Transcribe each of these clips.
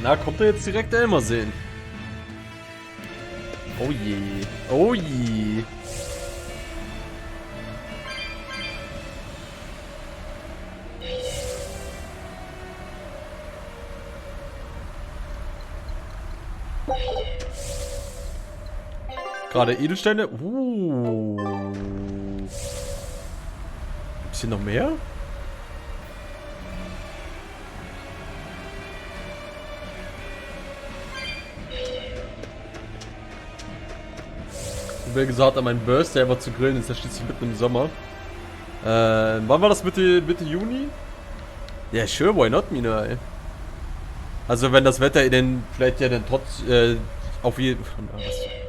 Na, kommt er jetzt direkt Elmer sehen? Oh je. Oh je. Gerade Edelsteine. Gibt's hier noch mehr? Wie gesagt, an meinen Berseria einfach zu grillen, ist ja schließlich mitten im Sommer. Wann war das? Mitte Juni? Ja, yeah, sure, why not, Mina, ey. Also wenn das Wetter in den, vielleicht ja dann trotz, auf jeden Fall,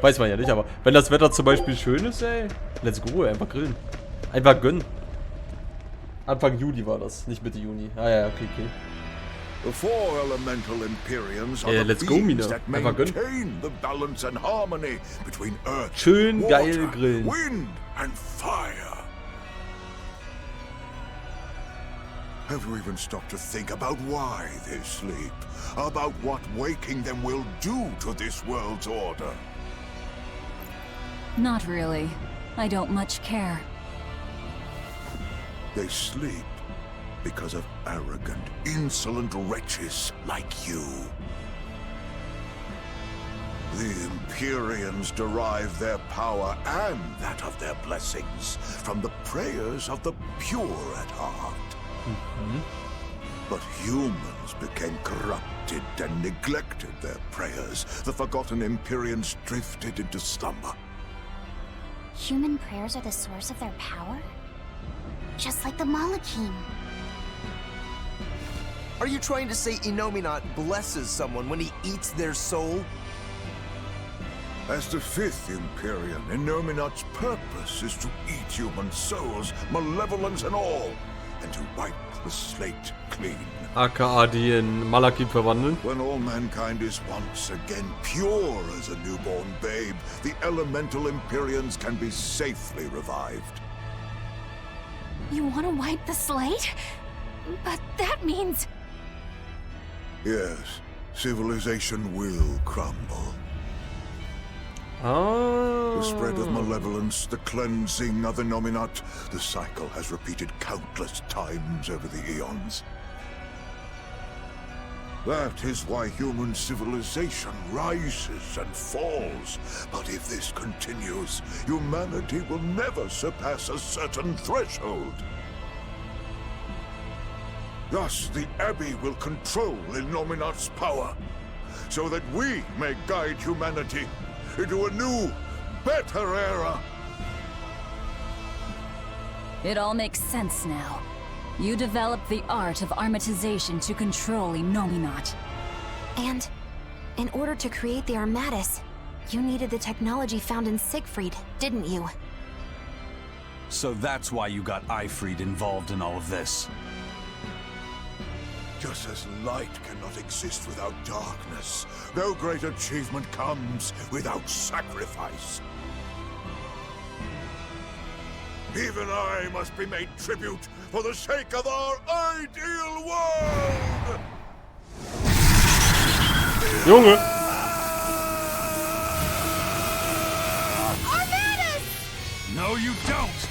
weiß man ja nicht, aber wenn das Wetter zum Beispiel schön ist, ey, let's go, ey, einfach grillen. Einfach gönnen. Anfang Juli war das, nicht Mitte Juni. Ah ja, okay. The four elemental Empyreans are let's the go, Mina. beings that maintain the balance and harmony between earth, schön water, geil grillen. Wind and fire. Have you even stopped to think about why they sleep? About what waking them will do to this world's order? Not really. I don't much care. They sleep because of arrogant, insolent wretches like you. The Empyreans derive their power and that of their blessings from the prayers of the pure at heart. But humans became corrupted and neglected their prayers. The forgotten Empyreans drifted into slumber. Human prayers are the source of their power? Just like the Malachim. Are you trying to say Innominat blesses someone when he eats their soul? As the fifth Empyrean, Innominat's purpose is to eat human souls, malevolence and all, and to wipe the slate clean. AKA die in Malachim verwandeln. When all mankind is once again pure as a newborn babe, the elemental Empyreans can be safely revived. You want to wipe the slate? But that means... Yes, civilization will crumble. Oh. The spread of malevolence, the cleansing of Innominat, the cycle has repeated countless times over the eons. That is why human civilization rises and falls. But if this continues, humanity will never surpass a certain threshold. Thus, the Abbey will control Innominat's power, so that we may guide humanity into a new, better era. It all makes sense now. You developed the art of armatization to control Innominat. And in order to create the Armatus, you needed the technology found in Siegfried, didn't you? So that's why you got Ifried involved in all of this. Just as light cannot exist without darkness, no great achievement comes without sacrifice. Even I must be made tribute for the sake of our ideal world! Junge! Armatus! No, you don't!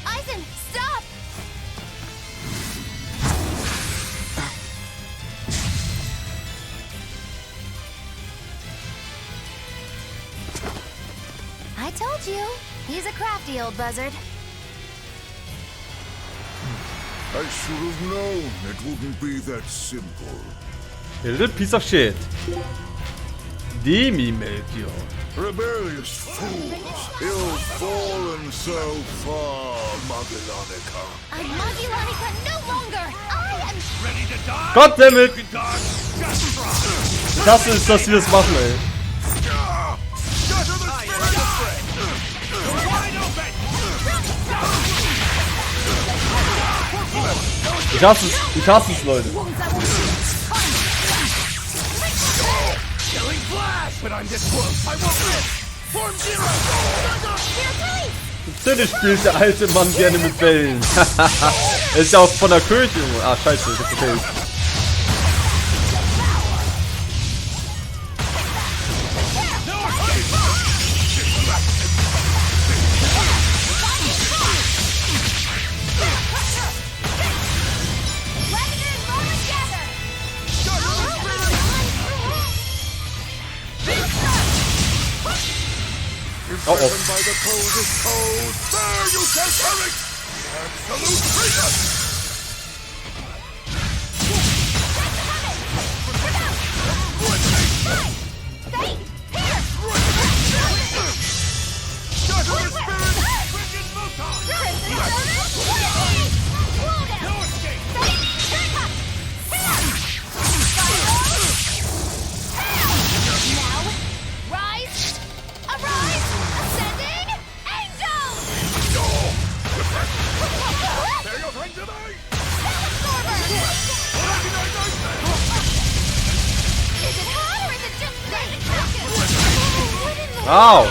Eisen, stop! I told you, he's a crafty old buzzard. I should have known it wouldn't be that simple. A little piece of shit. Demi-Melchior. Rebellious fools, ill-fallen so far, Magellanica. I'm Magellanica no longer! I am... Ready to die? Goddammit! Just try. Das ist, dass sie das machen, ey. Ich hasse es, Leute. Natürlich spielt der alte Mann gerne mit Bällen. Er ist ja auch von der Kirche. Ah, scheiße, ich hab gefällt. Oh, oh. By the coldest cold, there you shall perish! Absolute freedom! Ow!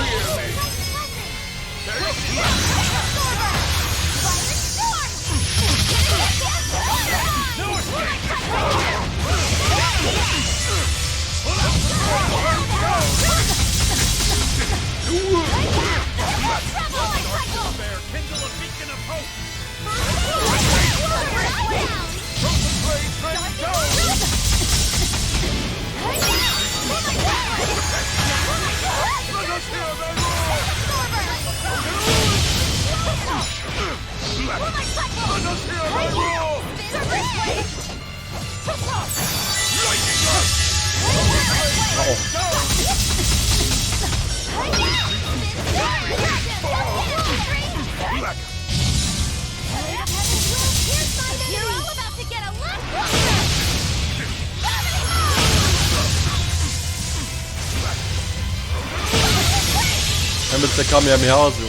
Ja, mit der Kamehameha so.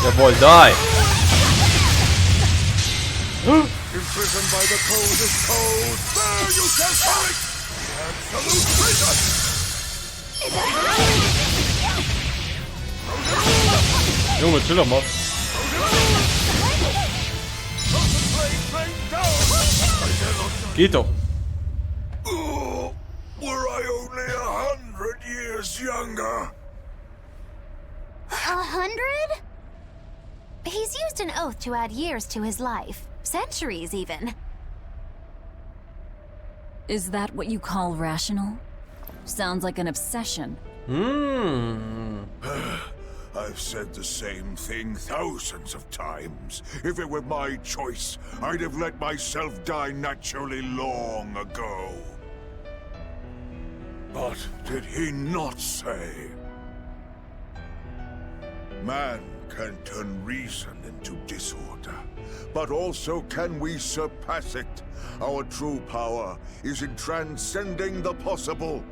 Jawohl, die! Imprisoned by the coldest cold, there you shall perish! Absolute freedom! Junge, chill doch mal. Geht doch. Oh, were I only 100 years younger? 100? He's used an oath to add years to his life. Centuries, even. Is that what you call rational? Sounds like an obsession. I've said the same thing thousands of times. If it were my choice, I'd have let myself die naturally long ago. But did he not say? Man can turn reason into disorder, but also can we surpass it. Our true power is in transcending the possible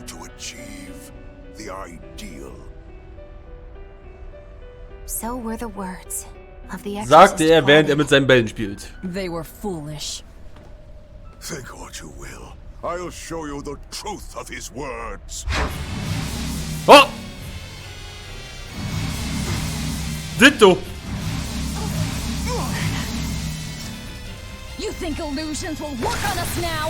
to achieve the ideal. So were the words of the Sagte er, während mit seinen Bällen spielt. They were foolish. Think what you will. I'll show you the truth of his words. Oh! Ditto! You think illusions will work on us now?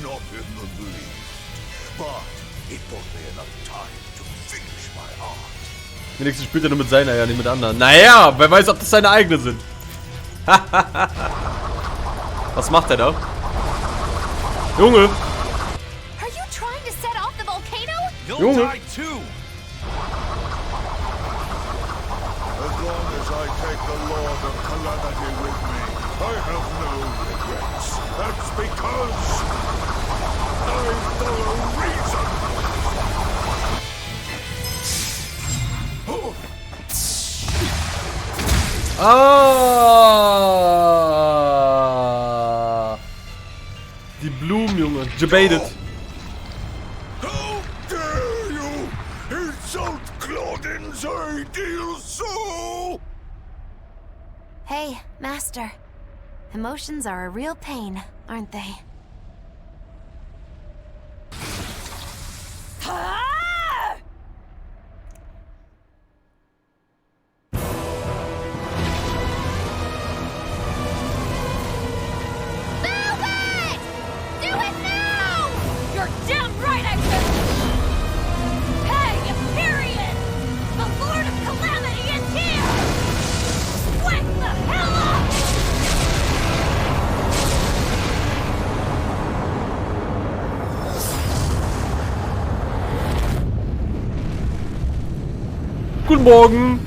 Not in the least. But it bought me enough time to finish my art. Wenigstens spielt er nur mit seinen Eiern, nicht mit anderen. Naja, wer weiß, ob das seine eigenen sind. Was macht er da? Junge! Are you trying to set off the volcano? You'll die too! As long as I take the Lord of Calamity with me, I have no regrets. That's because I follow reason. Ah! Die Blumen, Junge. Debated. How dare you insult Claudin's ideal soul? Hey, Master. Emotions are a real pain, aren't they? Guten Morgen.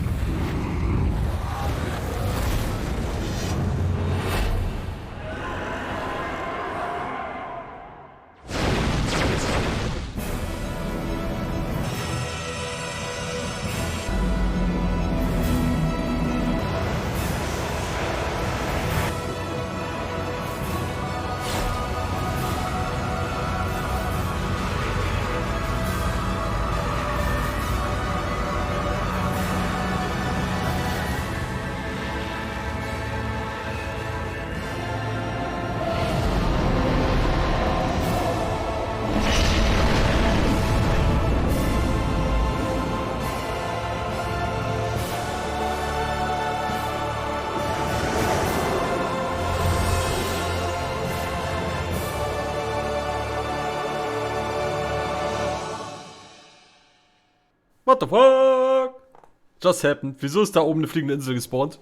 What the fuck? Just happened. Wieso ist da oben eine fliegende Insel gespawnt?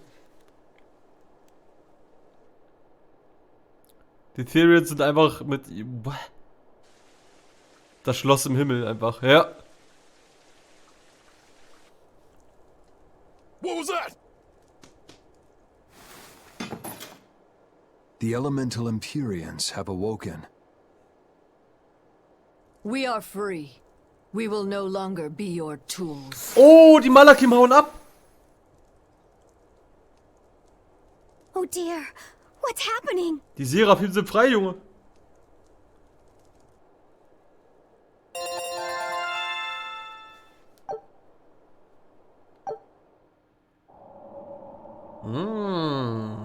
Die Ethereals sind einfach mit... Das Schloss im Himmel einfach, ja. What was that? The elemental Empyreans have awoken. We are free. We will no longer be your tools. Oh, die Malakim hauen ab. Oh dear, what's happening? Die Seraphim sind frei, Junge.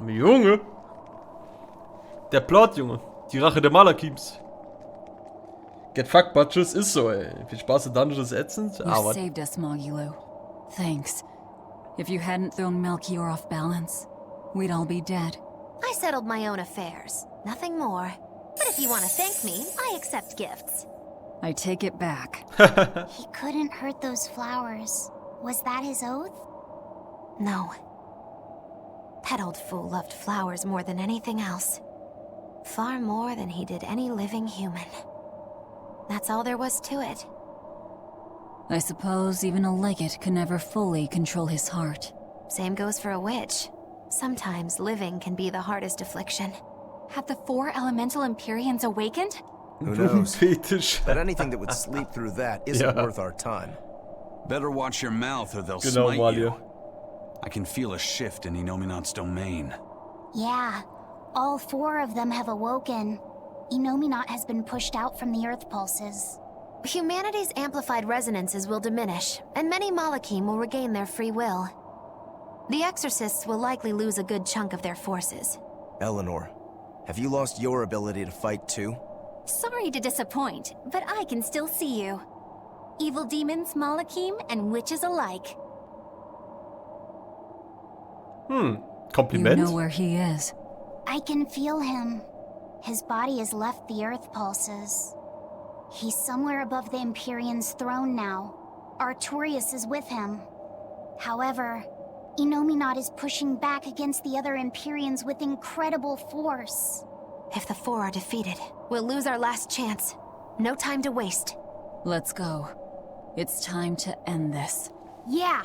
Junge. Der Plot, Junge. Die Rache der Malakims. Get fucked, Butches ist so, ey. Viel Spaß in Dungeons ätzend, You aber... saved us, Mogulu. Thanks. If you hadn't thrown Melchior off balance, we'd all be dead. I settled my own affairs. Nothing more. But if you want to thank me, I accept gifts. I take it back. He couldn't hurt those flowers. Was that his oath? No. That old fool loved flowers more than anything else. Far more than he did any living human. That's all there was to it. I suppose even a legate can never fully control his heart. Same goes for a witch. Sometimes living can be the hardest affliction. Have the 4 elemental Empyreans awakened? Who knows? Fetisch. But anything that would sleep through that isn't worth our time. Better watch your mouth or they'll Genau, smite Malia. you. I can feel a shift in Inominat's domain. Yeah, all 4 of them have awoken. Inominat has been pushed out from the Earth pulses. Humanity's amplified resonances will diminish, and many Malakim will regain their free will. The Exorcists will likely lose a good chunk of their forces. Eleanor, have you lost your ability to fight too? Sorry to disappoint, but I can still see you. Evil demons, Malakim, and witches alike. Kompliment. You know where he is. I can feel him. His body has left the Earth pulses. He's somewhere above the Empyrean's throne now. Artorias is with him. However, Inominat is pushing back against the other Empyreans with incredible force. If the 4 are defeated, we'll lose our last chance. No time to waste. Let's go. It's time to end this. Yeah.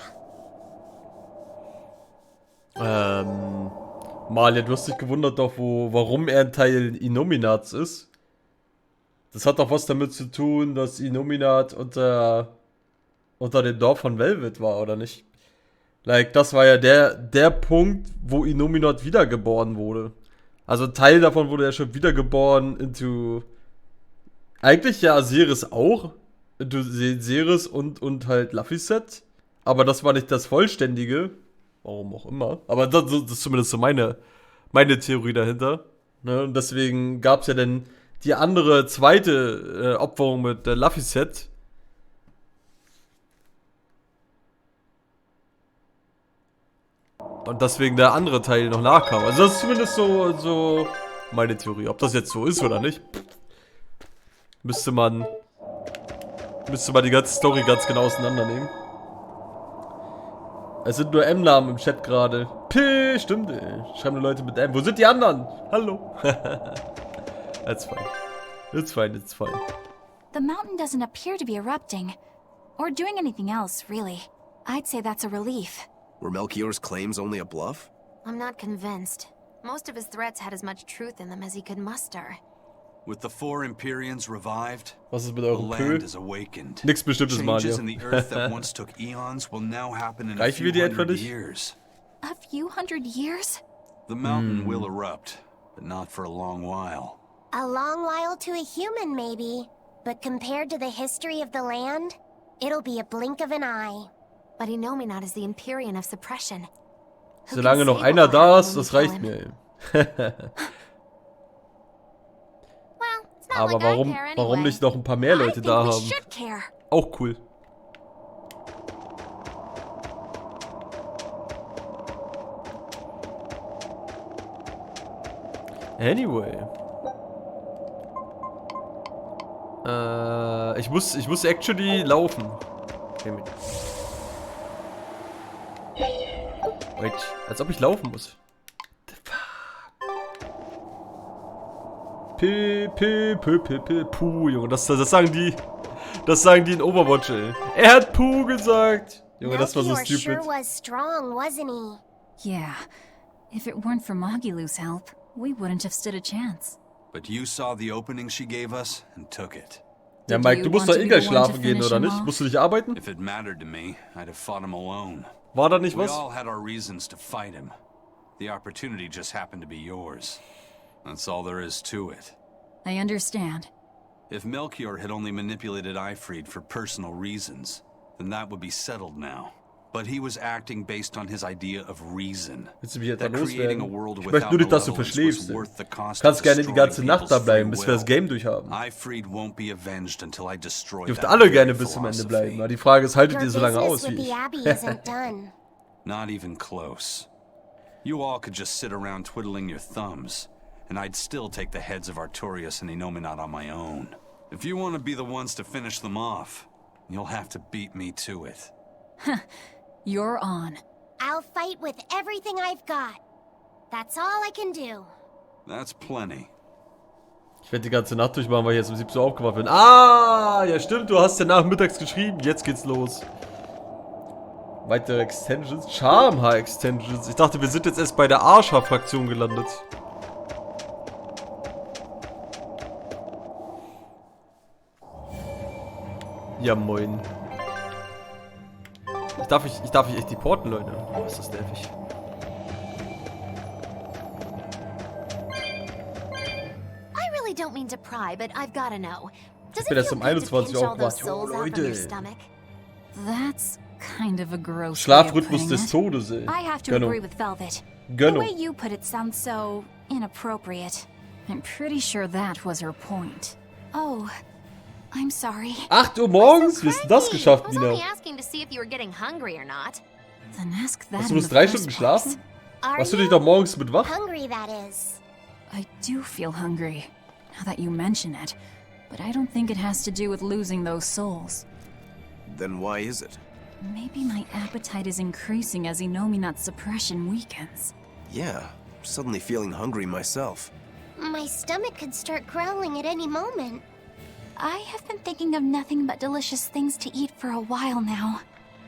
Malia, du hast dich gewundert doch, warum er ein Teil Inominats ist. Das hat doch was damit zu tun, dass Inominat unter dem Dorf von Velvet war, oder nicht? Like, das war ja der Punkt, wo Innominat wiedergeboren wurde. Also Teil davon wurde ja schon wiedergeboren into... Eigentlich ja Azeris auch. Into Azeris und halt Laphicet. Aber das war nicht das Vollständige. Warum auch immer. Aber das ist zumindest so meine Theorie dahinter. Ne? Und deswegen gab es ja dann die andere zweite Opferung mit der Laphicet. Und deswegen der andere Teil noch nachkam. Also das ist zumindest so meine Theorie. Ob das jetzt so ist oder nicht, müsste man die ganze Story ganz genau auseinandernehmen. Es sind nur M-Namen im Chat gerade. P, stimmt, ey. Schreiben nur Leute mit M. Wo sind die anderen? Hallo. That's fine. It's fine, it's fine. The mountain doesn't appear to be erupting. Or doing anything else, really. I'd say that's a relief. Were Melchior's claims only a bluff? I'm not convinced. Most of his threats had as much truth in them as he could muster. With the 4 Empyreans revived, Was ist mit the eurem land Pö? is awakened. Nix bestimmtes, Changes Mario. in the earth that once took eons will now happen in a Reichen wir few die etwa hundred nicht? years. A few hundred years? The mountain will erupt, but not for a long while. A long while to a human, maybe. But compared to the history of the land, it'll be a blink of an eye. But Innominat is the Empyrean of suppression. Who Solange can noch say einer what will da happen ist, when we das kill reicht him? mir, ey. Well, it's not Aber like I warum care warum anyway. nicht noch ein paar mehr I Leute think da we haben? should care. Auch cool. Anyway. Ich muss actually laufen. Wait, als ob ich laufen muss. Puh, Junge, das sagen die in Overwatch, ey. Er hat Puh gesagt. Junge, das war so Melchior stupid. sure was strong, wasn't he? Yeah. If it weren't for Magilu's help, we wouldn't have stood a chance. But you saw the opening she gave us and took it. Ja, Did Mike, you du musst want doch to eh be gleich the one to schlafen gehen, finish oder him nicht? off? Musst du nicht arbeiten? If it mattered to me, I'd have fought him alone. War da nicht We was? all had our reasons to fight him. The opportunity just happened to be yours. That's all there is to it. I understand. If Melchior had only manipulated Ifrid for personal reasons, then that would be settled now. But he was acting based on his idea of reason. Willst du mich etwa That creating a loswerden? world Ich without möchte nur nicht, dass du malevolence was verschläfst. worth the cost Kannst of gerne die ganze destroying Nacht da people's bleiben, free bis wir das will. Game durchhaben. Ifrid won't be avenged until I destroy Dürft that alle very gerne bis zum Ende bleiben. philosophy. Aber die Frage ist, haltet Your ihr so lange business aus wie with ich? the Abbey isn't done. Not even close. You all could just sit around twiddling your thumbs, and I'd still take the heads of Artorias and Innominat on my own. If you want to be the ones to finish them off, you'll have to beat me to it. You're on. I'll fight with everything I've got. That's all I can do. That's plenty. Ich werde die ganze Nacht durchmachen, weil ich jetzt um 17 Uhr aufgewacht bin. Ah, ja stimmt, du hast ja nachmittags geschrieben. Jetzt geht's los. Weitere Extensions. Charmhaar-Extensions. Ich dachte, wir sind jetzt erst bei der Arschhaar-Fraktion gelandet. Ja, moin. Ich darf mich echt deporten, Leute. Oh, ist das nervig. I really don't mean to pry, but I've gotta know. Does bin it erst feel um good to 21 pinch Uhr all those aufgewacht. souls Jo, out from your Leute. stomach? That's kind of a gross way of Schlafrhythmus putting des it. Todes, ey. I have to Gönnung. agree with Velvet. The Gönnung. way you put it sounds so inappropriate. I'm pretty sure that was her point. Oh, I'm sorry. 8 Uhr morgens? Wie hast du das Cranky. geschafft, I was only Nina? asking to see if you were getting hungry or not. Then ask that Hast du in bis the 3 first Stunden place. geschlafen? Are Warst du you dich doch morgens mit wach? hungry, that is? I do feel hungry, now that you mention it. But I don't think it has to do with losing those souls. Then why is it? Maybe my appetite is increasing as Innominat's suppression weakens. Yeah, suddenly feeling hungry myself. My stomach could start growling at any moment. I have been thinking of nothing but delicious things to eat for a while now.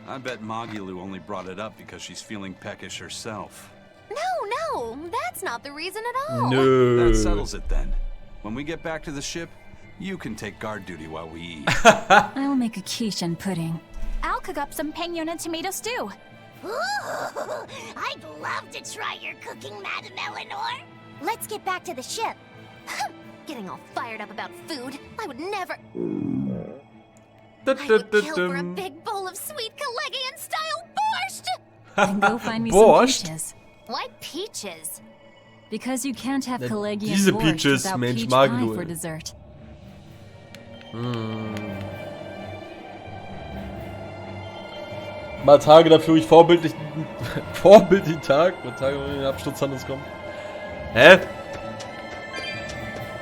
I bet Magilu only brought it up because she's feeling peckish herself. No, that's not the reason at all. Nö. That settles it then. When we get back to the ship, you can take guard duty while we eat. I'll make a quiche and pudding. I'll cook up some penguin and tomato stew. I'd love to try your cooking, Madam Eleanor. Let's get back to the ship. Getting all fired up about food. I would never. Da, I da, would da, kill for a dum. big bowl of sweet Calagian-style borscht. Then go find me Borscht? some peaches. Why peaches? Because you can't have Na, Calagian diese borscht Peaches, without Mensch, peach mag pie nur. for dessert. Mal Tage dafür, ich vorbildlich Tag, mal Tage, wo den Absturzhandels kommt. Hä?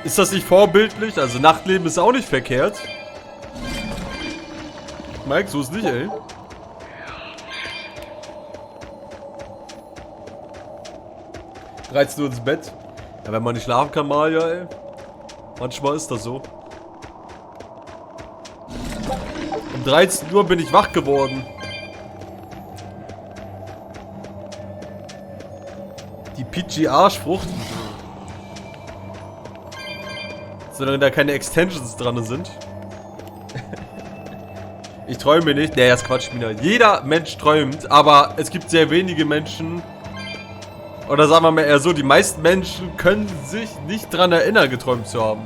Ist das nicht vorbildlich? Also Nachtleben ist auch nicht verkehrt. Mike, so ist nicht, ey. Reizt nur ins Bett. Ja, wenn man nicht schlafen kann, mal ja, ey. Manchmal ist das so. Um 13 Uhr bin ich wach geworden. Die PG-Arschfrucht. Solange da keine Extensions dran sind. Ich träume nicht. Nee, das Quatsch, Mina. Jeder Mensch träumt, aber es gibt sehr wenige Menschen. Oder sagen wir mal eher so, die meisten Menschen können sich nicht dran erinnern, geträumt zu haben.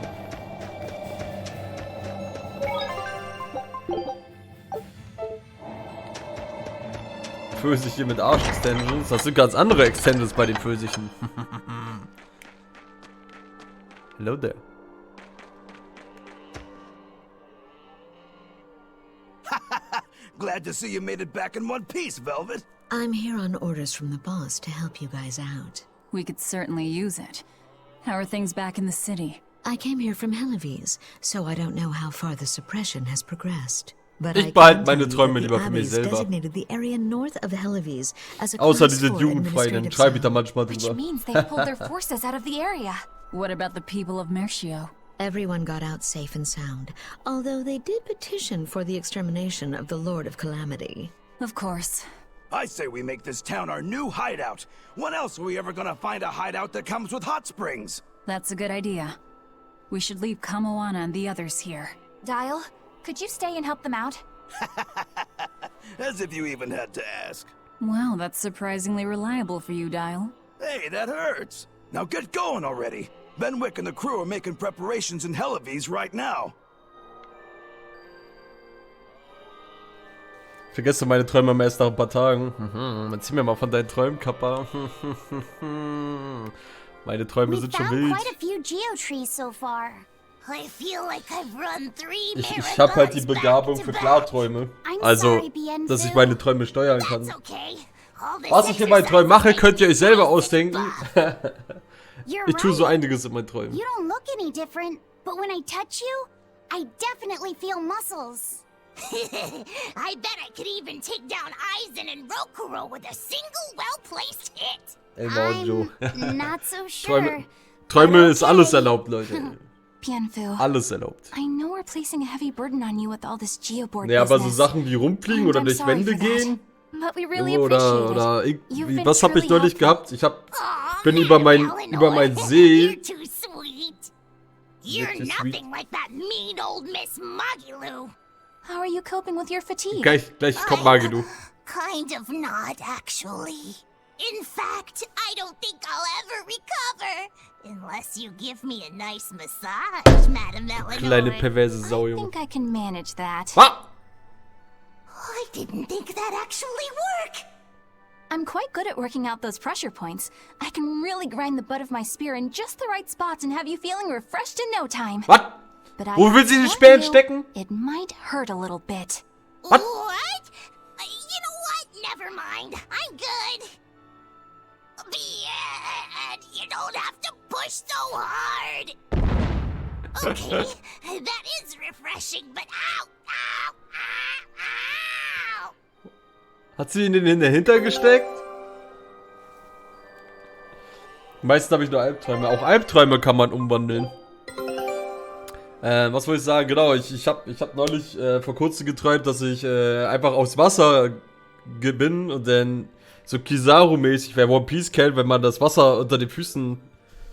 Pfirsich hier mit Arsch-Extensions. Das sind ganz andere Extensions bei den Pfirsichen. Hello there. Glad to see you made it back in one piece, Velvet. I'm here on orders from the boss to help you guys out. We could certainly use it. How are things back in the city? I came here from Helives, so I don't know how far the suppression has progressed. But Ich I behalte can meine tell you Träume that lieber the für mich Abbey's selber. designated the area north of Helives as a Außer class die sind 4 jugendfrei, dann administrative schreibe ich da zone. manchmal Which drüber. means they've pulled their forces out of the area. What about the people of Mercio? Everyone got out safe and sound, although they did petition for the extermination of the Lord of Calamity. Of course. I say we make this town our new hideout. When else are we ever gonna find a hideout that comes with hot springs? That's a good idea. We should leave Kamoana and the others here. Dial, could you stay and help them out? As if you even had to ask. Well, that's surprisingly reliable for you, Dial. Hey, that hurts. Now get going already. Benwick and the crew are making preparations in Helives right now. Vergesse meine Träume am erst nach ein paar Tagen. Erzähl mir mal von deinen Träumen, Kappa. Meine Träume We've sind schon found wild. quite a few geotrees so far. I feel like I've run 3 Ich habe halt die marathons Begabung back für to back. Klarträume. I'm Also, sorry, Bienfu. dass ich meine Träume steuern kann. That's okay. All this Was ich in meinen Träumen mache, könnt ihr euch selber ausdenken. You're Ich tue so right. einiges in meinen Träumen. You don't look any different, but when I touch you, I definitely feel muscles. I bet I could even take down Aizen and Rokuro with a single well-placed hit. Ey, Mario. I'm not so sure. Träume ist alles erlaubt, Leute. Pianfu, Alles erlaubt. I know we're placing a heavy burden on you with all this geoboard Ja, aber so business. Sachen wie rumfliegen And oder I'm durch sorry Wände for that. gehen. But we really appreciate Oder it. You've been was habe ich truly neulich helpful. gehabt? Aw, bin man, über mein Eleanor. See. You're too sweet. You're too nothing sweet. like that mean old Miss Magilu. How are you coping with your fatigue? Gleich kommt Magidu. Kind of not, actually. In fact, I don't think I'll ever recover. Unless you give me a nice massage, Madam Eleanor. Kleine perverse Sau, I Junge. think I can manage that. Ah! I didn't think that actually work. I'm quite good at working out those pressure points. I can really grind the butt of my spear in just the right spots and have you feeling refreshed in no time. Was? But I Wo will have sie to den warn Speer you, stecken? It might hurt a little bit. What? You know what? Never mind. I'm good. You don't have to push so hard. Okay, that is refreshing, but ow, ow, ow, ow. Hat sie ihn in den Hintern gesteckt? Meistens habe ich nur Albträume. Auch Albträume kann man umwandeln. Was wollte ich sagen? Genau, ich hab neulich vor kurzem geträumt, dass ich einfach aufs Wasser bin und dann so Kizaru-mäßig, wer One Piece kennt, wenn man das Wasser unter den Füßen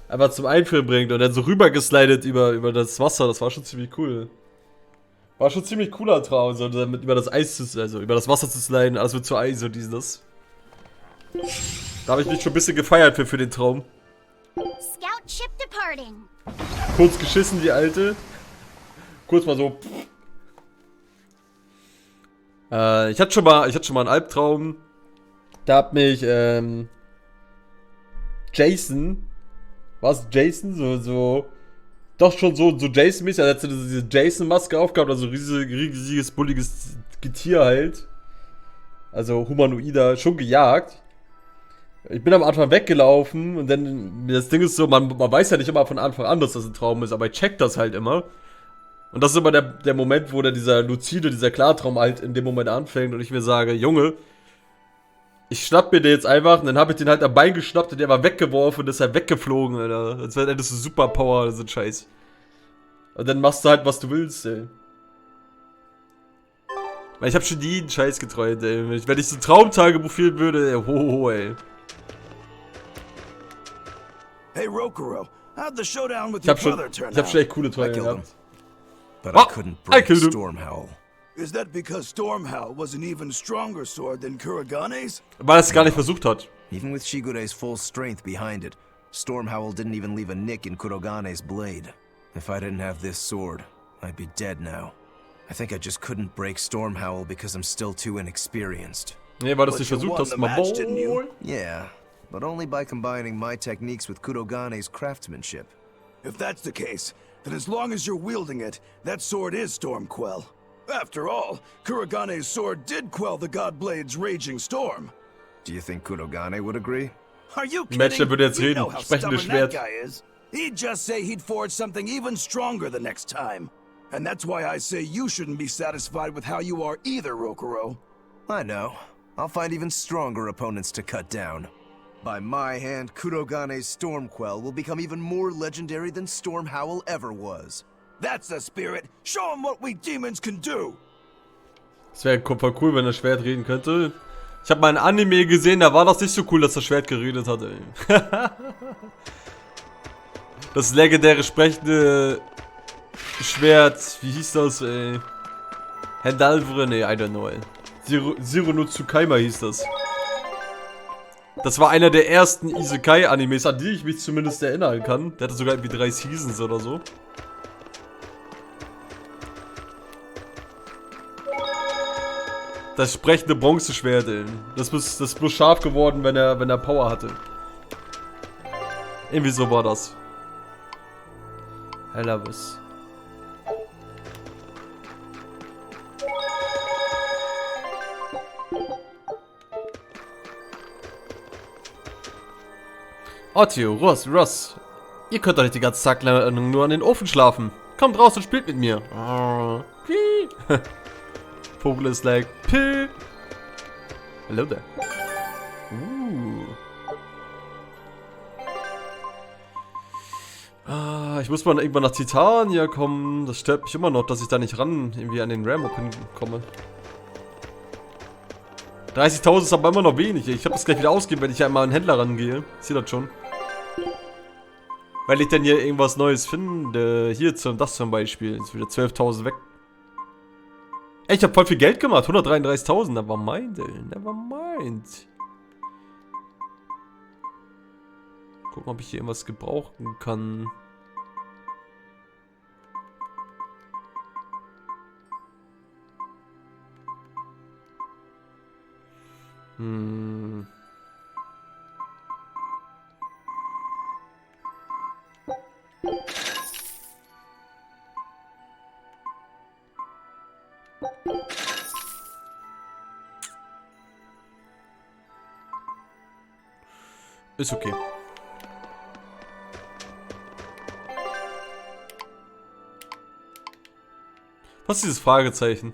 einfach zum Einfrieren bringt und dann so rübergeslidet über das Wasser. Das war schon ziemlich cool. War schon ziemlich cooler Traum, so damit über das Eis zu, also über das Wasser zu sliden, alles wird zu Eis und dieses. Da habe ich mich schon ein bisschen gefeiert für den Traum. Scout ship departing. Kurz geschissen, die Alte. Kurz mal so. Ich hatte schon mal einen Albtraum. Da hat mich, Jason. Was? Jason? Doch schon so Jason-mäßig. Er hat so diese Jason-Maske aufgehabt. Also riesiges, bulliges Getier halt. Also humanoider. Schon gejagt. Ich bin am Anfang weggelaufen. Und dann, das Ding ist so, man weiß ja nicht immer von Anfang an, dass das ein Traum ist. Aber ich check das halt immer. Und das ist immer der Moment, wo dieser Klartraum halt in dem Moment anfängt und ich mir sage, Junge, ich schnapp mir den jetzt einfach und dann habe ich den halt am Bein geschnappt und der war weggeworfen und ist halt weggeflogen, Alter. Als wäre das so Superpower oder so ein Scheiß. Und dann machst du halt, was du willst, ey. Weil ich hab schon nie einen Scheiß geträumt, ey. Wenn ich so Traumtagebuch führen würde, ey, hoho, ey. Hey, Rokuro, how'd the showdown with your brother turn out? Ich hab schon echt coole Träume gehabt. But I couldn't break Stormhowl. Is that because Stormhowl was an even stronger sword than Kuragane's? Weil er es gar nicht versucht hat. Even with Shigure's full strength behind it, Stormhowl didn't even leave a nick in Kurogane's blade. If I didn't have this sword, I'd be dead now. I think I just couldn't break Stormhowl because I'm still too inexperienced. Nee, weil du es nicht versucht hast, my boy. Yeah, but only by combining my techniques with Kurogane's craftsmanship. If that's the case, then as long as you're wielding it, that sword is Stormquell. After all, Kuragane's sword did quell the Godblade's raging storm. Do you think Kurogane would agree? Are you kidding? Mensch, der würde jetzt You reden. know how Sprechendes stubborn that Schwert. guy is. He'd just say he'd forge something even stronger the next time. And that's why I say you shouldn't be satisfied with how you are either, Rokuro. I know. I'll find even stronger opponents to cut down. By my hand, Kurogane's Stormquell will become even more legendary than Stormhowl ever was. That's the spirit. Show him what we demons can do. Es wäre voll cool, wenn das Schwert reden könnte. Ich habe mal ein Anime gesehen, da war das nicht so cool, dass das Schwert geredet hat, ey. Das legendäre sprechende Schwert, wie hieß das, ey? Hendalvre, nee, I don't know, ey. Zero no Tsukaima hieß das. Das war einer der ersten Isekai-Animes, an die ich mich zumindest erinnern kann. Der hatte sogar irgendwie 3 Seasons oder so. Das sprechende Bronzeschwert, ey. Das ist bloß scharf geworden, wenn er Power hatte. Irgendwie so war das. I love it. Ottio, Ross. Ihr könnt doch nicht den ganzen Tag lang nur an den Ofen schlafen. Kommt raus und spielt mit mir. Vogel ist like, Piep. Hello there. Ich muss mal irgendwann nach Titania kommen. Das stört mich immer noch, dass ich da nicht ran irgendwie an den Ram-Open komme. 30.000 ist aber immer noch wenig. Ich habe das gleich wieder ausgegeben, wenn ich einmal an den Händler rangehe. Ich sehe das schon. Weil ich dann hier irgendwas Neues finde. Hier, das zum Beispiel. Jetzt wieder 12.000 weg. Ey, ich habe voll viel Geld gemacht. 133.000. Never mind, ey. Never mind. Gucken, ob ich hier irgendwas gebrauchen kann. Ist okay. Was ist dieses Fragezeichen?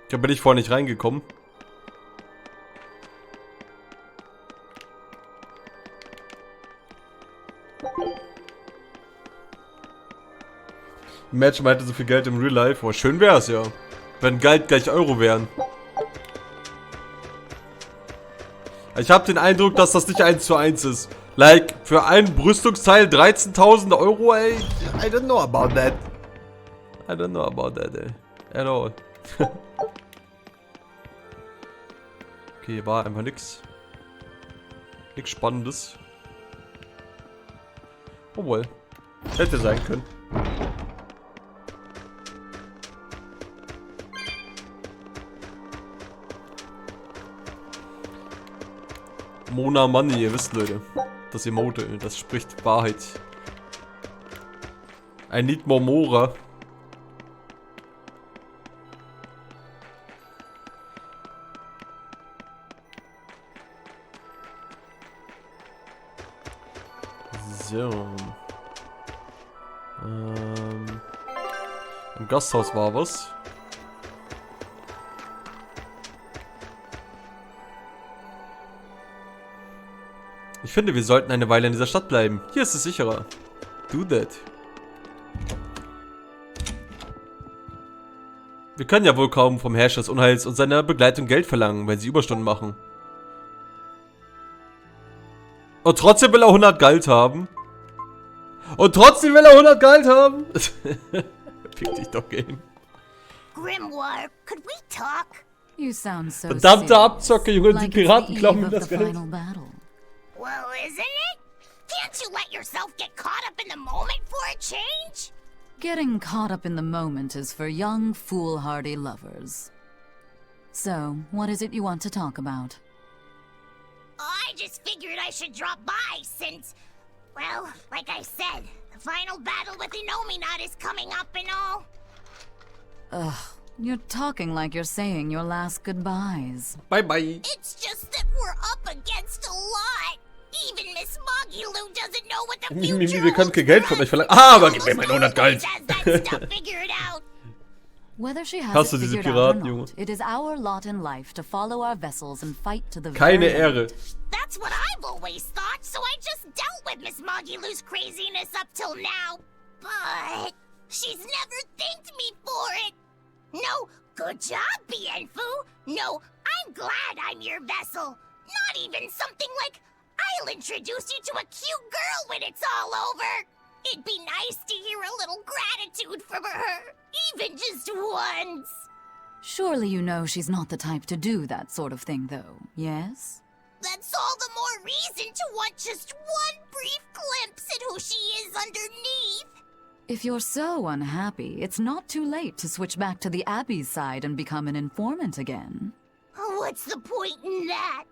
Da bin ich vorher nicht reingekommen. Match meinte so viel Geld im Real Life. Oh, schön wär's, ja. Wenn Geld gleich Euro wären. Ich habe den Eindruck, dass das nicht 1:1 ist. Like, für ein Brüstungsteil 13.000 Euro, ey. I don't know about that. I don't know about that, ey. At all. Okay, war einfach nix. Nix Spannendes. Obwohl. Hätte sein können. Mona Money, ihr wisst, Leute. Das Emote, das spricht Wahrheit. I need more Mora. So. Im Gasthaus war was. Ich finde, wir sollten eine Weile in dieser Stadt bleiben. Hier ist es sicherer. Do that. Wir können ja wohl kaum vom Herrscher des Unheils und seiner Begleitung Geld verlangen, wenn sie Überstunden machen. Und trotzdem will er 100 Geld haben. Und trotzdem will er 100 Geld haben. Fick dich doch, Game. Grimoire, could we talk? You sound so Verdammte Abzocke, Junge, die Piraten klauen mir das Geld. Well, isn't it? Can't you let yourself get caught up in the moment for a change? Getting caught up in the moment is for young, foolhardy lovers. So, what is it you want to talk about? I just figured I should drop by since, well, like I said, the final battle with Innominat is coming up and all. Ugh, you're talking like you're saying your last goodbyes. Bye-bye. It's just that we're up against a lot. Even Miss Mogulu doesn't know what the future Wir können kein Geld von euch verlangen. Ah, aber gib mir mein 100 Geld. Whether she has Hast du it diese figured out or Piraten, Junge? not, it is our lot in life to follow our vessels and fight to the Keine very Ehre. end. That's what I've always thought, so I just dealt with Miss Mogulu's craziness up till now. But she's never thanked me for it. No, good job, Bienfu. No, I'm glad I'm your vessel. Not even something like, I'll introduce you to a cute girl when it's all over. It'd be nice to hear a little gratitude from her, even just once. Surely you know she's not the type to do that sort of thing, though, yes? That's all the more reason to want just one brief glimpse at who she is underneath. If you're so unhappy, it's not too late to switch back to the Abbey's side and become an informant again. What's the point in that?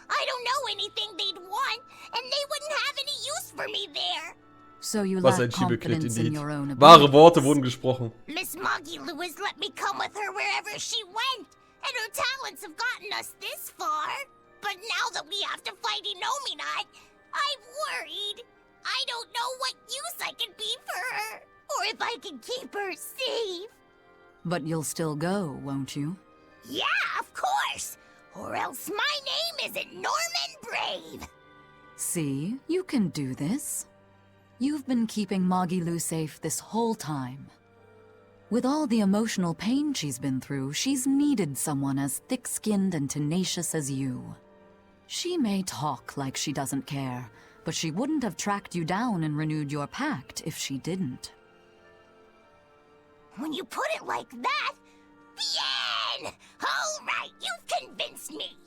I don't know anything they'd want, and they wouldn't have any use for me there. So you Was ein lack Schiebekrieg, confidence in indeed. your own Wahre abilities. Worte wurden gesprochen. Miss Mogulu has let me come with her wherever she went, and her talents have gotten us this far. But now that we have to fight Innominat, I'm worried. I don't know what use I can be for her, or if I can keep her safe. But you'll still go, won't you? Yeah, of course. Or else my name isn't Norman Brave. See, you can do this. You've been keeping Mogulu safe this whole time. With all the emotional pain she's been through, she's needed someone as thick-skinned and tenacious as you. She may talk like she doesn't care, but she wouldn't have tracked you down and renewed your pact if she didn't. When you put it like that, bien! All right, you've convinced me.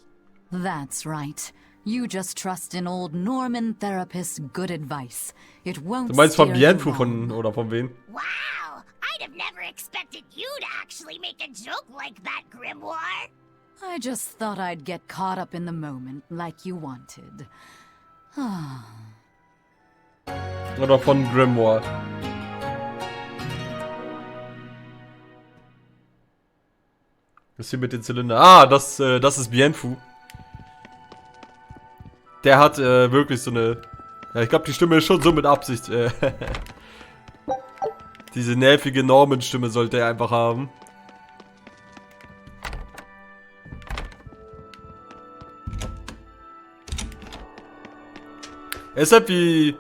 That's right. You just trust in old Norman therapist's good advice. It won't Du meinst von steer you Bienfu wrong. oder von wem? Wow, I'd have never expected you to actually make a joke like that, Grimoire. I just thought I'd get caught up in the moment like you wanted. Oder von Grimoire. Das hier mit den Zylinder. Ah, das ist Bienfu. Der hat wirklich so eine... Ja, ich glaube, die Stimme ist schon so mit Absicht. Diese nervige Norman-Stimme sollte er einfach haben. Er ist halt wie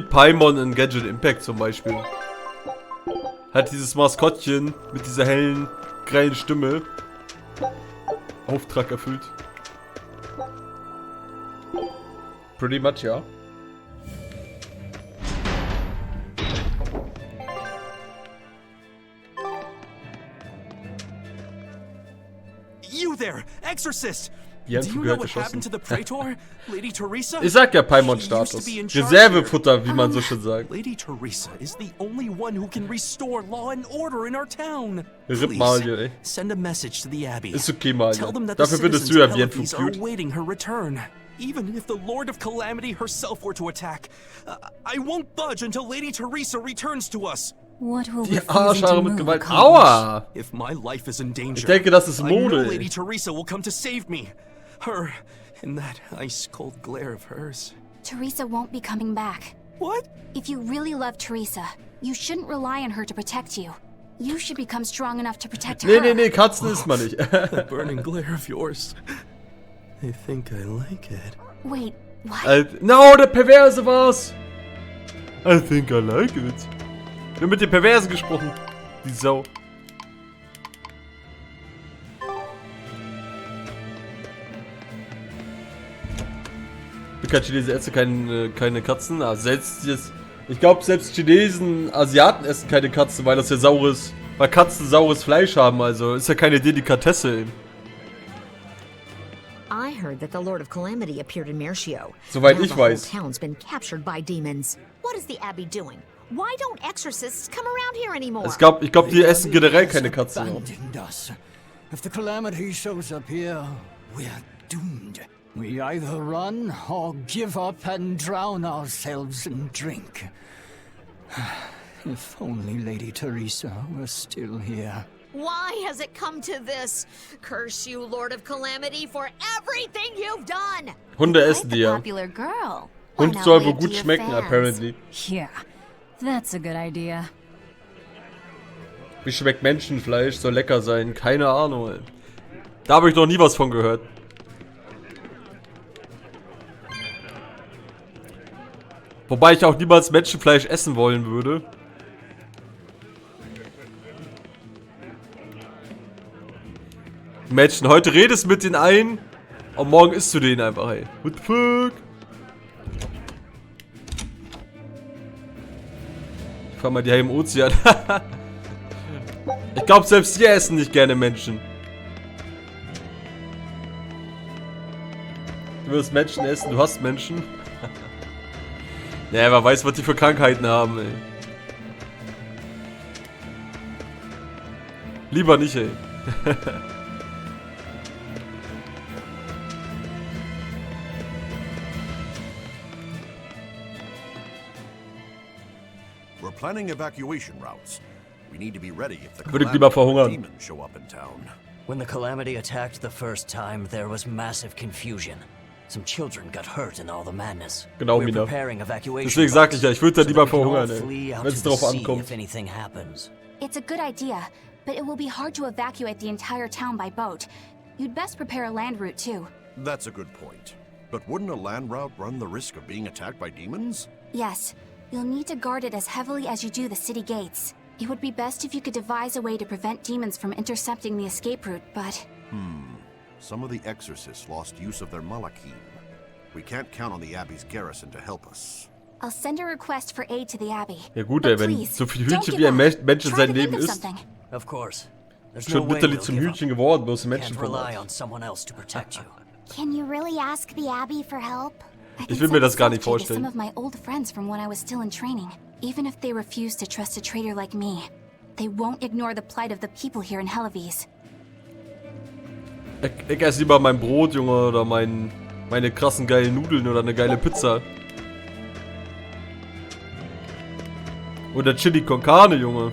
Paimon in Gadget Impact zum Beispiel. Hat dieses Maskottchen mit dieser hellen, geilen Stimme. Auftrag erfüllt. Pretty much, ja. You there, Exorcist! Die haben Do you know gehört what geschossen. happened to the Praetor, Lady Teresa? Ich sag ja Paimon She used to Status. be in charge Reservefutter, wie man so schön sagt. Lady Teresa is the only one who can restore law and order in our town. Ripp Malia, ey. Send a message to the Abbey. Ist okay, Malia. Tell them that the Dafür findest citizens du ja of wie ein Helice are Flugcute. awaiting her return. Even if the Lord of Calamity herself were to attack, I won't budge until Lady Teresa returns to us. What will Die refusing to Arschhaare mit move Gewalt. accomplish? Aua! If my life is in danger, Ich denke, das ist I know Mode. Lady Teresa will come to save me. Her, in that ice-cold glare of hers. Teresa won't be coming back. What? If you really love Teresa, you shouldn't rely on her to protect you. You should become strong enough to protect her. Nee, Katzen isst man nicht. That burning glare of yours. I think I like it. Wait, what? No, der Perverse war's. I think I like it. Wir haben mit dem Perversen gesprochen. Die Sau. Kein Chinesen essen keine Katzen. Also selbst jetzt, ich glaube, selbst Chinesen, Asiaten essen keine Katzen, weil das ja weil Katzen saures Fleisch haben. Also ist ja keine Delikatesse. I heard that the Lord of Calamity appeared in Mercio. Soweit Now ich the whole weiß. town's been captured by demons. What is the Abbey doing? Why don't exorcists come around here anymore? Ich glaub, die essen generell keine Katzen. Abandoned us. If the Calamity shows up here, we're doomed. We either run or give up and drown ourselves in drink. If only Lady Teresa were still here. Why has it come to this? Curse you, Lord of Calamity, for everything you've done! Hunde essen die ja. Popular girl. Hund soll wohl gut schmecken, apparently. Yeah, that's a good idea. Wie schmeckt Menschenfleisch? Soll lecker sein. Keine Ahnung, ey. Da habe ich noch nie was von gehört. Wobei ich auch niemals Menschenfleisch essen wollen würde. Menschen, heute redest du mit den einen und morgen isst du den einfach, ey. What the fuck? Ich fahr mal die im Ozean. Ich glaube, selbst die essen nicht gerne Menschen. Du wirst Menschen essen, du hast Menschen. Ja, wer weiß, was die für Krankheiten haben, ey. Lieber nicht, ey. We're planning evacuation routes. We need to be ready if the Würde ich lieber verhungern. demons show up in town. When the Calamity attacked the first time, there was massive confusion. Some children got hurt in all the madness. Genau, We're Mina. preparing evacuation Deswegen sag ich ja, ich würde da routes lieber so that we can all verhungern, flee ey. out Wenn es to the drauf sea ankommt. if anything happens. It's a good idea, but it will be hard to evacuate the entire town by boat. You'd best prepare a land route too. That's a good point. But wouldn't a land route run the risk of being attacked by demons? Yes, you'll need to guard it as heavily as you do the city gates. It would be best if you could devise a way to prevent demons from intercepting the escape route, but... Some of the exorcists lost use of their malachim. We can't count on the Abbey's garrison to help us. I'll send a request for aid to the Abbey. Ja gut, But ey, wenn please, so viel don't Hühnchen give wie ein up. Mensch in Try seinem to think Leben of ist, something. Of course. There's no schon way bitterlich we'll zum give Hühnchen up. geworden, bloß ein Can't Menschen rely on someone else to protect you. Can you really ask the Abbey for help? I can Ich will mir send das gar a nicht selfie to some vorstellen. of my old friends from when I was still in training. Even if they refuse to trust a traitor like me, they won't ignore the plight of the people here in Helice. Ich esse lieber mein Brot, Junge, oder meine krassen geilen Nudeln oder eine geile Pizza. Oder Chili con Carne, Junge.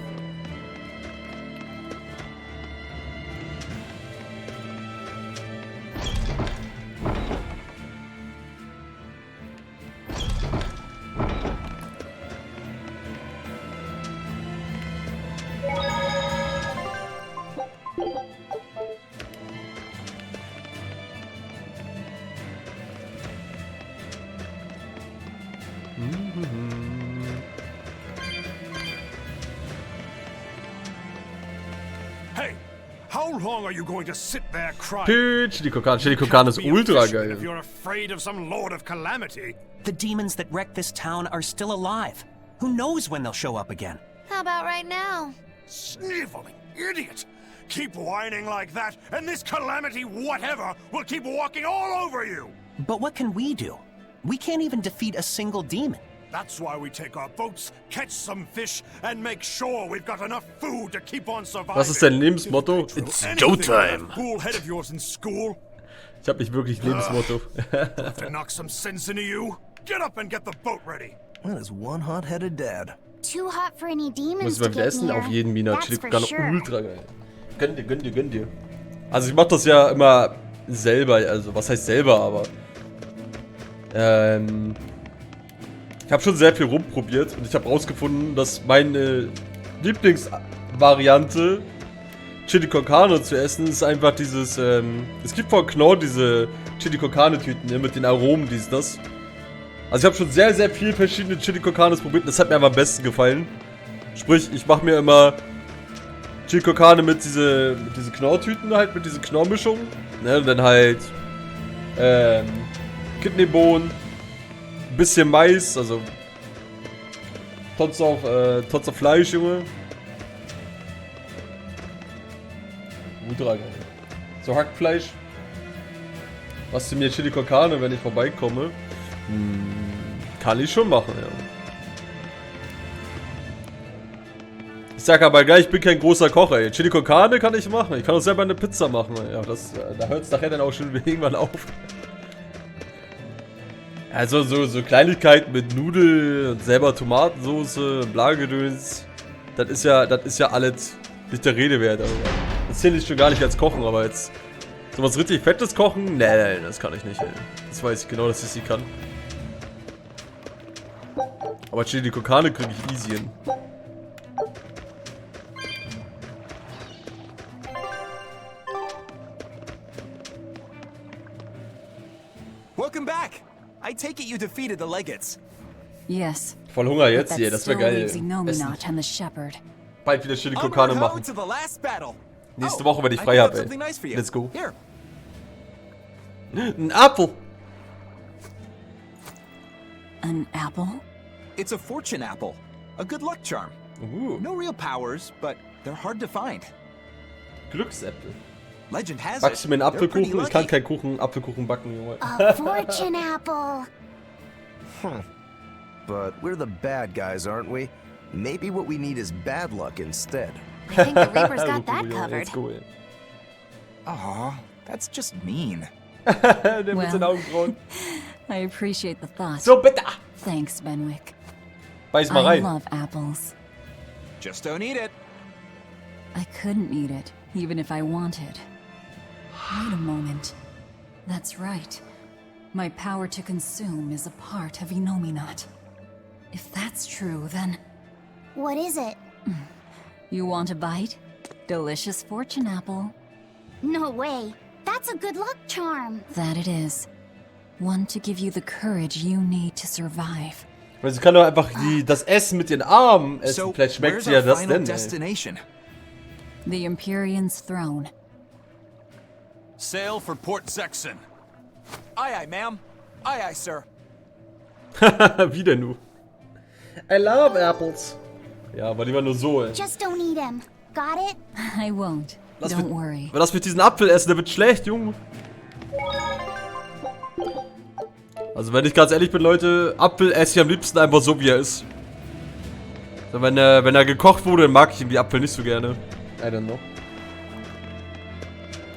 How long are you going to sit there crying? Chili con Carne ist ultra geil. If you're afraid of some Lord of Calamity. The demons that wrecked this town are still alive. Who knows when they'll show up again? How about right now? Sniveling idiot! Keep whining like that, and this calamity whatever will keep walking all over you! But what can we do? We can't even defeat a single demon. That's why we take our boats, catch some fish, and make sure we've got enough food to keep on surviving. Was ist dein Lebensmotto? It's Showtime. Cool head of yours in school. Ich hab nicht wirklich Lebensmotto. Have to knock some sense into you. Get up and get the boat ready. That is one hot-headed dad. Too hot for any demons Muss to beim get Essen near. auf jeden Mina. That's Chili for con Carne sure. ultra geil. Gönn dir, gönn dir, gönn dir. Also ich mach das ja immer selber, also was heißt selber, aber ich habe schon sehr viel rumprobiert und ich habe rausgefunden, dass meine Lieblingsvariante Chili con Carne zu essen ist einfach dieses, es gibt von Knorr diese Chili con Carne Tüten, ne, mit den Aromen, das. Also ich habe schon sehr, sehr viel verschiedene Chili con Carnes probiert und das hat mir einfach am besten gefallen. Sprich, ich mache mir immer Chili con Carne mit diese Knorrtüten halt, mit diesen Knorrmischungen. Ne, und dann halt Kidneybohnen, bisschen Mais, also Tots auf Fleisch, Junge. Ultra geil. So Hackfleisch. Was du mir Chili con Carne, wenn ich vorbeikomme? Kann ich schon machen, ja. Ich sag aber gleich, ich bin kein großer Koch, ey. Chili con Carne kann ich machen. Ich kann auch selber eine Pizza machen, ey. Ja, da hört es nachher dann auch schon irgendwann auf. Also so Kleinigkeiten mit Nudeln und selber Tomatensoße und Blagedöns. Das ist ja alles nicht der Rede wert. Also, das zähle ich schon gar nicht als Kochen, aber jetzt sowas richtig Fettes kochen? Nee, das kann ich nicht, ey. Das weiß ich genau, dass ich sie kann. Aber Chili con Carne kriege ich easy hin. Welcome back. I take it you defeated the Legates. Yes. Voll Hunger jetzt But hier, that das wäre still geil. leaves Essen. Inominat and the shepherd. Bald wieder Chili con Carne machen. To the last battle. Nächste Woche, wenn ich frei habe, ey. Nice for you. Let's go. Here. Ein Apfel. An apple? It's a fortune apple. A good luck charm. No real powers, but they're hard to find. Glücksäpfel. Legend has Backst du mir einen it, they're pretty Apfelkuchen? Ich kann lucky. keinen Apfelkuchen backen, Junge. A fortune apple. But we're the bad guys, aren't we? Maybe what we need is bad luck instead. I think the Reaper's got that covered. Aw, that's just mean. Der mit seinen Augenbrauen. I appreciate the thought. So bitter. Thanks, Benwick. Beiß mal I rein. love apples. Just don't eat it. I couldn't eat it, even if I wanted. Wait a moment. That's right. My power to consume is a part of Inominat. If that's true, then... What is it? You want a bite? Delicious fortune apple. No way. That's a good luck charm. That it is. One to give you the courage you need to survive. Weil sie kann doch einfach das Essen mit ihren Armen essen. Vielleicht schmeckt sie ja das denn, destination? The Empyrean's throne. Sail for Port Sexton. Aye, aye, ma'am. Aye, aye, sir. Wie denn du? I love apples. Ja, aber lieber nur so, ey. Just don't eat him. Got it? I won't. Don't worry. Wer das mit diesen Apfel essen, der wird schlecht, Junge. Also wenn ich ganz ehrlich bin, Leute, Apfel esse ich am liebsten einfach so, wie er ist. So, wenn er gekocht wurde, dann mag ich irgendwie Apfel nicht so gerne. I don't know.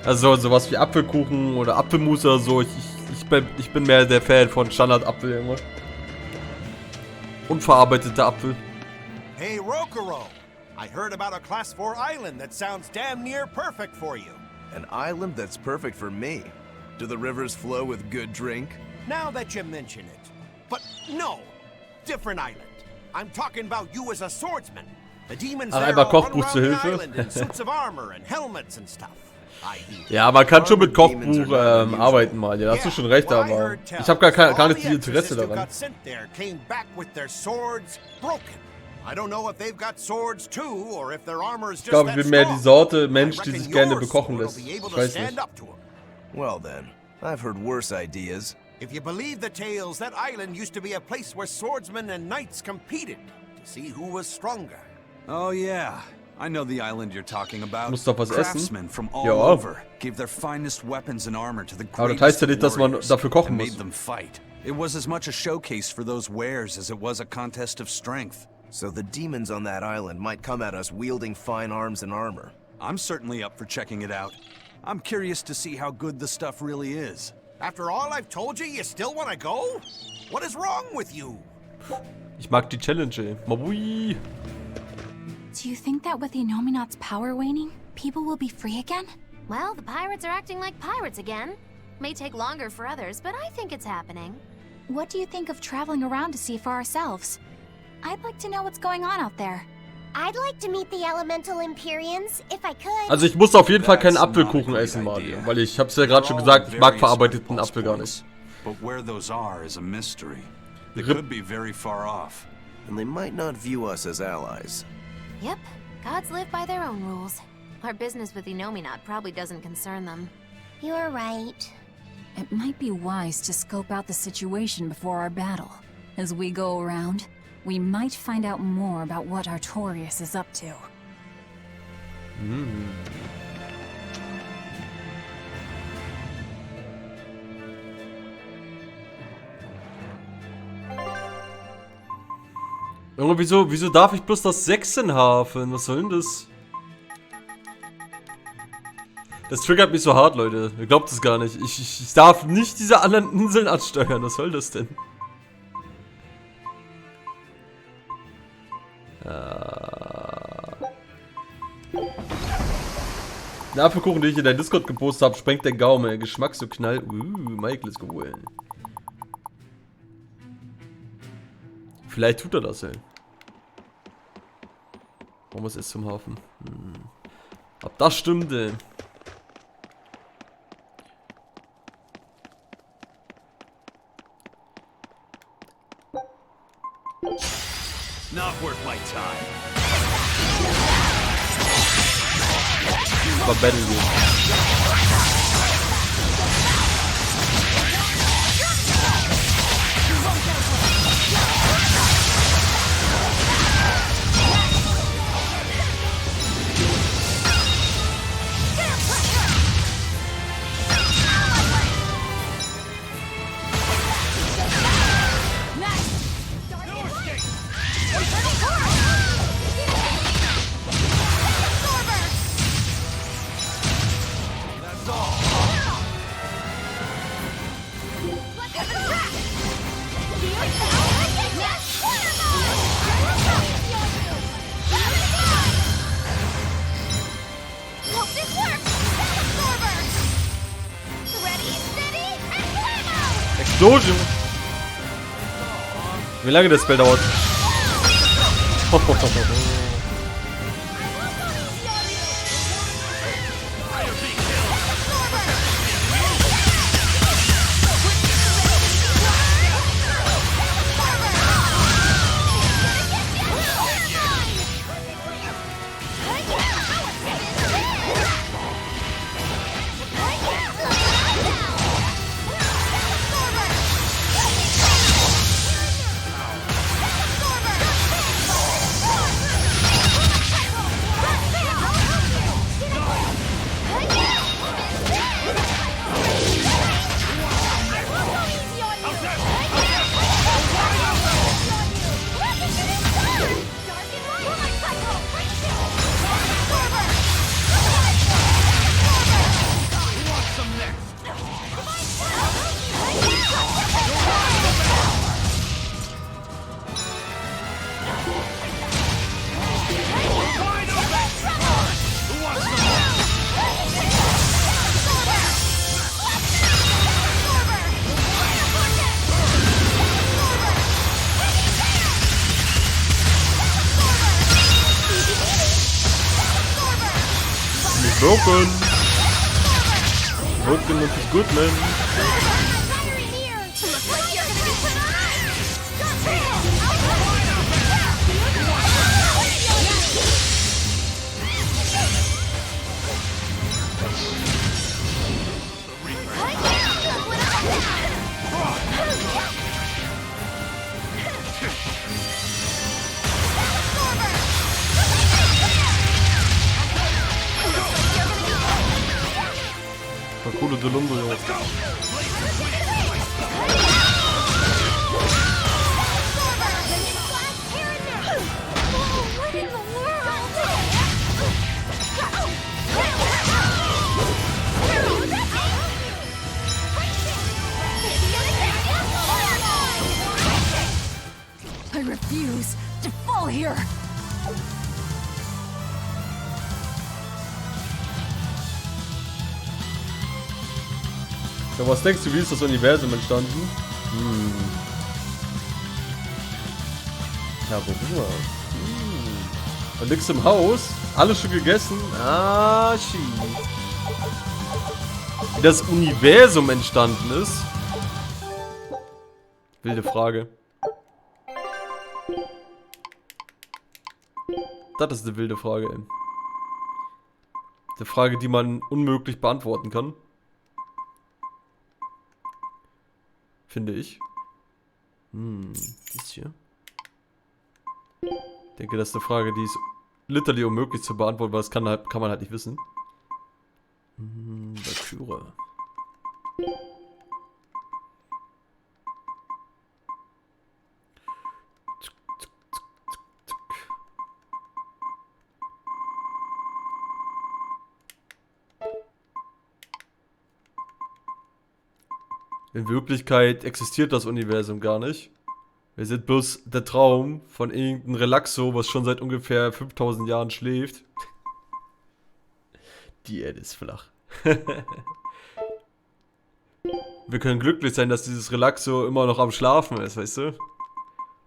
Also sowas wie Apfelkuchen oder Apfelmus oder so. Ich bin mehr der Fan von Standard-Apfel, Junge. Unverarbeiteter Apfel. Hey, Rokuro! I heard about a Class 4 island that sounds damn near perfect for you. An island that's perfect for me. Do the rivers flow with good drink? Now that you mention it. But no! Different island. I'm talking about you as a swordsman. The demons there Einmal all run Kochbuch around zur the Hilfe. island in suits of armor and helmets and stuff. Ja, man kann schon mit Kochbuch arbeiten mal. Ja, da hast du schon recht, aber ich habe gar nicht viel Interesse daran. I don't know if they've got swords too, or if their armor is Ich just glaube, ich that bin mehr die strong. Sorte Mensch, I die reckon sich gerne your bekochen sword lässt. will be able Ich to weiß stand nicht. up to him. Well then, I've heard worse ideas. If you believe the tales, that island used to be a place where swordsmen and knights competed to see who was stronger. Oh yeah, I know the island you're talking about. Muss doch was essen. Craftsmen from all Ja. over gave their finest weapons and armor to the Aber das greatest heißt ja nicht, dass man warriors dafür kochen and muss. made them fight. It was as much a showcase for those wares as it was a contest of strength. So the demons on that island might come at us wielding fine arms and armor. I'm certainly up for checking it out. I'm curious to see how good the stuff really is. After all I've told you, you still want to go? What is wrong with you? Ich mag die Challenge, ey. Mabui. Do you think that with the Innominat's power waning, people will be free again? Well, the pirates are acting like pirates again. May take longer for others, but I think it's happening. What do you think of traveling around to see for ourselves? I'd like to know what's going on out there. I'd like to meet the elemental Empyreans, if I could. Also ich muss auf jeden Fall keinen Apfelkuchen essen, Mario. Weil ich hab's ja gerade schon gesagt, ich mag verarbeiteten Apfel gar nicht. But where those are is a mystery. They could be very far off. And they might not view us as allies. Yep, gods live by their own rules. Our business with the Innominat probably doesn't concern them. You're right. It might be wise to scope out the situation before our battle. As we go around, we might find out more about what Artorias is up to. Junge, wieso darf ich bloß das Sechsenhafen? Was soll denn das? Das triggert mich so hart, Leute. Ihr glaubt es gar nicht. Ich darf nicht diese anderen Inseln ansteuern. Was soll das denn? Der Apfelkuchen, den ich in dein Discord gepostet habe, sprengt den Gaumen. Geschmack so knall. Michael ist cool. Vielleicht tut er das, ey. Warum ist es zum Hafen? Ob das stimmt, ey. Not worth my time. War Battle Game. Explosion! Wie lange das Spell dauert? Broken. Broken is good, man. War coole Delumbo, Junge. I refuse to fall here. So, was denkst du, wie ist das Universum entstanden? Ja, wo sind wir? Und nix im Haus? Alles schon gegessen? Ah, shit. Wie das Universum entstanden ist? Wilde Frage. Das ist eine wilde Frage, ey. Eine Frage, die man unmöglich beantworten kann. Finde ich. Dies hier. Ich denke, das ist eine Frage, die ist literally unmöglich zu beantworten, weil das kann man halt nicht wissen. Valkyrie. In Wirklichkeit existiert das Universum gar nicht. Wir sind bloß der Traum von irgendeinem Relaxo, was schon seit ungefähr 5000 Jahren schläft. Die Erde ist flach. Wir können glücklich sein, dass dieses Relaxo immer noch am Schlafen ist, weißt du?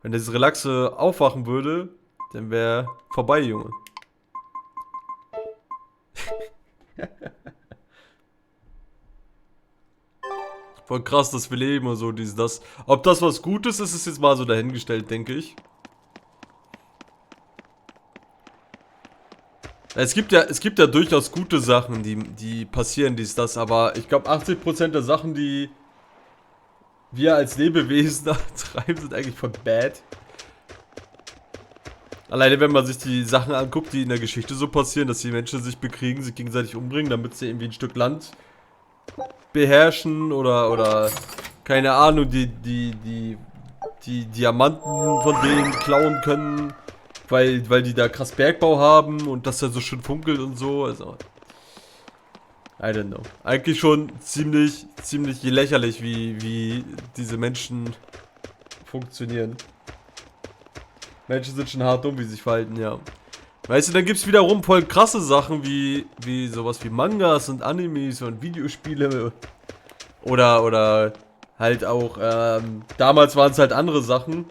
Wenn dieses Relaxo aufwachen würde, dann wäre vorbei, Junge. Voll krass, dass wir leben und so, das. Ob das was Gutes ist, ist jetzt mal so dahingestellt, denke ich. Es gibt ja durchaus gute Sachen, die passieren, das, aber ich glaube 80% der Sachen, die wir als Lebewesen treiben, sind eigentlich voll bad. Alleine wenn man sich die Sachen anguckt, die in der Geschichte so passieren, dass die Menschen sich bekriegen, sich gegenseitig umbringen, damit sie irgendwie ein Stück Land beherrschen oder keine Ahnung, die Diamanten von denen klauen können, weil die da krass Bergbau haben und das da so schön funkelt und so, also I don't know. Eigentlich schon ziemlich lächerlich, wie diese Menschen funktionieren. Menschen sind schon hart dumm, wie sie sich verhalten, ja. Weißt du, dann gibt's wiederum voll krasse Sachen wie sowas wie Mangas und Animes und Videospiele. Oder halt auch, damals waren es halt andere Sachen.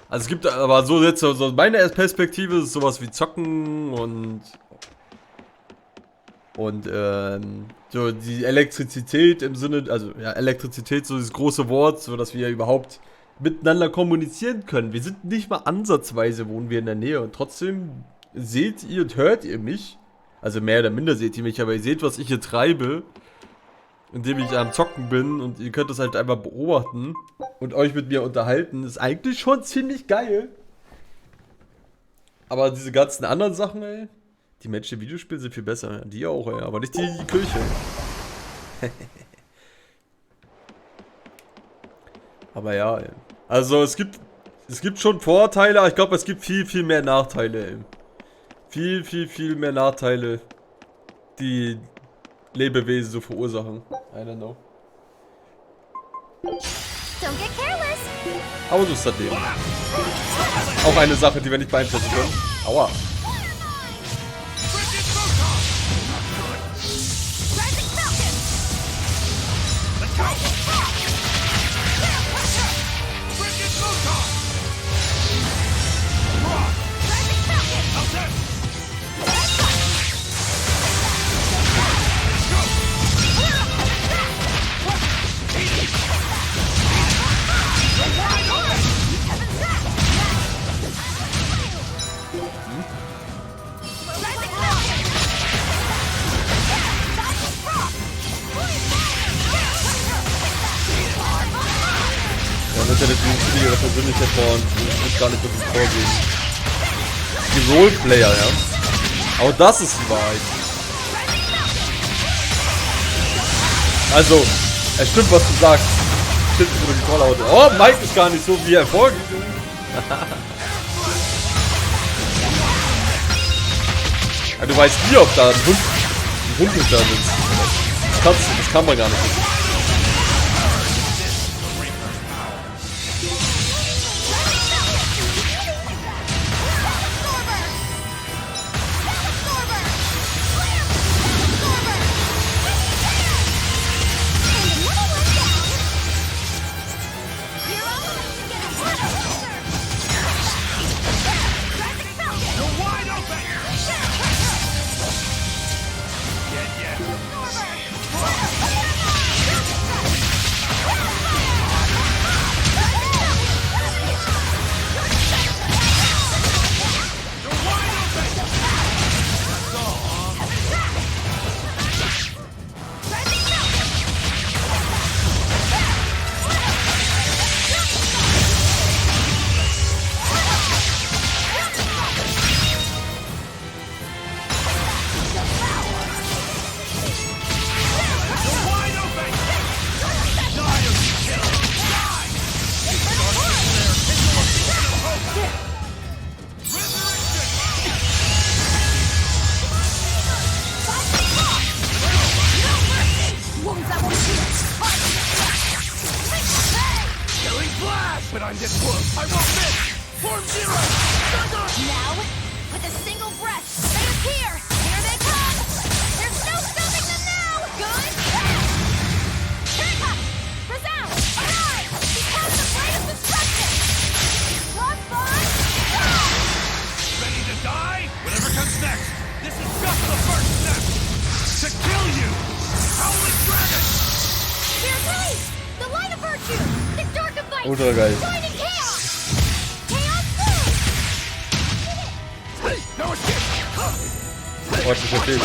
Also es gibt aber so jetzt, so meine Perspektive ist sowas wie Zocken und so die Elektrizität im Sinne, also ja, Elektrizität, so dieses große Wort, so dass wir überhaupt miteinander kommunizieren können. Wir sind nicht mal ansatzweise, wohnen wir in der Nähe und trotzdem seht ihr und hört ihr mich. Also mehr oder minder seht ihr mich, aber ihr seht, was ich hier treibe, indem ich am Zocken bin und ihr könnt das halt einfach beobachten und euch mit mir unterhalten. Ist eigentlich schon ziemlich geil. Aber diese ganzen anderen Sachen, ey, die Menschen im Videospiel sind viel besser. Die auch, ey, aber nicht die Kirche. Aber ja, ey. Also es gibt schon Vorteile, aber ich glaube, es gibt viel mehr Nachteile, ey. Viel mehr Nachteile, die Lebewesen so verursachen. I don't know. Don't get careless. Aber so ist das Leben. Auch eine Sache, die wir nicht beeinflussen können. Aua. im Internet die ihre Persönlichkeit vor und ich will gar nicht wirklich vorgehen. Die Roleplayer, ja. Aber das ist die Wahrheit. Also, es stimmt, was du sagst. Stimmt über die Vorlaute. Oh, Mike ist gar nicht so, wie er vorgeht. Ja, du weißt nie, ob da ein Hund ist da sitzt. Das kann man gar nicht wissen. But I'm this close. I won't miss. Form zero. Now, with a single breath, they appear. Here they come. There's no stopping them now. Good. Trigger. Resound. Arise. Become the greatest destruction. Rock bomb. Ready to die? Whatever comes next. This is just the first step. To kill you. Howling dragon. Here's right. The light of virtue. The dark of vice. Ultra geil. Joining chaos. Ordentlich verfehlt.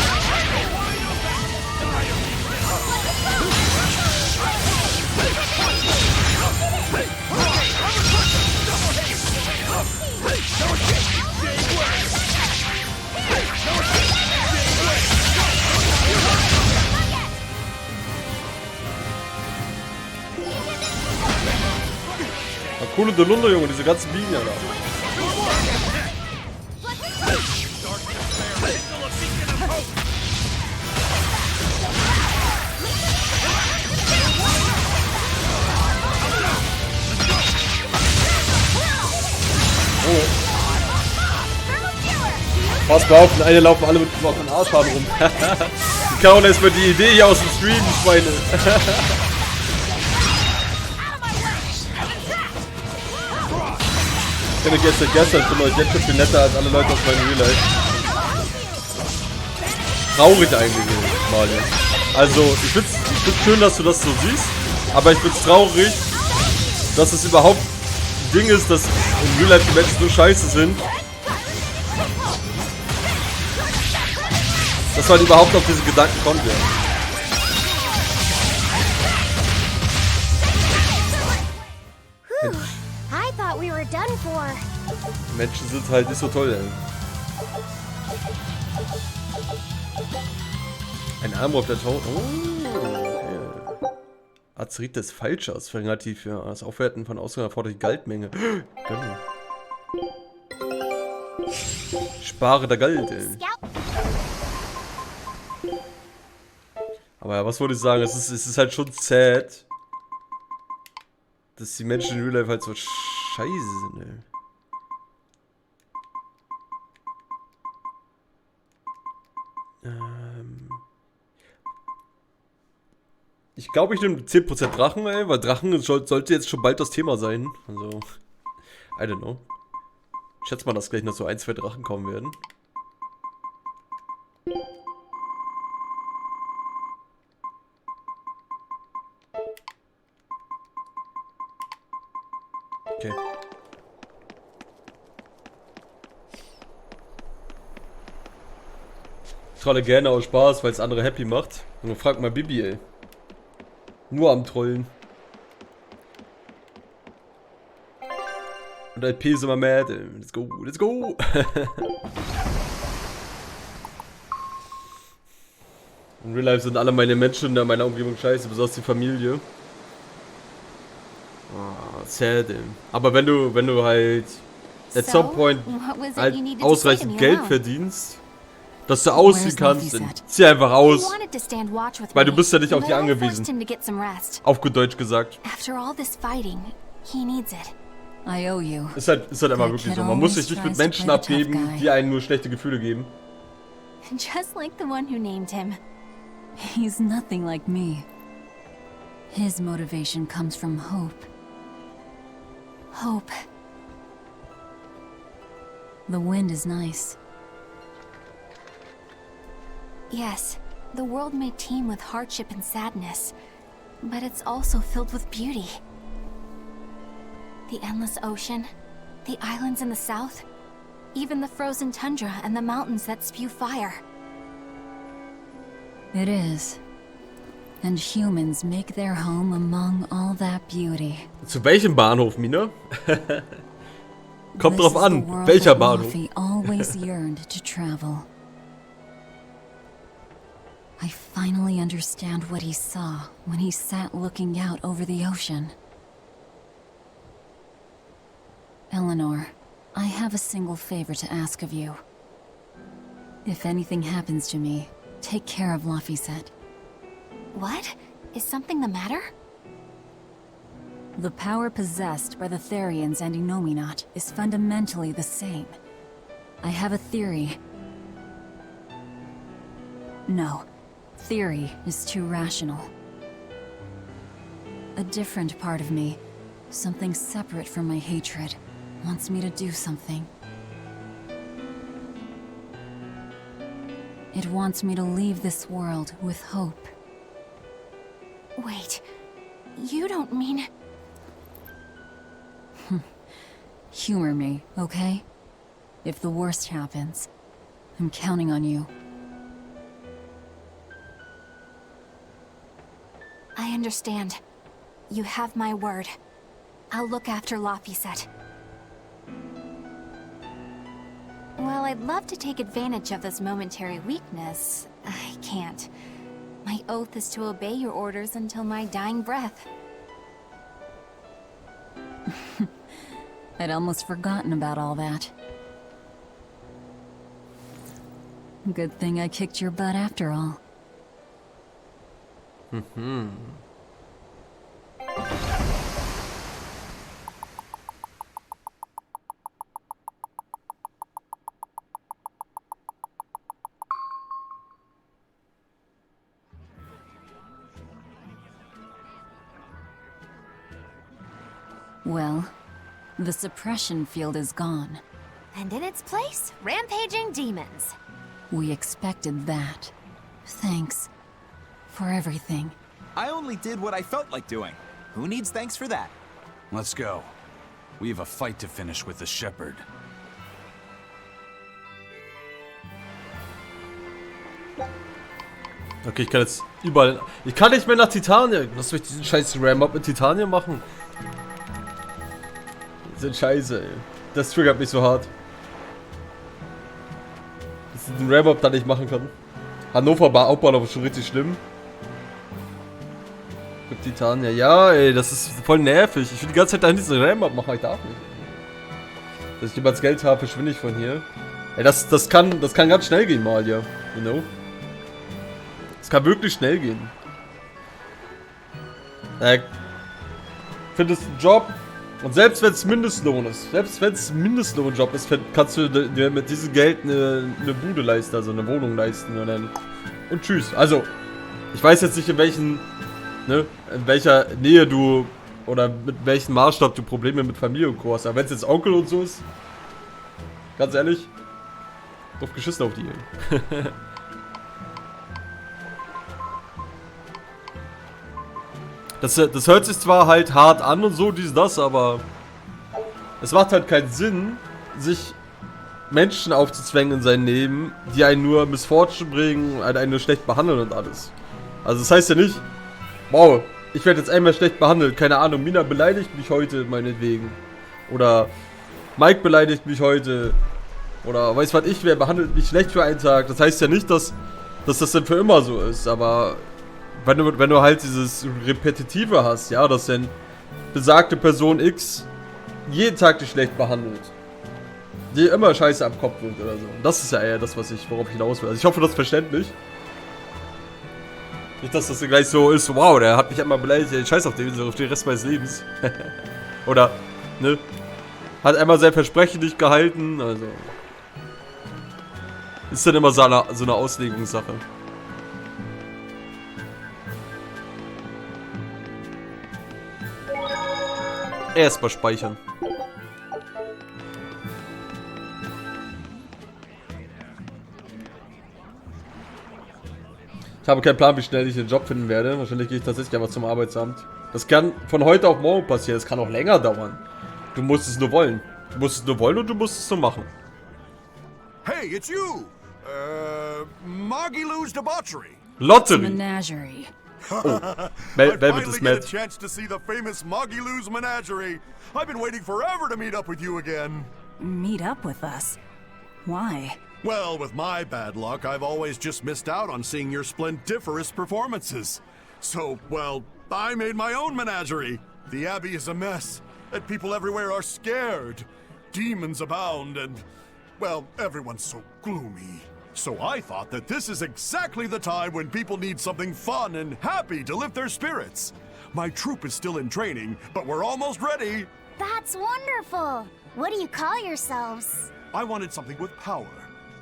Coole Delunde, Junge, diese ganzen Bienen da. Fast behaupten, eine laufen alle mit den Arschhaaren rum. Die kauen erstmal die Idee hier aus dem Stream, die Schweine. Ich kenne euch jetzt seit gestern, ich finde euch jetzt schon viel netter als alle Leute aus meinem Real Life. Traurig eigentlich, mal. Also, ich find's schön, dass du das so siehst, aber ich find's traurig, dass es überhaupt ein Ding ist, dass in Real Life die Menschen so scheiße sind, dass man überhaupt auf diese Gedanken kommt, ja. I thought we were done for. Menschen sind halt nicht so toll, ey. Ein Arm auf der Ton. Oh, okay. Azerit des Falschers verringert für das Aufwerten von Ausgaben erforderliche Geldmenge. Genau. Spare da Geld, ey. Aber ja, was wollte ich sagen? Es ist halt schon sad, dass die Menschen in Real Life halt so scheiße sind, ey. Ich glaube, ich nehme 10% Drachen, ey, weil Drachen sollte jetzt schon bald das Thema sein. Also, I don't know. Ich schätze mal, dass gleich noch so 1, 2 Drachen kommen werden. Okay. Ich trolle gerne aus Spaß, weil es andere happy macht. Und frag mal Bibi, ey. Nur am Trollen. LP sind wir mad. Let's go, let's go. In Real Life sind alle meine Menschen in meiner Umgebung scheiße, besonders die Familie. Sad, ey. Aber wenn du halt at some point halt ausreichend Geld verdienst, dass du ausziehen kannst, dann zieh einfach aus. Weil du bist ja nicht auf die angewiesen. Auf gut Deutsch gesagt. Ist halt einfach wirklich so. Man muss sich nicht mit Menschen abgeben, die einen nur schlechte Gefühle geben. Just like the one who named him. He's nothing like me. His motivation comes from hope. Hope. The wind is nice. Yes, the world may teem with hardship and sadness, but it's also filled with beauty. The endless ocean, the islands in the south, even the frozen tundra and the mountains that spew fire. It is. And humans make their home among all that beauty. Zu welchem Bahnhof, Mina? Kommt drauf an, welcher Bahnhof. Luffy always yearned to travel. I finally understand what he saw when he sat looking out over the ocean. Eleanor, I have a single favor to ask of you. If anything happens to me, take care of Laphicet. What? Is something the matter? The power possessed by the Therians and Innominat is fundamentally the same. I have a theory. No, theory is too rational. A different part of me, something separate from my hatred, wants me to do something. It wants me to leave this world with hope. Wait, you don't mean... Humor me, okay? If the worst happens, I'm counting on you. I understand. You have my word. I'll look after Laphicet. While I'd love to take advantage of this momentary weakness, I can't. My oath is to obey your orders until my dying breath. I'd almost forgotten about all that. Good thing I kicked your butt after all. Well, the suppression field is gone. And in its place, rampaging demons. We expected that. Thanks for everything. I only did what I felt like doing. Who needs thanks for that? Let's go. We have a fight to finish with the Shepherd. Okay, ich kann jetzt überall... Ich kann nicht mehr nach Titanien. Lass mich diesen scheiß Ram-Up in Titanien machen. Das ist scheiße, ey. Das triggert mich so hart. Dass ich den Ram-Up da nicht machen kann. Hannover Hauptbahnhof ist schon richtig schlimm. Mit Titanien. Ja, ey, das ist voll nervig. Ich will die ganze Zeit da diesen Ram-Up machen. Ich darf nicht. Dass ich jemals Geld habe, verschwinde ich von hier. Ey, das kann ganz schnell gehen mal, ja. You know? Es kann wirklich schnell gehen. Ich finde es ein Job. Und selbst wenn es Mindestlohn ist, selbst wenn es ein Mindestlohnjob ist, kannst du dir mit diesem Geld eine Bude leisten, also eine Wohnung leisten. Und tschüss. Also, ich weiß jetzt nicht in welcher Nähe du oder mit welchem Maßstab du Probleme mit Familie und Co. hast. Aber wenn es jetzt Onkel und so ist, ganz ehrlich, drauf geschissen auf die. Das hört sich zwar halt hart an und so, das, aber es macht halt keinen Sinn, sich Menschen aufzuzwängen in sein Leben, die einen nur Missfortune bringen, einen nur schlecht behandeln und alles. Also das heißt ja nicht, wow, ich werde jetzt einmal schlecht behandelt, keine Ahnung, Mina beleidigt mich heute meinetwegen. Oder Mike beleidigt mich heute. Oder weiß was ich, wer behandelt mich schlecht für einen Tag. Das heißt ja nicht, dass das dann für immer so ist. Aber wenn du halt dieses Repetitive hast, ja, dass dann besagte Person X jeden Tag dich schlecht behandelt. Die immer scheiße am Kopf wird oder so. Und das ist ja eher das, worauf ich hinaus will. Also ich hoffe, das ist verständlich. Nicht, dass das gleich so ist, wow, der hat mich einmal beleidigt, ich scheiß auf den, so auf den Rest meines Lebens. Oder, ne? Hat einmal sein Versprechen nicht gehalten, also. Ist dann immer so eine Auslegungssache. Erstmal speichern. Ich habe keinen Plan, wie schnell ich den Job finden werde. Wahrscheinlich gehe ich tatsächlich einfach zum Arbeitsamt. Das kann von heute auf morgen passieren. Das kann auch länger dauern. Du musst es nur wollen. Du musst es nur wollen und du musst es so machen. Hey, it's you! Magilou's debauchery. Lottery. Menagerie. Oh. I finally get a chance to see the famous Magilou's menagerie. I've been waiting forever to meet up with you again. Meet up with us? Why? Well, with my bad luck, I've always just missed out on seeing your splendiferous performances. So, well, I made my own menagerie. The Abbey is a mess, and people everywhere are scared. Demons abound, and, well, everyone's so gloomy. So I thought that this is exactly the time when people need something fun and happy to lift their spirits. My troupe is still in training, but we're almost ready. That's wonderful! What do you call yourselves? I wanted something with power,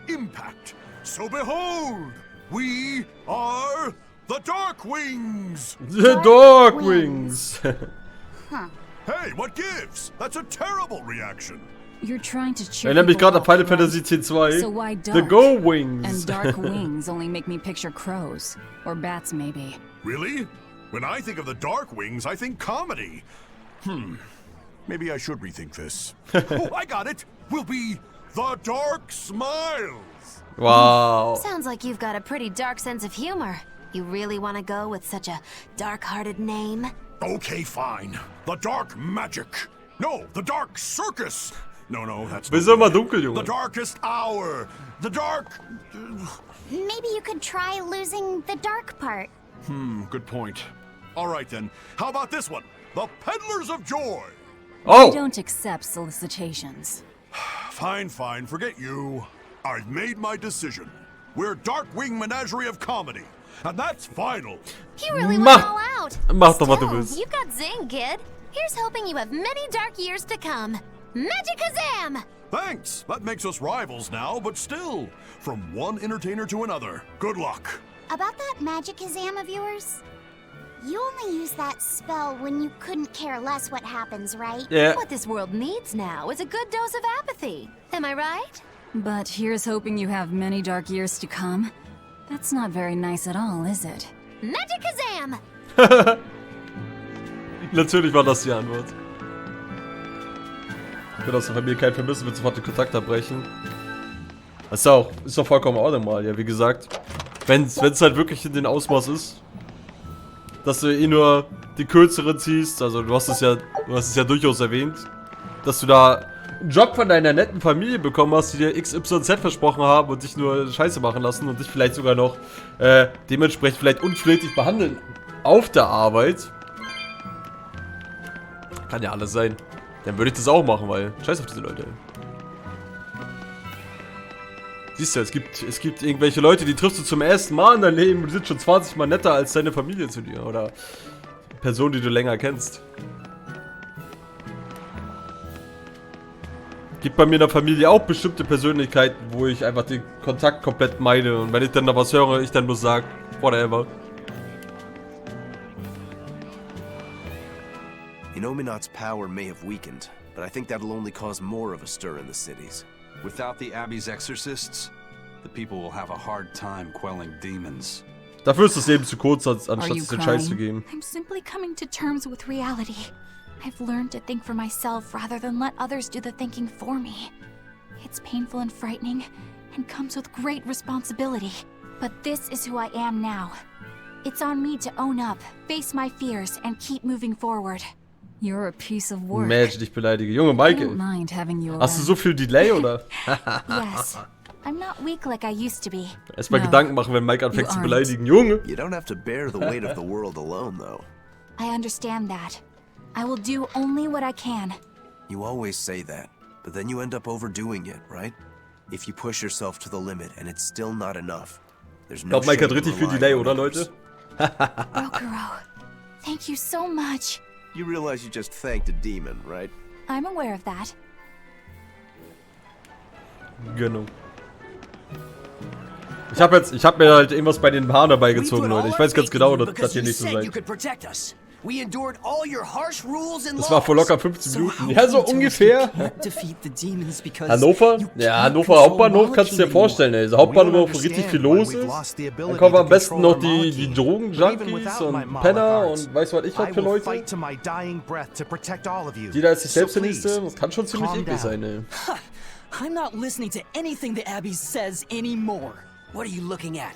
impact. So behold, we are the Dark Wings! The Dark Wings! Huh. Hey, what gives? That's a terrible reaction. You're trying to cheer Erinnert mich people gerade an up, Final right? Fantasy X-2. So why The dark? Go Wings. And dark wings only make me picture crows. Or bats, maybe. Really? When I think of the Dark Wings, I think comedy. Maybe I should rethink this. Oh, I got it! We'll be the Dark Smiles! Wow. Sounds like you've got a pretty dark sense of humor. You really want to go with such a dark-hearted name? Okay, fine. The Dark Magic. No, the Dark Circus. No, that's Bist du immer dunkel, the Junge. Darkest Hour. The Dark... Maybe you could try losing the dark part. Good point. All right, then. How about this one? The Peddlers of Joy. Oh! I don't accept solicitations. Fine, forget you. I've made my decision. We're Darkwing Menagerie of Comedy. And that's final. You really went all out. Mach doch, was du Still, willst. you got zing, kid. Here's hoping you have many dark years to come. Magikazam! Thanks. That makes us rivals now, but still. From one entertainer to another. Good luck. About that magic Kazam of yours? You only use that spell when you couldn't care less what happens, right? Yeah. What this world needs now is a good dose of apathy. Am I right? But here's hoping you have many dark years to come. That's not very nice at all, is it? Magikazam! Natürlich war das die Antwort. Ich will aus der Familie kein Vermissen, will sofort den Kontakt abbrechen. Das ist doch vollkommen in Ordnung mal, ja, wie gesagt. Wenn es halt wirklich in den Ausmaß ist, dass du eh nur die kürzeren ziehst, also du hast es ja durchaus erwähnt, dass du da einen Job von deiner netten Familie bekommen hast, die dir XYZ versprochen haben und dich nur Scheiße machen lassen und dich vielleicht sogar noch dementsprechend vielleicht unflätig behandeln auf der Arbeit. Kann ja alles sein. Dann würde ich das auch machen, weil scheiß auf diese Leute. Siehst du, es gibt irgendwelche Leute, die triffst du zum ersten Mal in deinem Leben und die sind schon 20 Mal netter als deine Familie zu dir. Oder Personen, die du länger kennst. Gibt bei mir in der Familie auch bestimmte Persönlichkeiten, wo ich einfach den Kontakt komplett meide. Und wenn ich dann da was höre, ich dann nur sage, whatever. Inominat's power may have weakened, but I think that'll only cause more of a stir in the cities. Without the Abbey's exorcists, the people will have a hard time quelling demons. Dafür ist das Leben zu kurz, anstatt es den Scheiß zu geben. I'm simply coming to terms with reality. I've learned to think for myself rather than let others do the thinking for me. It's painful and frightening, and comes with great responsibility. But this is who I am now. It's on me to own up, face my fears, and keep moving forward. You're a piece of work. Mädchen, dich beleidige. Junge, Maike. Hast du so viel Delay, oder? Yes. I'm not weak like I used to be. Erstmal Gedanken machen, wenn Mike anfängt zu beleidigen. Junge! You don't have to bear the weight of the world alone, though. I understand that. I will do only what I can. You always say that, but then you end up overdoing it, right? If you push yourself to the limit and it's still not enough, there's no. Ich glaube, Mike hat richtig viel Delay, oder, Leute? Rokuro, thank you so much. You realize you just thanked a demon, right? I'm aware of that. Genau. Ich hab mir halt irgendwas bei den Haaren dabei gezogen, Leute. Ich weiß ganz genau, dass das hier nicht so sein. Das war vor locker 15 Minuten. Ja, so ungefähr. Hannover? Ja, Hannover Hauptbahnhof kannst du dir vorstellen, ey. So Hauptbahnhof, wo richtig viel los ist. Dann kommen am besten noch die Drogen-Junkies und Penner und weiß was ich was für Leute. Jeder ist sich selbst der Nächste. Das kann schon ziemlich eklig sein, ey. I'm not listening to anything the Abbey says anymore. What are you looking at?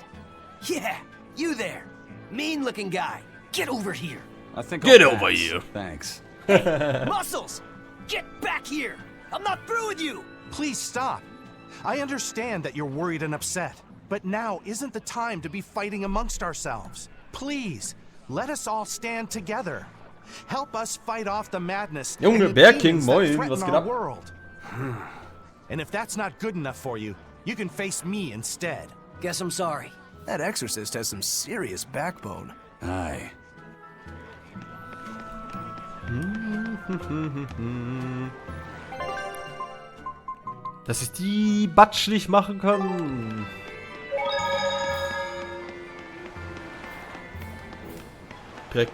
Yeah, you there. Mean-looking guy. Get over here. I think Get over here. Thanks. Muscles! Get back here! I'm not through with you! Please stop. I understand that you're worried and upset, but now isn't the time to be fighting amongst ourselves. Please, let us all stand together. Help us fight off the madness Junge, and the Bear King, demons that moin, threaten was geht our ab? world. And if that's not good enough for you, you can face me instead. Guess I'm sorry. That exorcist has some serious backbone. Aye. Dass ich die batschlich machen kann. Direkt.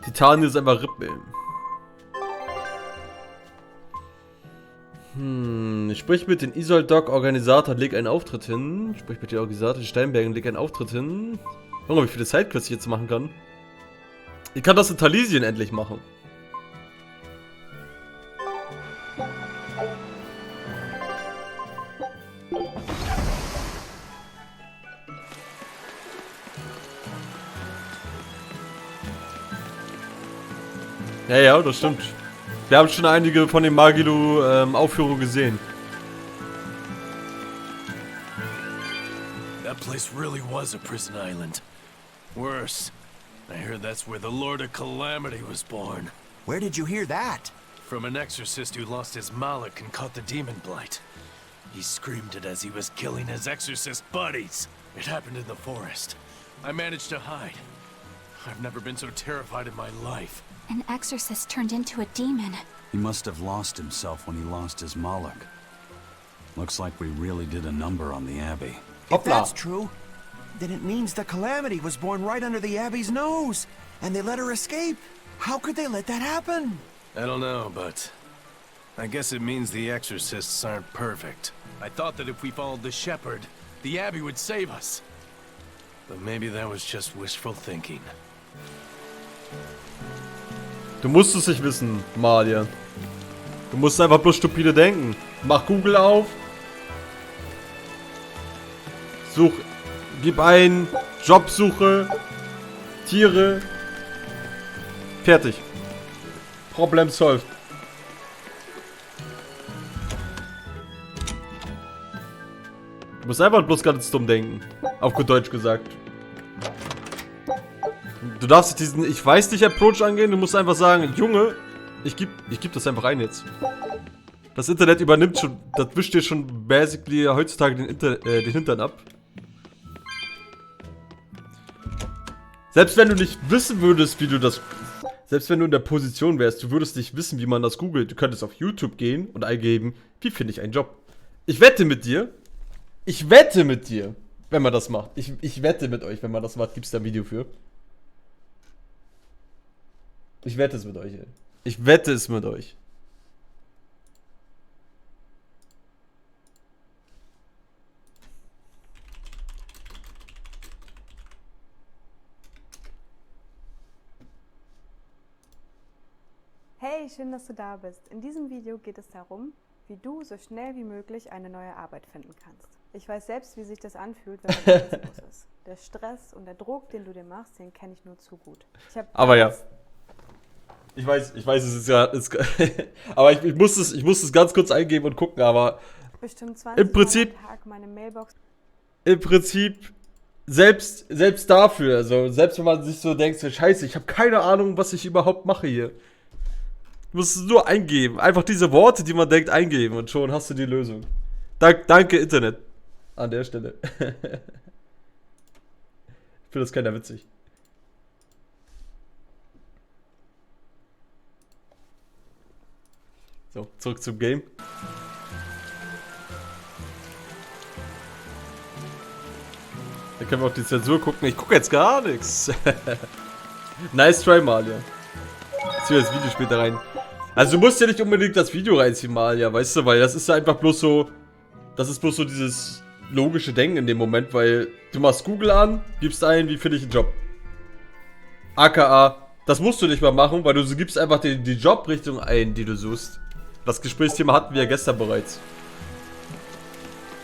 Titan ist einfach Rippe. Sprich mit den Isoldoc-Organisator, leg einen Auftritt hin. Sprich mit den Organisator, die Steinbergen, leg einen Auftritt hin. Guck mal, wie viele Sidequests ich jetzt machen kann. Ich kann das in Talisien endlich machen. Ja, das stimmt. Wir haben schon einige von den Magilu-Aufführungen gesehen. That place really was a prison island. Worse, I heard that's where the Lord of Calamity was born. Where did you hear that? From an exorcist who lost his malak and caught the demon blight. He screamed it as he was killing his exorcist buddies. It happened in the forest. I managed to hide. I've never been so terrified in my life. An exorcist turned into a demon. He must have lost himself when he lost his malak. Looks like we really did a number on the Abbey. If that's true, then it means the Calamity was born right under the Abbey's nose, and they let her escape. How could they let that happen? I don't know, but I guess it means the exorcists aren't perfect. I thought that if we followed the shepherd, the Abbey would save us. But maybe that was just wishful thinking. Du musst es nicht wissen, Malia. Du musst einfach bloß stupide denken. Mach Google auf. Such. Gib ein. Jobsuche. Tiere. Fertig. Problem solved. Du musst einfach bloß ganz dumm denken. Auf gut Deutsch gesagt. Du darfst nicht diesen Ich weiß nicht Approach angehen. Du musst einfach sagen, Junge, ich geb das einfach ein jetzt. Das Internet übernimmt schon, das wischt dir schon basically heutzutage den Hintern ab. Selbst wenn du nicht wissen würdest, wie du das... Selbst wenn du in der Position wärst, du würdest nicht wissen, wie man das googelt. Du könntest auf YouTube gehen und eingeben, wie finde ich einen Job. Ich wette mit dir, wenn man das macht. Ich wette mit euch, wenn man das macht, gibt es da ein Video für. Ich wette es mit euch, ey. Ich wette es mit euch. Hey, schön, dass du da bist. In diesem Video geht es darum, wie du so schnell wie möglich eine neue Arbeit finden kannst. Ich weiß selbst, wie sich das anfühlt, wenn man arbeitslos ist. Der Stress und der Druck, den du dir machst, den kenne ich nur zu gut. Aber ja. Ich weiß, es ist ja... aber ich muss es ganz kurz eingeben und gucken, aber... Bestimmt 20 im Prinzip... Mal am Tag meine Mailbox. Im Prinzip... Selbst dafür, also selbst wenn man sich so denkt, so, scheiße, ich habe keine Ahnung, was ich überhaupt mache hier. Du musst es nur eingeben. Einfach diese Worte, die man denkt, eingeben und schon hast du die Lösung. Danke, Internet. An der Stelle. Ich finde das keiner witzig. So, zurück zum Game. Da können wir auf die Zensur gucken. Ich gucke jetzt gar nichts. Nice try, Malia. Ich ziehe das Video später rein. Also du musst ja nicht unbedingt das Video reinziehen, Malia, weißt du? Weil das ist ja einfach bloß so... Das ist bloß so dieses logische Denken in dem Moment, weil du machst Google an, gibst ein, wie finde ich einen Job. AKA, das musst du nicht mal machen, weil du gibst einfach die Jobrichtung ein, die du suchst. Das Gesprächsthema hatten wir ja gestern bereits.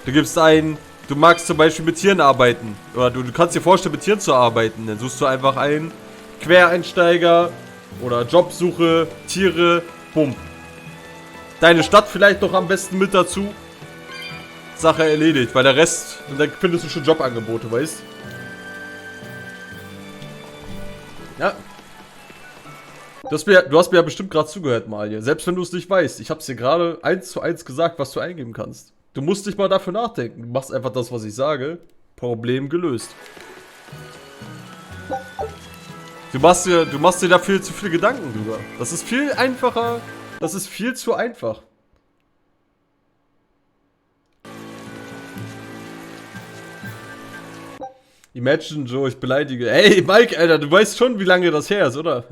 Du gibst ein... Du magst zum Beispiel mit Tieren arbeiten. Oder du kannst dir vorstellen, mit Tieren zu arbeiten. Dann suchst du einfach ein Quereinsteiger oder Jobsuche, Tiere, bumm. Deine Stadt vielleicht noch am besten mit dazu. Sache erledigt, weil der Rest, und dann findest du schon Jobangebote, weißt? Ja. Du hast mir ja bestimmt gerade zugehört, Malia. Selbst wenn du es nicht weißt. Ich hab's dir gerade 1:1 gesagt, was du eingeben kannst. Du musst nicht mal dafür nachdenken. Du machst einfach das, was ich sage. Problem gelöst. Du machst dir da viel zu viel Gedanken drüber. Das ist viel einfacher. Das ist viel zu einfach. Imagine Joe, ich beleidige. Hey, Mike, Alter, du weißt schon, wie lange das her ist, oder?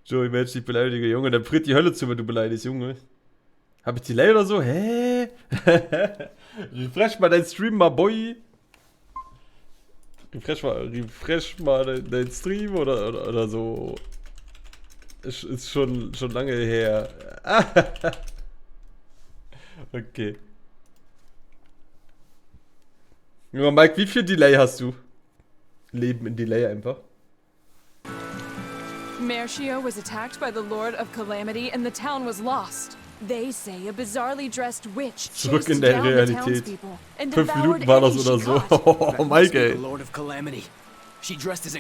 Joe, Imagine, ich beleidige. Junge, dann friert die Hölle zu, wenn du beleidigst, Junge. Hab ich Delay oder so? Hä? Refresh mal dein Stream, mal Boy. Refresh mal dein Stream oder so. Ist schon lange her. Okay. Junge, Mike, wie viel Delay hast du? Leben in Delay einfach. Mercio was attacked by the Lord of Calamity and the town was lost. They say a bizarrely dressed witch Zurück in der Realität. 5 Minuten war das oder so. Oh, Mike, ey.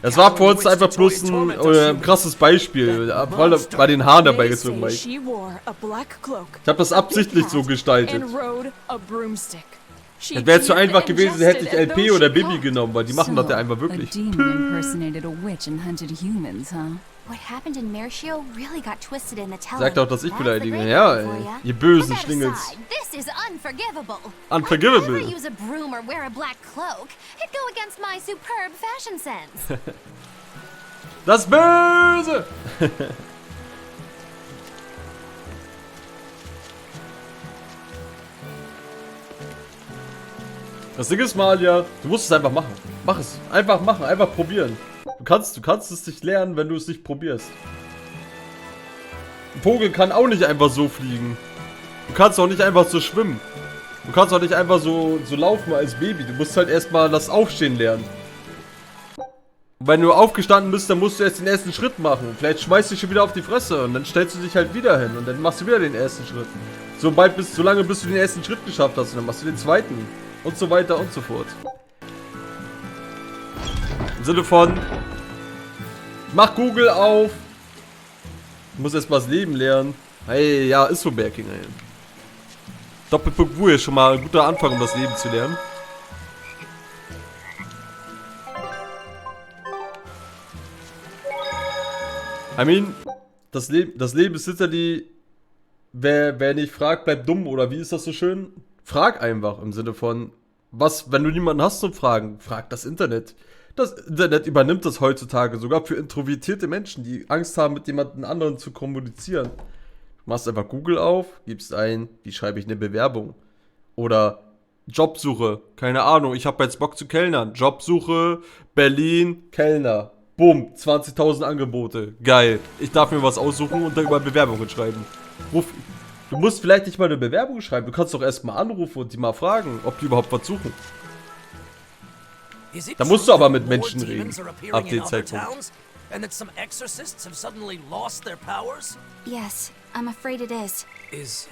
Das war für uns einfach bloß ein krasses Beispiel. Vor allem bei den Haaren dabei gezogen, Mike. Ich habe das absichtlich so gestaltet. Das wäre zu einfach gewesen, hätte ich LP oder Bibi genommen, weil die machen das ja einfach wirklich. Sag doch, dass ich beleidige. Ja, ey. Ihr bösen Schlingels. Unforgivable. Das Böse! Das Ding ist mal, ja, du musst es einfach machen. Mach es. Einfach machen, einfach probieren. Du kannst es nicht lernen, wenn du es nicht probierst. Ein Vogel kann auch nicht einfach so fliegen. Du kannst auch nicht einfach so schwimmen. Du kannst auch nicht einfach so laufen als Baby. Du musst halt erstmal das Aufstehen lernen. Und wenn du aufgestanden bist, dann musst du erst den ersten Schritt machen. Vielleicht schmeißt du dich schon wieder auf die Fresse und dann stellst du dich halt wieder hin und dann machst du wieder den ersten Schritt. So lange bis du den ersten Schritt geschafft hast und dann machst du den zweiten. Und so weiter und so fort. Im Sinne von, mach Google auf. Ich muss erstmal das Leben lernen. Hey, ja, ist so Berking, ey. Doppelpunkt Wu ist schon mal ein guter Anfang, um das Leben zu lernen. I mean, das Leben ist literally, wer nicht fragt, bleibt dumm, oder wie ist das so schön? Frag einfach im Sinne von, wenn du niemanden hast zum Fragen, frag das Internet. Das Internet übernimmt das heutzutage, sogar für introvertierte Menschen, die Angst haben, mit jemandem anderen zu kommunizieren. Du machst einfach Google auf, gibst ein, wie schreibe ich eine Bewerbung? Oder Jobsuche, keine Ahnung, ich habe jetzt Bock zu kellnern. Jobsuche, Berlin, Kellner. Bumm, 20.000 Angebote. Geil. Ich darf mir was aussuchen und dann über Bewerbungen schreiben. Du musst vielleicht nicht mal eine Bewerbung schreiben. Du kannst doch erstmal anrufen und die mal fragen, ob die überhaupt was suchen. Da musst du aber mit Menschen reden. Ab dem Zeitpunkt. And that some exorcists have suddenly lost their powers? Yes, I'm afraid it is. Is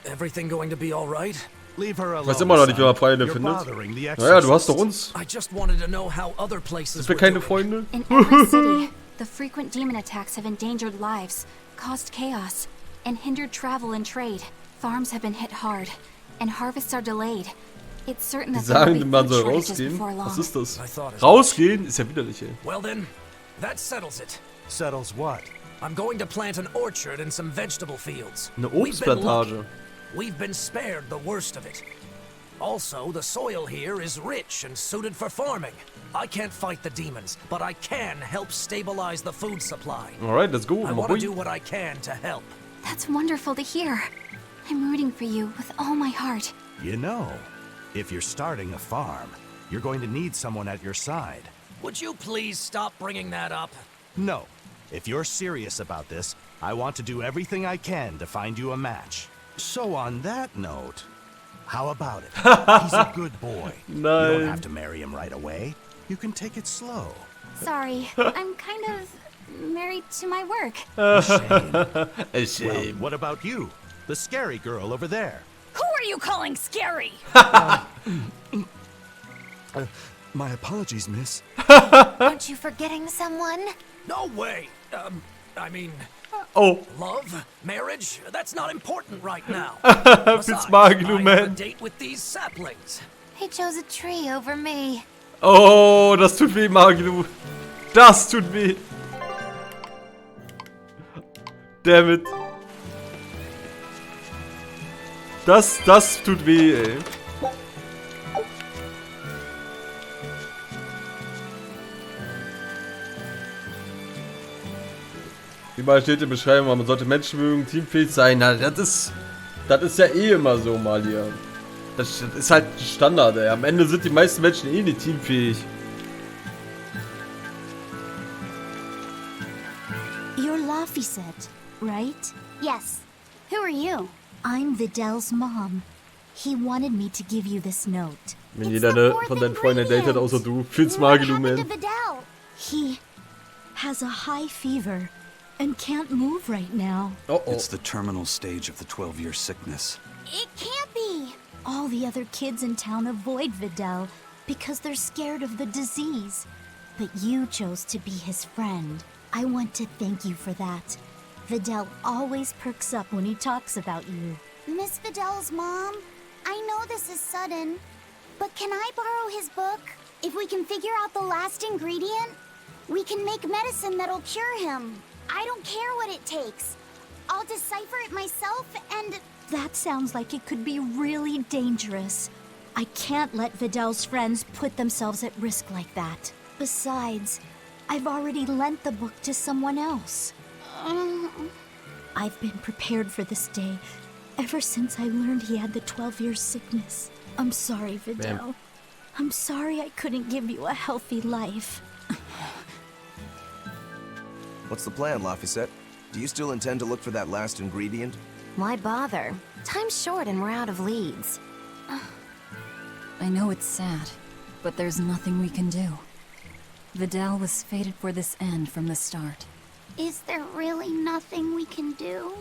everything going to be all right? Leave her alone. Ich weiß immer noch nicht, wie man Freunde findet. Naja, du hast doch uns. I just wanted to know how other places Sind wir keine Freunde? In every city, the frequent demon attacks have endangered lives, caused chaos, and hindered travel and trade. Farms have been hit hard, and harvests are delayed. It's certain Die that there will sagen, be man food soll shortages rausgehen. before long. Was ist das? Rausgehen ist ja widerlich, ey. Well then, that settles it. Settles what? I'm going to plant an orchard and some vegetable fields. Eine Obstplantage. We've been spared the worst of it. Also, the soil here is rich and suited for farming. I can't fight the demons, but I can help stabilize the food supply. Alright, let's go. I want to do what I can to help. That's wonderful to hear. I'm rooting for you with all my heart. You know, if you're starting a farm, you're going to need someone at your side. Would you please stop bringing that up? No. If you're serious about this, I want to do everything I can to find you a match. So on that note, how about it? He's a good boy. You don't have to marry him right away. You can take it slow. Sorry, I'm kind of married to my work. A shame. A shame. Well, what about you? The scary girl over there. Who are you calling scary? My apologies, miss. Aren't you forgetting someone? No way. I mean... Oh. Love? Marriage? That's not important right now. Besides, I have a date with these saplings. He chose a tree over me. Oh, das tut weh, Magilu. Das tut weh. Damn it. Das tut weh, ey. Überall steht in der Beschreibung, man sollte Menschen mögen, teamfähig sein. Na, das ist ja eh immer so mal hier. Das ist halt Standard, ey. Am Ende sind die meisten Menschen eh nicht teamfähig. You're Laphicet, right? Yes. Who are you? I'm Videl's mom. He wanted me to give you this note. Wenn jeder von deinen Freunden datet, außer du, fühlst Magilu, man. He has a high fever and can't move right now. It's the terminal stage of the 12-year sickness. It can't be. All the other kids in town avoid Videl because they're scared of the disease. But you chose to be his friend. I want to thank you for that. Videl always perks up when he talks about you. Miss Videl's mom, I know this is sudden, but can I borrow his book? If we can figure out the last ingredient, we can make medicine that'll cure him. I don't care what it takes. I'll decipher it myself and... That sounds like it could be really dangerous. I can't let Videl's friends put themselves at risk like that. Besides, I've already lent the book to someone else. I've been prepared for this day ever since I learned he had the 12-year sickness. I'm sorry, Videl. I'm sorry I couldn't give you a healthy life. What's the plan, Laphicet? Do you still intend to look for that last ingredient? Why bother? Time's short and we're out of leads. I know it's sad, but there's nothing we can do. Vidal was fated for this end from the start. Is there really nothing we can do?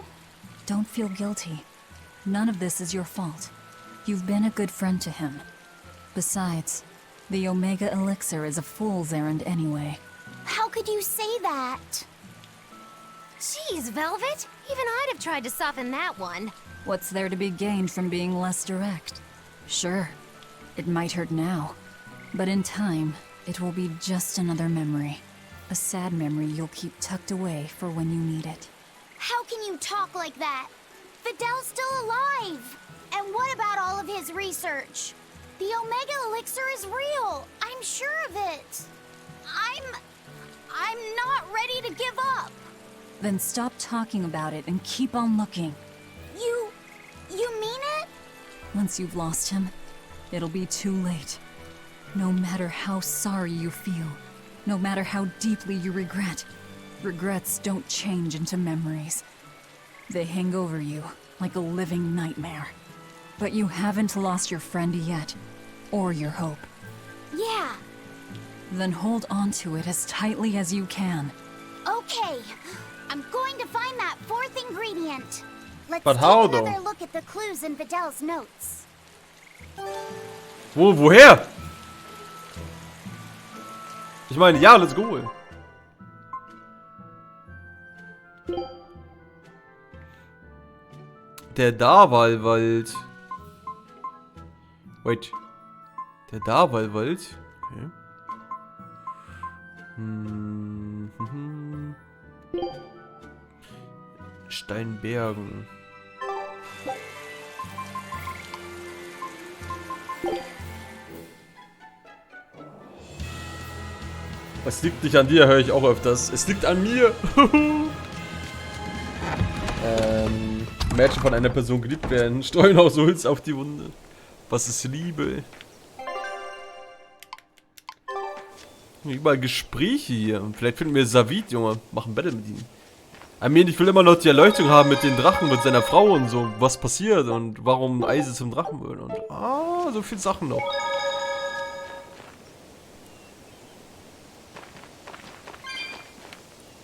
Don't feel guilty. None of this is your fault. You've been a good friend to him. Besides, the Omega Elixir is a fool's errand anyway. How could you say that? Jeez, Velvet! Even I'd have tried to soften that one. What's there to be gained from being less direct? Sure, it might hurt now, but in time, it will be just another memory. A sad memory you'll keep tucked away for when you need it. How can you talk like that? Videl's still alive! And what about all of his research? The Omega Elixir is real! I'm sure of it! I'm not ready to give up! Then stop talking about it and keep on looking. You mean it? Once you've lost him, it'll be too late. No matter how sorry you feel, no matter how deeply you regret, regrets don't change into memories. They hang over you, like a living nightmare. But you haven't lost your friend yet, or your hope. Yeah. Then hold on to it as tightly as you can. Okay. I'm going to find that fourth ingredient. Let's But how, take though? another look at the clues in Videl's notes. Woher? Ich meine, ja, let's go. Der Davalwald. Wait. Der Davalwald? Okay. Steinbergen. Es liegt nicht an dir, höre ich auch öfters. Es liegt an mir. Mädchen von einer Person geliebt werden. Streuen auch Sulz auf die Wunde. Was ist Liebe? Überall Gespräche hier. Vielleicht finden wir Savid, Junge. Machen Battle mit ihm. I mean, ich will immer noch die Erleuchtung haben mit den Drachen, mit seiner Frau und so. Was passiert und warum Eise zum Drachen wird und so viele Sachen noch.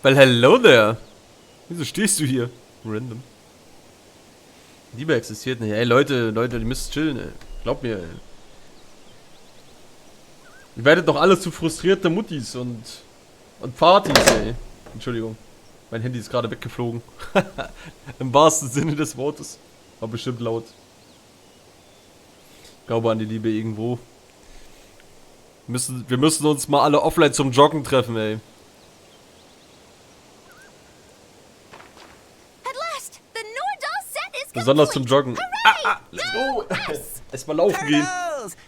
Well, hello there. Wieso stehst du hier? Random. Liebe existiert nicht. Ey, Leute, die müssen chillen, ey. Glaub mir, ey. Ihr werdet doch alle zu frustrierte Muttis und Partys, ey. Entschuldigung. Mein Handy ist gerade weggeflogen. Im wahrsten Sinne des Wortes. War bestimmt laut. Ich glaube an die Liebe irgendwo. Wir müssen uns mal alle offline zum Joggen treffen, ey. Besonders zum Joggen. Let's go! Erstmal laufen gehen.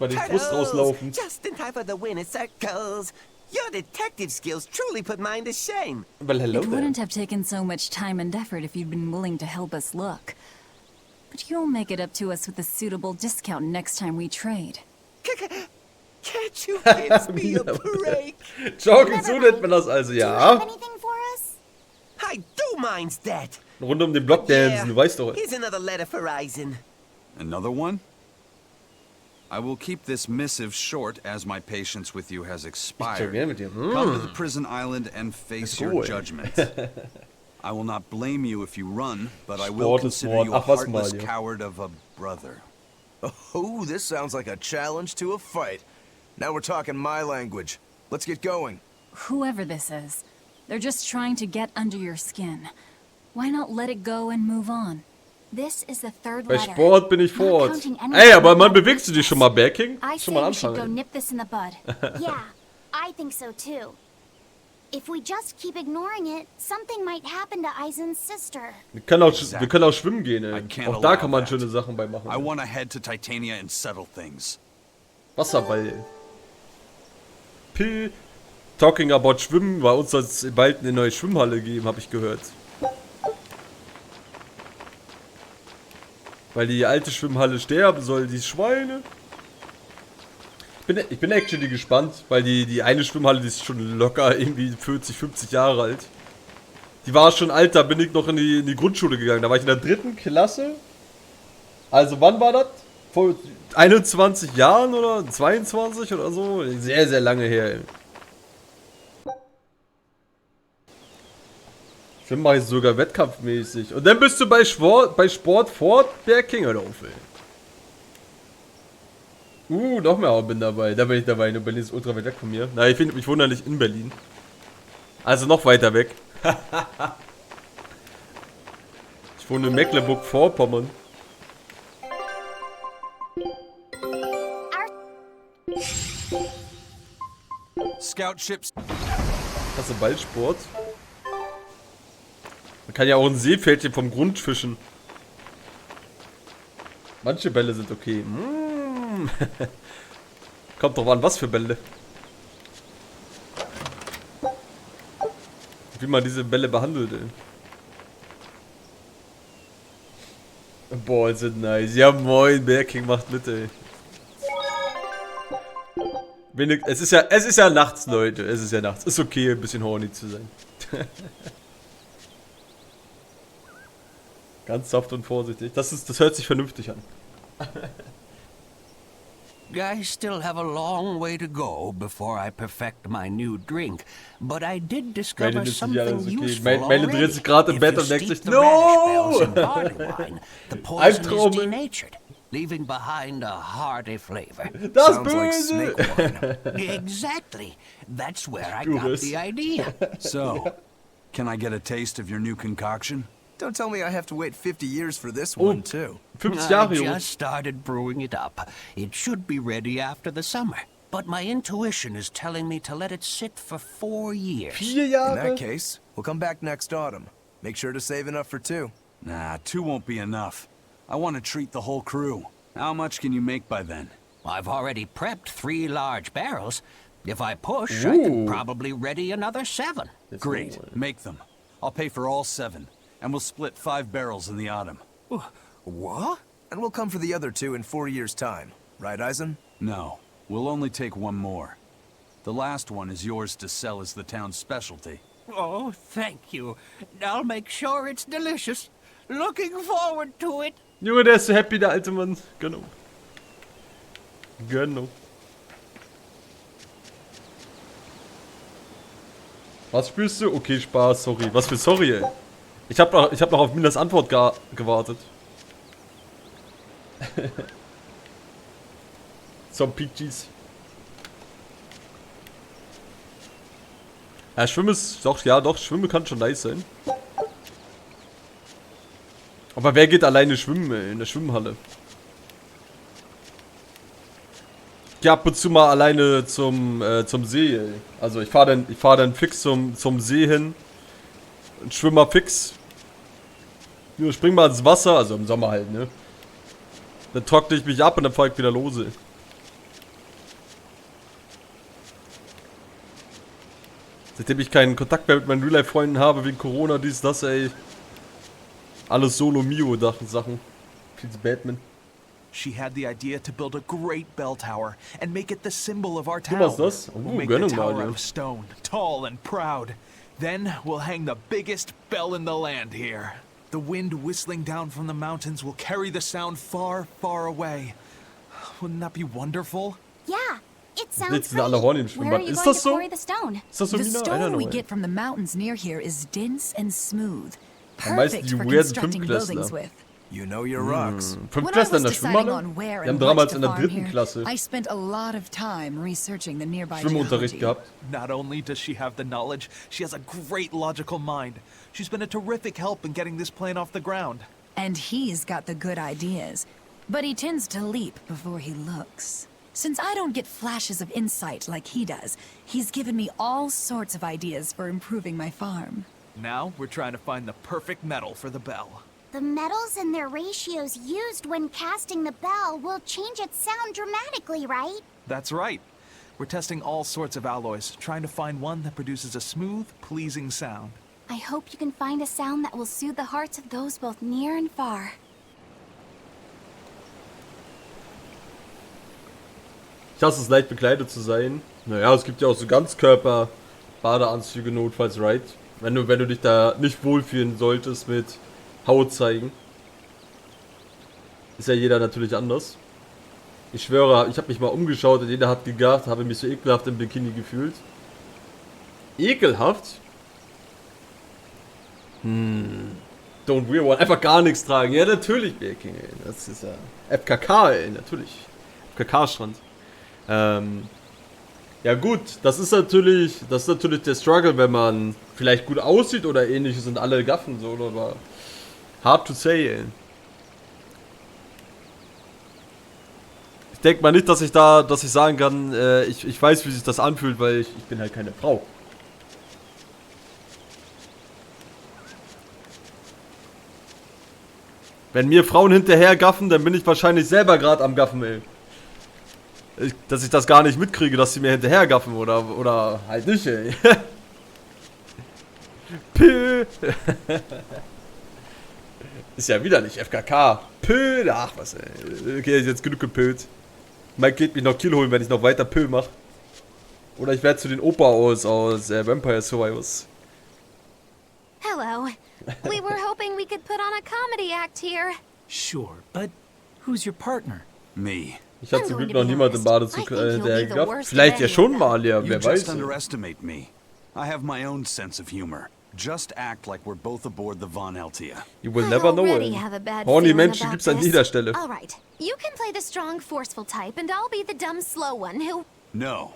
Mal den Frust rauslaufen. Just in time for the winner circles. Your detective skills truly put mine to shame. Well, hello It there. wouldn't have taken so much time and effort if you'd been willing to help us look. But you'll make it up to us with a suitable discount next time we trade. Can't you give me a break? Joggen, so nennt man das also, ja. I do mind's that. Rund um den Block dancen, du weißt doch. Here's another letter for Eisen. Another one? I will keep this missive short as my patience with you has expired. Come to the prison island and face your judgment. I will not blame you if you run, but I will consider you a heartless coward of a brother. Oh, this sounds like a challenge to a fight. Now we're talking my language. Let's get going. Whoever this is, they're just trying to get under your skin. Why not let it go and move on? This is the third Bei letter. Sport bin ich fort. Ey, aber man bewegst du dich schon mal, Backing? I Schon say mal we should go anfangen. nip this in the bud. Yeah, I think so too. If we just keep ignoring it, something might happen to Eisen's sister. Wir können auch schwimmen gehen, ey. Auch da kann man schöne Sachen bei machen. I want to head to Titania and settle things. Wasserball. Talking about Schwimmen, bei uns soll es bald eine neue Schwimmhalle geben, habe ich gehört. Weil die alte Schwimmhalle sterben soll, die Schweine. Ich bin actually gespannt, weil die eine Schwimmhalle, die ist schon locker irgendwie 40, 50 Jahre alt. Die war schon alt, da bin ich noch in die Grundschule gegangen. Da war ich in der 3. Klasse. Also wann war das? Vor 21 Jahren oder 22 oder so? Sehr, sehr lange her, ey. Schwimmen mache ich sogar wettkampfmäßig. Und dann bist du bei Sport fort, der King halt auf, ey. Noch mehr bin dabei. Da bin ich dabei. Nur Berlin ist ultra weit weg von mir. Na, ich wohne ja nicht in Berlin. Also noch weiter weg. Ich wohne in Mecklenburg-Vorpommern. Scout ships. Hast du Ballsport? Man kann ja auch ein Seepferdchen vom Grund fischen. Manche Bälle sind okay. Kommt drauf an, was für Bälle. Wie man diese Bälle behandelt, ey. Boah, sind nice. Ja moin, Berking macht mit, ey. Es ist ja nachts, Leute. Es ist ja nachts. Ist okay, ein bisschen horny zu sein. Ganz soft und vorsichtig. Das hört sich vernünftig an. I still have a long way to go before I perfect my new drink, but I did discover something useful Meine dreht sich gerade im Bett und denkt sich, no! The poison is denatured, leaving behind a hearty flavor. Das Sounds like Böse! snake wine. Exactly. That's where I got the idea. So, can I get a taste of your new concoction? Don't tell me I have to wait 50 years for this one, too. 50 Jahre, I Junge. just started brewing it up. It should be ready after the summer. But my intuition is telling me to let it sit for 4 years. 4 In Jahre? that case, we'll come back next autumn. Make sure to save enough for 2. Nah, 2 won't be enough. I want to treat the whole crew. How much can you make by then? I've already prepped 3 large barrels. If I push, I can probably ready another 7. Great, make them. I'll pay for all 7. And we'll split 5 barrels in the autumn. What? And we'll come for the other 2 in 4 years' time. Right, Eisen? No, we'll only take 1 more. The last one is yours to sell as the town's specialty. Oh, thank you. I'll make sure it's delicious. Looking forward to it. Junge, der ist so happy, der alte Mann. Genau. Genau. Was spürst du? Okay, Spaß, sorry. Was für sorry, ey. Ich hab noch auf Minas Antwort gewartet. Some Peaches. Ja, Schwimmen ist doch, Schwimmen kann schon nice sein. Aber wer geht alleine schwimmen, ey, in der Schwimmhalle? Ich geh ab und zu mal alleine zum See, ey. Also ich fahr dann fix zum See hin. Und schwimm mal fix. Nur spring mal ins Wasser, also im Sommer halt, ne? Dann trockne ich mich ab und dann fahr ich wieder los, ey. Seitdem ich keinen Kontakt mehr mit meinen Real-Life-Freunden habe, wegen Corona, dies, das, ey. Alles Solo-Mio-Sachen. Viel zu Batman. She had the idea to build a great bell tower and make it the symbol of our Du town. machst das? We'll make the tower out of stone, tall and proud. Then we'll hang the biggest bell in the land here. The wind whistling down from the mountains will carry the sound far, far away. Wouldn't that be wonderful? Yeah, it sounds Jetzt sind alle Horn im Schwimmbad. Ist das so? Ist das so, The Mina? I don't stone know, we ey. get from the mountains near here is dense and smooth. Am meisten Perfect die for weirden constructing buildings Fünftklässler. with. You know your rocks. When I Fünftklässler in der was deciding Schwimmhalle? on where Wir haben and what damals to in der farm 3. here, Klasse I spent a lot of time researching the nearby Schwimmunterricht geology. gehabt. Not only does she have the knowledge, she has a great logical mind. She's been a terrific help in getting this plan off the ground. And he's got the good ideas, but he tends to leap before he looks. Since I don't get flashes of insight like he does, he's given me all sorts of ideas for improving my farm. Now we're trying to find the perfect metal for the bell. The metals and their ratios used when casting the bell will change its sound dramatically, right? That's right. We're testing all sorts of alloys, trying to find one that produces a smooth, pleasing sound. I hope you can find a sound that will soothe the hearts of those both near and far. Ich hasse es, leicht bekleidet zu sein. Naja, es gibt ja auch so Ganzkörper-Badeanzüge notfalls, right? Wenn du dich da nicht wohlfühlen solltest mit Haut zeigen. Ist ja jeder natürlich anders. Ich schwöre, ich habe mich mal umgeschaut und jeder hat gedacht, habe mich so ekelhaft im Bikini gefühlt. Ekelhaft? Don't wear one. Einfach gar nichts tragen. Ja, natürlich, Birking, ey. Das ist ja FKK, ey, natürlich. FKK-Strand. Ja gut, das ist natürlich der Struggle, wenn man vielleicht gut aussieht oder ähnliches und alle gaffen so, aber hard to say, ey. Ich denke mal nicht, dass ich sagen kann, ich weiß, wie sich das anfühlt, weil ich bin halt keine Frau. Wenn mir Frauen hinterher gaffen, dann bin ich wahrscheinlich selber gerade am Gaffen, ey. Dass ich das gar nicht mitkriege, dass sie mir hinterher gaffen oder halt nicht, ey. Pö. Ist ja wieder nicht FKK. Pö. Ach was, ey. Okay, jetzt genug gepölt. Mike geht mich noch Kill holen, wenn ich noch weiter Pö mache. Oder ich werde zu den Opa aus Vampire Survivors. Hello. We were hoping we could put on a comedy act here. Sure, but who's your partner? Me. Ich hatte zum Glück noch niemand im Badezug, der gafft. Vielleicht ja schon mal, ja, wer You just weiß. underestimate me. I have my own sense of humor. Just act like we're both aboard the Von Eltia. You will never know already it. have a bad Horny feeling Menschen about gibt's an this. jeder Stelle. All right, you can play the strong, forceful type, and I'll be the dumb, slow one who... No,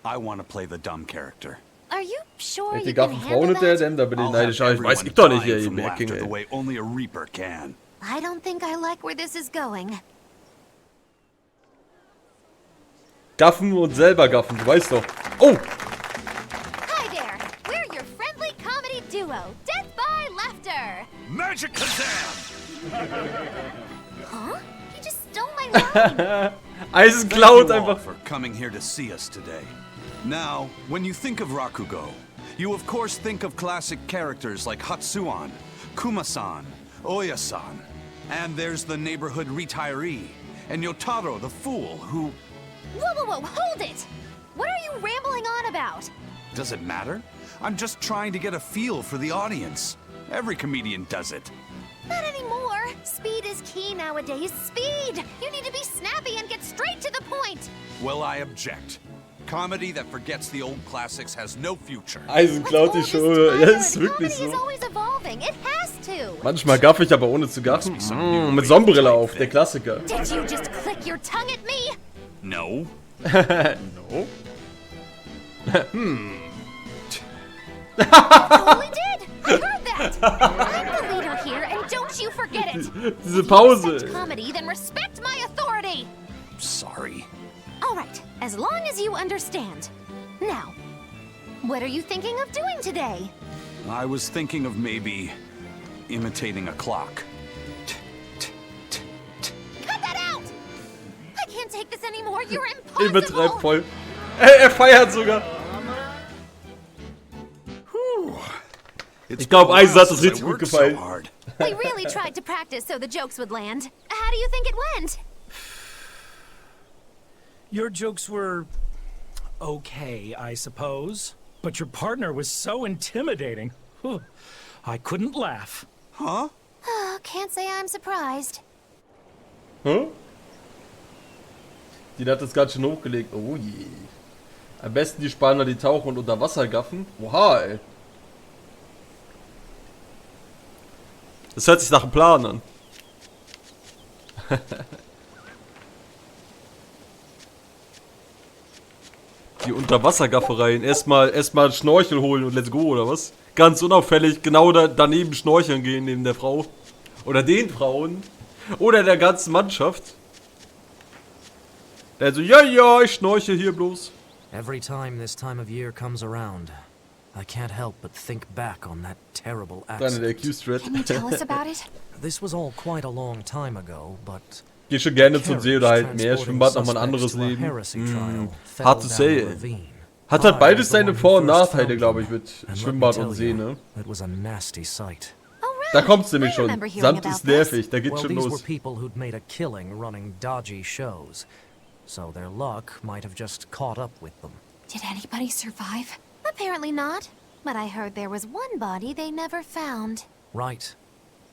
I want to play the dumb character. Are you sure Die you can gaffen handle Frauen der that? denn, da bin ich I'll neidisch. have Aber ich weiß everyone ich doch nicht, dying ihr from Merking, laughter the ey. way only a Reaper can. I don't think I like where this is going. Gaffen und selber gaffen, du weißt doch. Oh! Hi there, we're your friendly comedy duo, Death by Laughter. Magic Kazam! Huh? He just stole my line. Eisenklaut Thank you all einfach. for coming here to see us today. Now, when you think of Rakugo, you of course think of classic characters like Hatsuan, Kuma-san, Oya-san, and there's the neighborhood retiree, and Yotaro the fool who... Whoa, hold it! What are you rambling on about? Does it matter? I'm just trying to get a feel for the audience. Every comedian does it. Not anymore. Speed is key nowadays. Speed! You need to be snappy and get straight to the point. Well, I object. Comedy that forgets the old classics has no future. Eisenklaut die Show. Ja, ist wirklich Comedy is so. always evolving. It has to. Manchmal gaff ich aber ohne zu gaffen. Mit Sonnenbrille auf, der Klassiker. Did you just click your tongue at me? No. No. Totally did. I heard that. I'm the leader here, and don't you forget it. Diese Pause. Respect comedy, then respect my authority. Sorry. All right, as long as you understand. Now, what are you thinking of doing today? I was thinking of maybe imitating a clock. Cut that out! I can't take this anymore. You're Übertreibt impossible. voll. Er feiert sogar. Ich glaube, Eisen hat das richtig gut gefallen. We really tried to practice so the jokes would land. How do you think it went? Your jokes were okay, I suppose. But your partner was so intimidating. Whew. I couldn't laugh. Huh? Can't say I'm surprised. Hä? Die hat das ganz schön hochgelegt. Oh je. Am besten die Spanier, die tauchen und unter Wasser gaffen. Oha, ey. Das hört sich nach einem Plan an. Die Unterwassergaffereien. Erstmal Schnorchel holen und let's go, oder was? Ganz unauffällig, genau daneben schnorcheln gehen, neben der Frau. Oder den Frauen. Oder der ganzen Mannschaft. Der so, ja, ich schnorchel hier bloß. Every time this time of year comes around, I can't help but think back on that terrible accident. Can you tell us about it? This was all quite a long time ago, but Geh schon gerne zum See oder halt Meer, Schwimmbad, nochmal ein anderes Leben. Hard to say, ey. Hat halt beides seine Vor- und Nachteile, glaube ich, mit Schwimmbad und See, ne? It was a nasty sight. Da kommt's nämlich schon. Sand ist nervig, da geht's Well, schon these los. were people who'd made a killing running dodgy shows, so their luck might have just caught up with them. Did anybody survive? Apparently not. But I heard there was one body they never found. Right.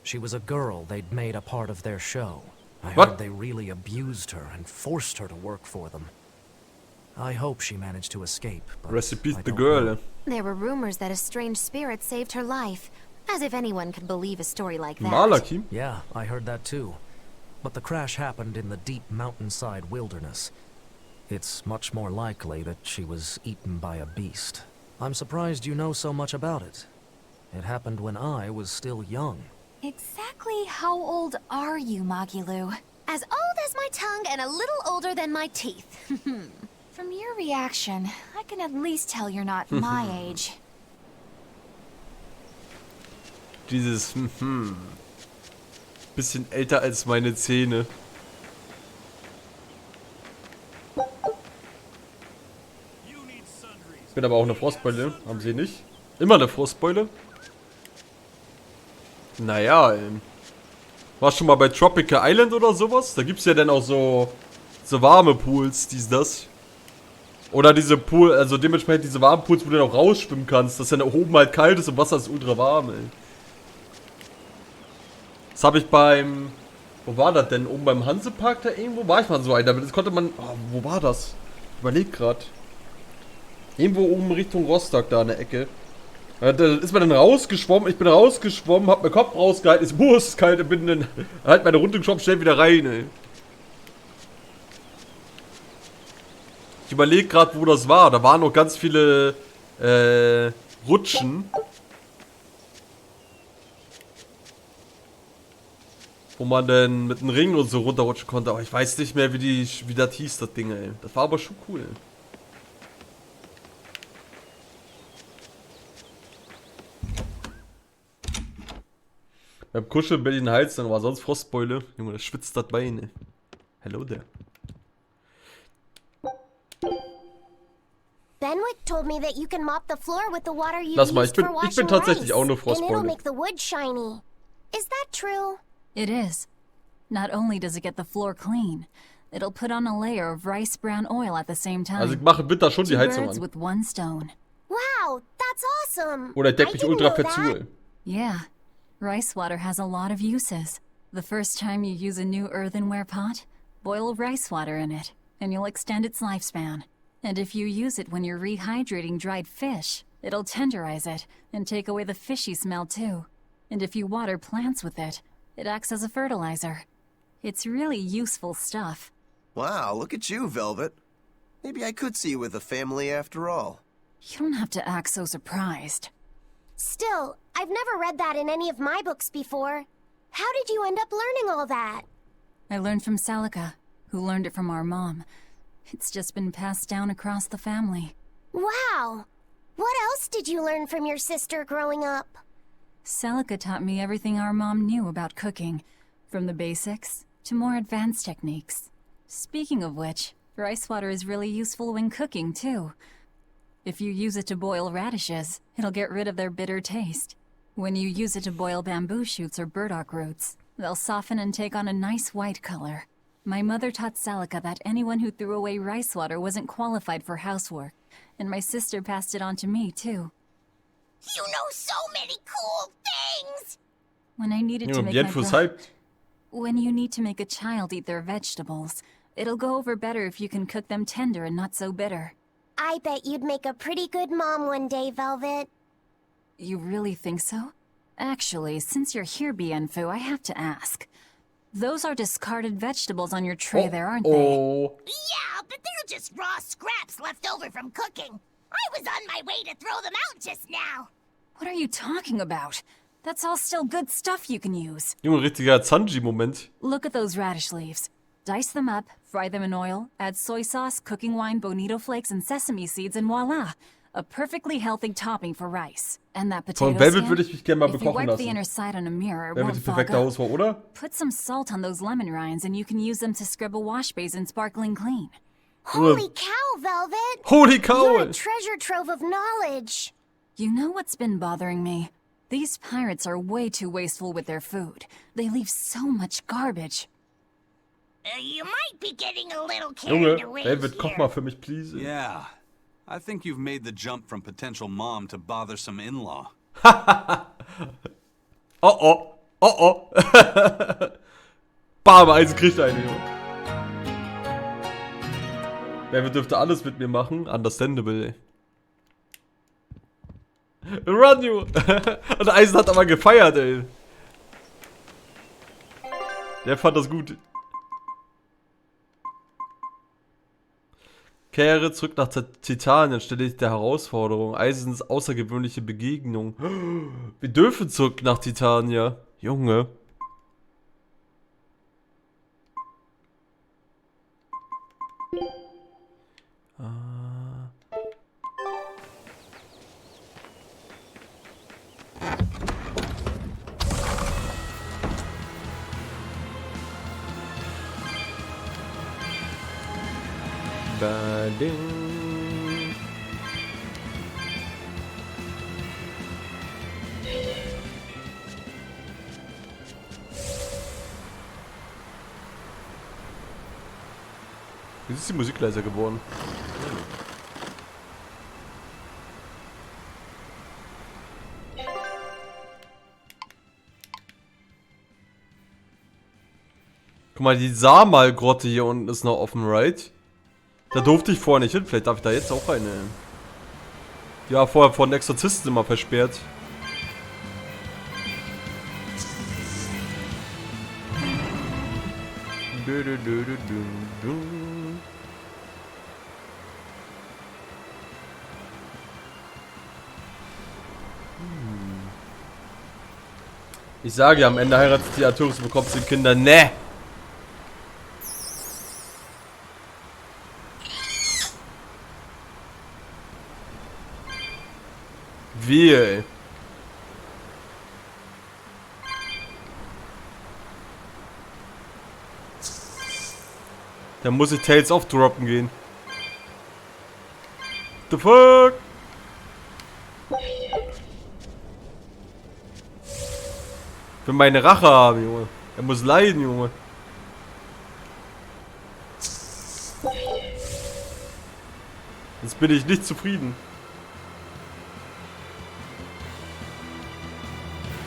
She was a girl they'd made a part of their show. I What? heard they really abused her and forced her to work for them. I hope she managed to escape, but Rest in peace, I the don't girl. know. There were rumors that a strange spirit saved her life. As if anyone could believe a story like that. Malakim? Yeah, I heard that too. But the crash happened in the deep mountainside wilderness. It's much more likely that she was eaten by a beast. I'm surprised you know so much about it. It happened when I was still young. Exactly how old are you, Magilu? As old as my tongue and a little older than my teeth. From your reaction, I can at least tell you're not my age. Dieses, bisschen älter als meine Zähne. Ich bin aber auch eine Frostbeule. Haben sie nicht? Immer eine Frostbeule? Naja, warst schon mal bei Tropical Island oder sowas? Da gibt's ja dann auch so warme Pools, das. Oder diese Pool, also dementsprechend diese warmen Pools, wo du dann auch rausschwimmen kannst. Dass dann oben halt kalt ist und Wasser ist ultra warm, ey. Das habe ich beim... Wo war das denn? Oben beim Hansepark da irgendwo? War ich mal so ein, das konnte man... Oh, wo war das? Ich überleg grad. Irgendwo oben Richtung Rostock da in der Ecke. Da ist man dann rausgeschwommen, ich bin rausgeschwommen, hab meinen Kopf rausgehalten, ist kalt und bin dann halt meine Runde geschwommen, schnell wieder rein, ey. Ich überlege gerade, wo das war. Da waren noch ganz viele Rutschen. Wo man dann mit einem Ring und so runterrutschen konnte. Aber ich weiß nicht mehr, wie das hieß, das Ding, ey. Das war aber schon cool. Beim Kuscheln bin ich in den Hals, dann war sonst Frostbeule. Junge, das schwitzt das Bein, ey. Hello there. Benwick told me that you can mop the floor with the water you Lass mal, used for washing ich bin tatsächlich auch nur rice, and it'll Frostbeule. make the wood shiny. Is that true? It is. Not only does it get the floor clean, it'll put on a layer of rice brown oil at the same time. Also ich mache im Winter schon die Two Heizung birds an. with one stone. Wow, that's awesome. Oder deck mich I didn't ultra know fett zu, that. ey. Yeah, rice water has a lot of uses. The first time you use a new earthenware pot, boil rice water in it, and you'll extend its lifespan. And if you use it when you're rehydrating dried fish, it'll tenderize it and take away the fishy smell too. And if you water plants with it, it acts as a fertilizer. It's really useful stuff. Wow, look at you, Velvet. Maybe I could see you with a family after all. You don't have to act so surprised. Still, I've never read that in any of my books before. How did you end up learning all that? I learned from Celica, who learned it from our mom. It's just been passed down across the family. Wow! What else did you learn from your sister growing up? Celica taught me everything our mom knew about cooking, from the basics to more advanced techniques. Speaking of which, rice water is really useful when cooking, too. If you use it to boil radishes, it'll get rid of their bitter taste. When you use it to boil bamboo shoots or burdock roots, they'll soften and take on a nice white color. My mother taught Celica that anyone who threw away rice water wasn't qualified for housework, and my sister passed it on to me, too. You know so many cool things! When I needed to make When you need to make a child eat their vegetables, it'll go over better if you can cook them tender and not so bitter. I bet you'd make a pretty good mom one day, Velvet. You really think so? Actually, since you're here, Bienfu, I have to ask. Those are discarded vegetables on your tray there, aren't they? Yeah, but they're just raw scraps left over from cooking. I was on my way to throw them out just now. What are you talking about? That's all still good stuff you can use. Junge, richtiger Zanji-Moment. Look at those radish leaves. Dice them up, fry them in oil, add soy sauce, cooking wine, bonito flakes, and sesame seeds, and voila! A perfectly healthy topping for rice. And that potato Von Velvet skin, würde ich mich gerne mal if you bekochen wipe the lassen. inner side on a mirror, it Velvet won't die fog perfekte up. Hausfrau, oder? Put some salt on those lemon rinds and you can use them to scrub a wash basin sparkling clean. Holy cow, Velvet! Holy cow! You're a treasure trove of knowledge. You know what's been bothering me? These pirates are way too wasteful with their food. They leave so much garbage. You might be getting a little carried Junge, away Velvet, koch here. mal für mich, please. Yeah. I think you've made the jump from potential mom to bothersome in-law. Oh. Bam, Eisen kriegt eine, Junge. Velvet dürfte alles mit mir machen. Understandable, ey. Run, you! Und Eisen hat aber gefeiert, ey. Der fand das gut. Kehre zurück nach Titanien, stelle ich der Herausforderung. Eisens außergewöhnliche Begegnung. Wir dürfen zurück nach Titania. Junge. Ding. Jetzt ist die Musik leiser geworden. Guck mal, die Samal-Grotte hier unten ist noch offen, right? Da durfte ich vorher nicht hin. Vielleicht darf ich da jetzt auch rein, ey. Die war vorher von Exorzisten immer versperrt. Ich sage ja, am Ende heiratet die Arturus und bekommt sie Kinder. Ne! Wie, ey? Da muss ich Tales of droppen gehen. The fuck? Ich will meine Rache haben, Junge. Er muss leiden, Junge. Jetzt bin ich nicht zufrieden.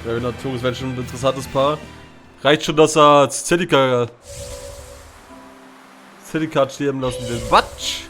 Ja, natürlich, wäre schon ein interessantes Paar. Reicht schon, dass er Zedika sterben lassen will. Watsch!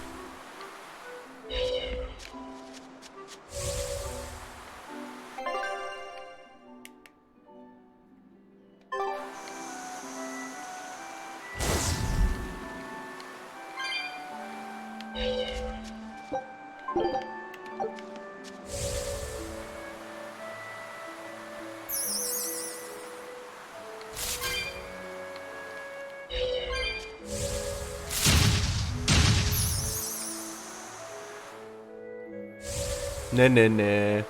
Nee, nee, nee.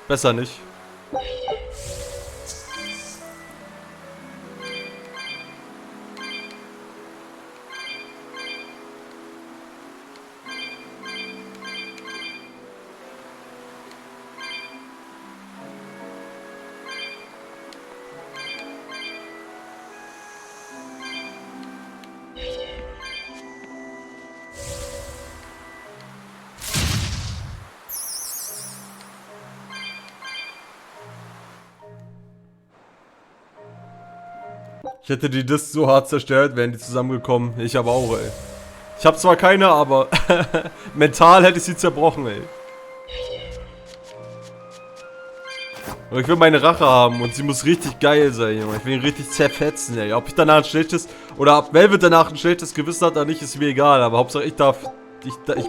Besser nicht. Ich hätte die Disc so hart zerstört, wären die zusammengekommen. Ich aber auch, ey. Ich habe zwar keine, aber mental hätte ich sie zerbrochen, ey. Aber ich will meine Rache haben und sie muss richtig geil sein, Junge. Ich will ihn richtig zerfetzen, ey. Ob ich danach ein schlechtes, oder ob Velvet danach ein schlechtes Gewissen hat oder nicht, ist mir egal. Aber Hauptsache ich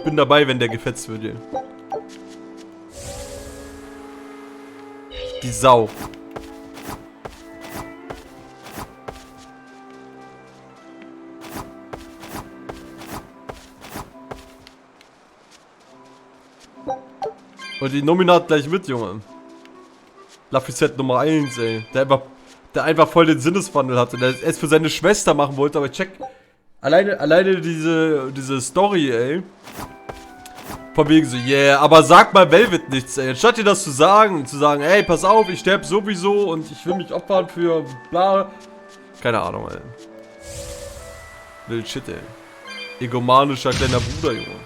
bin dabei, wenn der gefetzt wird, ey. Die Sau. Und die Nominat gleich mit, Junge. Laphicet Nummer 1, ey. Der einfach voll den Sinneswandel hatte. Der es für seine Schwester machen wollte, aber check. Alleine diese Story, ey. Von wegen so, yeah, aber sag mal Velvet nichts, ey. Statt dir das zu sagen, ey, pass auf, ich sterbe sowieso und ich will mich opfern für bla. Keine Ahnung, ey. Wild shit, ey. Egomanischer kleiner Bruder, Junge.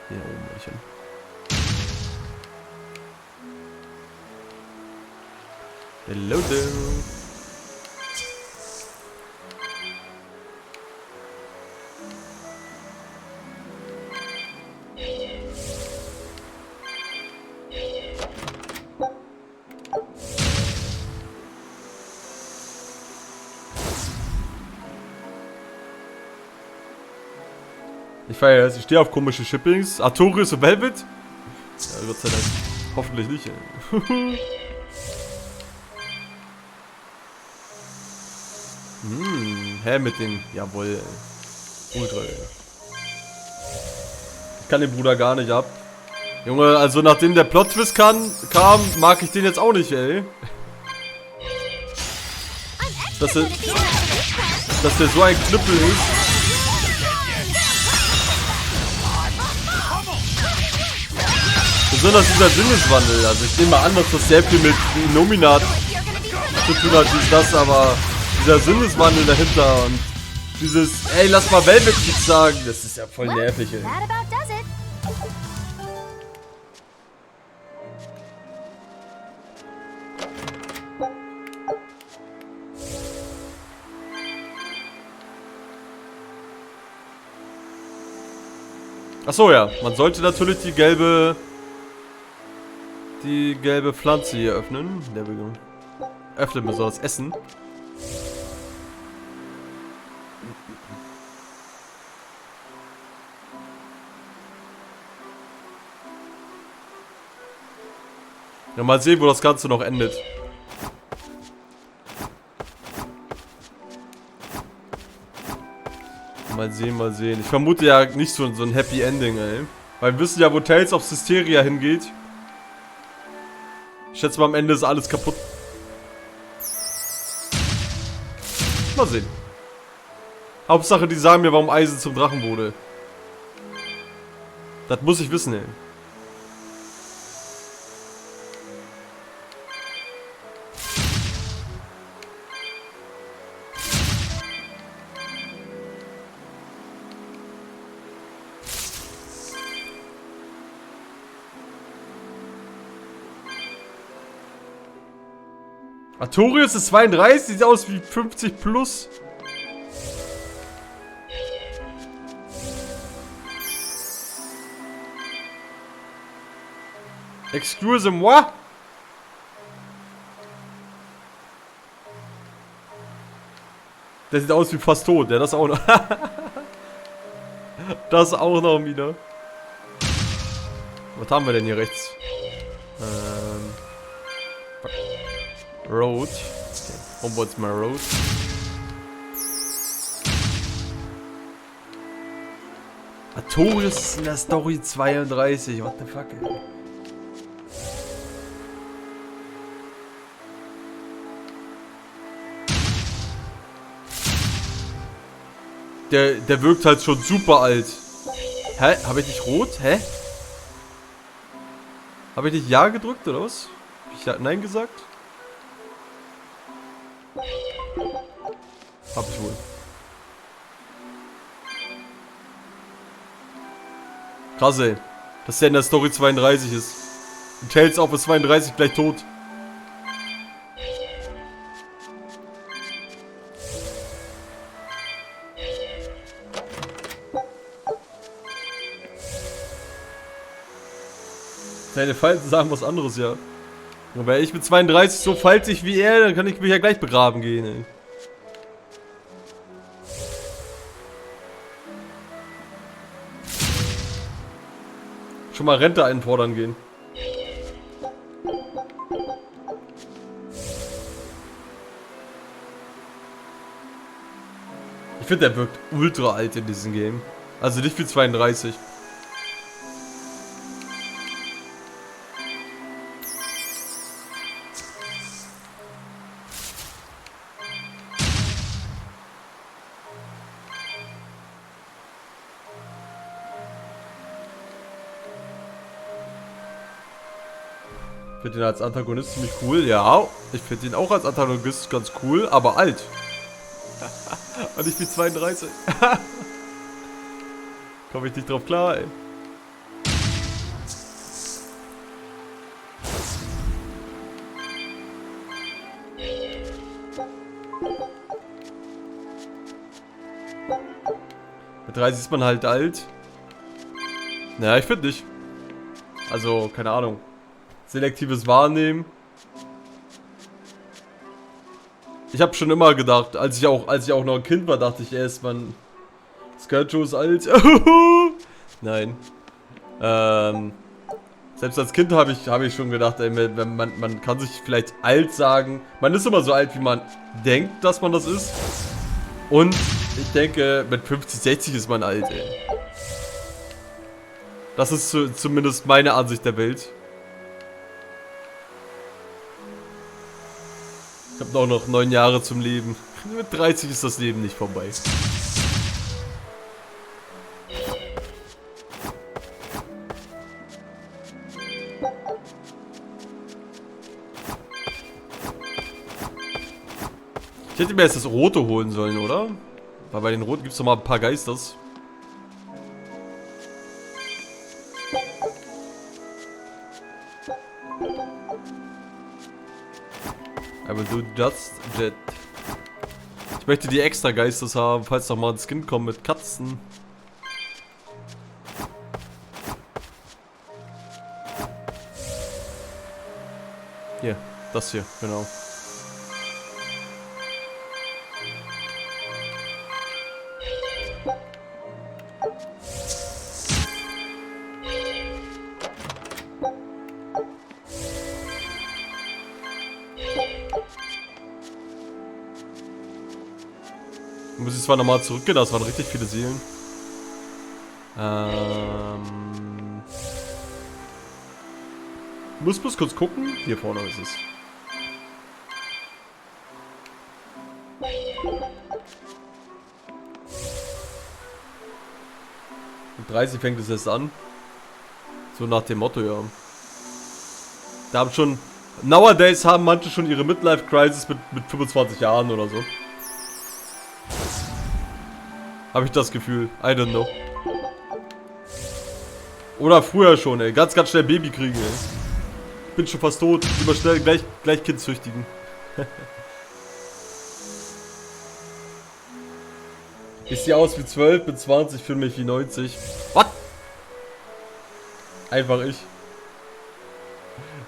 Hier oben, Mädchen. Hello there. Ich feiere es, ich stehe auf komische Shippings. Artorius und Velvet? Ja, Gott sei Dank. Hoffentlich nicht, ey. Hä, mit den... Jawohl, ey. Ultra, ey. Ich kann den Bruder gar nicht ab. Junge, also nachdem der Plot-Twist kam, mag ich den jetzt auch nicht, ey. Dass der so ein Knüppel ist. Besonders dieser Sinneswandel. Also ich nehme mal an, dass das sehr viel mit Nominat zu tun hat, wie das, aber... Dieser Sinneswandel dahinter und dieses, ey, lass mal Velvet nichts sagen, das ist ja voll nervig, ey. Achso, ja. Man sollte natürlich die gelbe Pflanze hier öffnen. Der Begung. Öffnen wir so das Essen. Ja, mal sehen, wo das Ganze noch endet. Mal sehen, mal sehen. Ich vermute ja nicht so ein Happy Ending, ey. Weil wir wissen ja, wo Tales of Systeria hingeht. Ich schätze mal, am Ende ist alles kaputt. Mal sehen. Hauptsache, die sagen mir, warum Eisen zum Drachen wurde. Das muss ich wissen, ey. Artorius ist 32, sieht aus wie 50 plus. Excusez-moi. Der sieht aus wie fast tot, ja, das auch noch. Das auch noch wieder. Was haben wir denn hier rechts? Road. Okay. Homeboard's my road. Artorius ist in der Story 32. What the fuck, ey? Der wirkt halt schon super alt. Hä? Habe ich nicht rot? Hä? Habe ich nicht Ja gedrückt oder was? Hab ich ja Nein gesagt? Hab ich wohl. Krass, ey. Dass der in der Story 32 ist. Und Tales of ist 32 gleich tot. Seine Falten sagen was anderes, ja. Und wäre ich mit 32 so faltig wie er, dann kann ich mich ja gleich begraben gehen, ey. Schon mal Rente einfordern gehen. Ich finde, der wirkt ultra alt in diesem Game. Also nicht wie 32. Ich finde ihn als Antagonist ziemlich cool, ja. Ich finde ihn auch als Antagonist ganz cool, aber alt. Und ich bin 32. Komme ich nicht drauf klar, ey. Mit 30 ist man halt alt. Naja, ich finde nicht. Also, keine Ahnung. Selektives Wahrnehmen. Ich habe schon immer gedacht, als ich auch noch ein Kind war, dachte ich erst, man, Scarecrow ist alt. Nein. Selbst als Kind habe ich schon gedacht, ey, man kann sich vielleicht alt sagen. Man ist immer so alt, wie man denkt, dass man das ist. Und ich denke, mit 50, 60 ist man alt, ey. Das ist zumindest meine Ansicht der Welt. Ich habe noch 9 Jahre zum Leben. Mit 30 ist das Leben nicht vorbei. Ich hätte mir jetzt das Rote holen sollen, oder? Weil bei den Roten gibt es doch mal ein paar Geisters. Aber du just jet. Ich möchte die extra Geisters haben, falls noch mal ein Skin kommt mit Katzen. Hier, das hier, genau. Muss ich zwar nochmal zurückgehen, das waren richtig viele Seelen. Muss bloß kurz gucken. Hier vorne ist es. Um 30 fängt es erst an. So nach dem Motto, ja. Da haben schon... Nowadays haben manche schon ihre Midlife-Crisis mit 25 Jahren oder so. Habe ich das Gefühl. I don't know. Oder früher schon, ey. Ganz schnell Baby kriegen, ey. Bin schon fast tot. Lieber schnell gleich Kind züchtigen. Ich sehe aus wie 12, bin 20, fühle mich wie 90. Was? Einfach ich.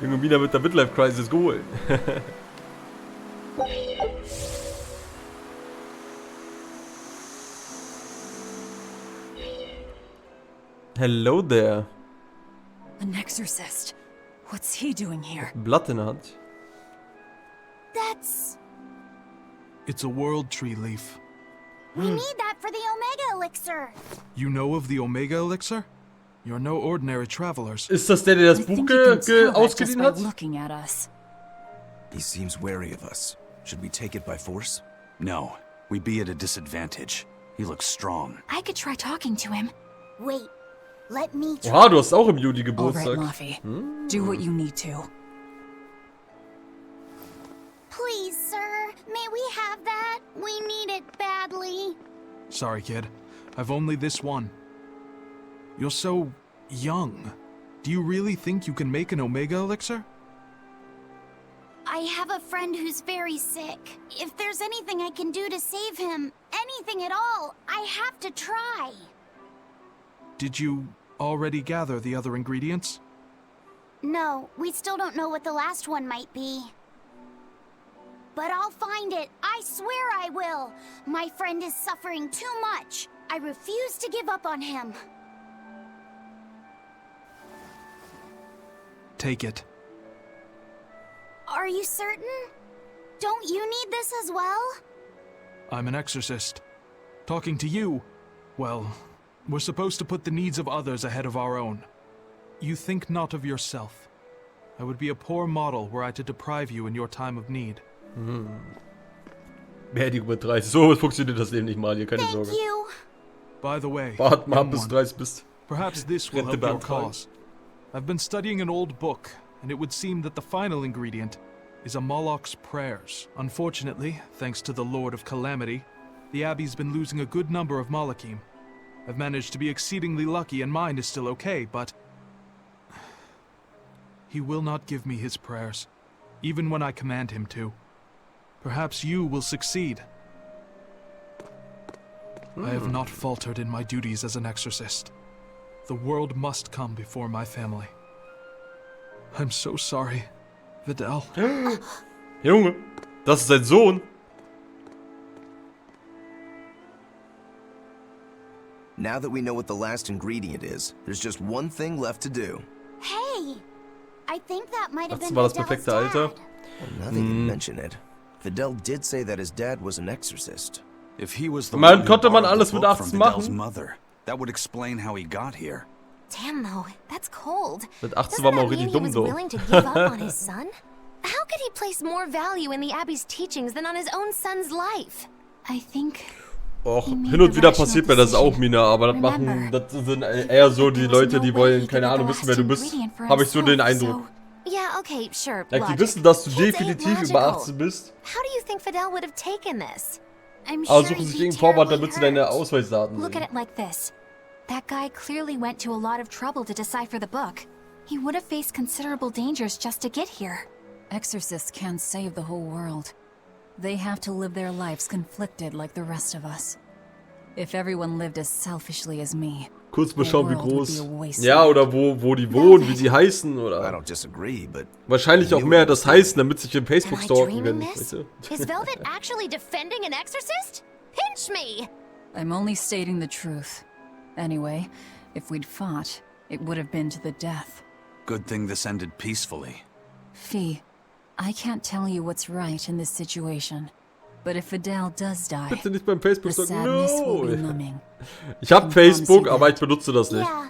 Junge Mina mit der Midlife Crisis geholt. Hello there. An exorcist. What's he doing here? Blatt in der Hand. That's... It's a world tree leaf. We need that for the Omega Elixir. You know of the Omega Elixir? You're no ordinary travelers. Ist das der das Buch ausgeliehen hat? Looking at us. He seems wary of us. Should we take it by force? No, we'd be at a disadvantage. He looks strong. I could try talking to him. Wait, let me try. Oha, du hast auch im Juli Geburtstag. All right, Laffy. Do what you need to. Please, sir, may we have that? We need it badly. Sorry, kid. I've only this one. You're so young. Do you really think you can make an Omega Elixir? I have a friend who's very sick. If there's anything I can do to save him, anything at all, I have to try. Did you already gather the other ingredients? No, we still don't know what the last one might be. But I'll find it. I swear I will. My friend is suffering too much. I refuse to give up on him. Take it. Are you certain? Don't you need this as well? I'm an exorcist. Talking to you, well, we're supposed to put the needs of others ahead of our own. You think not of yourself. I would be a poor model were I to deprive you in your time of need. Beerdigung mit 30. So funktioniert das Leben nicht mal, hier keine Sorge. By the way, Wart mal bis du 30 bist. Perhaps this will help your cause. I've been studying an old book, and it would seem that the final ingredient is a Moloch's prayers. Unfortunately, thanks to the Lord of Calamity, the Abbey's been losing a good number of Malachim. I've managed to be exceedingly lucky and mine is still okay, but... he will not give me his prayers, even when I command him to. Perhaps you will succeed. I have not faltered in my duties as an exorcist. The world must come before my family. I'm so sorry, Vidal. Junge, das ist sein Sohn. Now that we know what the last ingredient is, there's just one thing left to do. Hey! I think that might have Das been war das Vidal's perfekte dad. Alter. Well, now that you mention it, Vidal did say that his dad was an exorcist. If he was the Man, one who konnte man borrowed alles the mit book 18 from Vidal's machen? mother, that would explain how he got here. Damn though, that's cold. Mit 18 Doesn't war man that auch mean richtig he dumm, was doch. willing to give up on his son? How could he place more value in the Abbey's teachings than on his own son's life? I think... Och, hin und wieder passiert mir das auch, Mina, aber das sind eher so die Leute, die wollen, keine Ahnung, wissen, wer du bist. Habe ich so den Eindruck. Yeah, okay, sure. Like, die logic. wissen, dass du Kids ain't definitiv über magical. 18 bist, How do you think Fidel would have taken this? I'm aber sure suchen he'd sich be irgendeinen Vorwand, terribly damit sie deine hurt. Ausweisdaten Look at sehen. it like this. That guy clearly went to a lot of trouble to decipher the book. He would have faced considerable dangers just to get here. Exorcists can't save the whole world. They have to live their lives conflicted like the rest of us. If everyone lived as selfishly as me, Kurz mal schauen, wie groß. Ja, oder wo die wohnen, wie sie heißen, oder. Wahrscheinlich auch mehr das heißen, damit sich im Facebook stalken können. Weißt du? Is Velvet actually defending an exorcist? Pinch me! I'm only stating the truth. Anyway, if we'd fought, it would have been to the death. Good thing this ended peacefully. Fee, I can't tell you what's right in this situation. But if Vidal does die, Bitte nicht beim Facebook the stalken. sadness will be No! numbing. Ich hab Facebook, aber ich benutze das nicht. Yeah,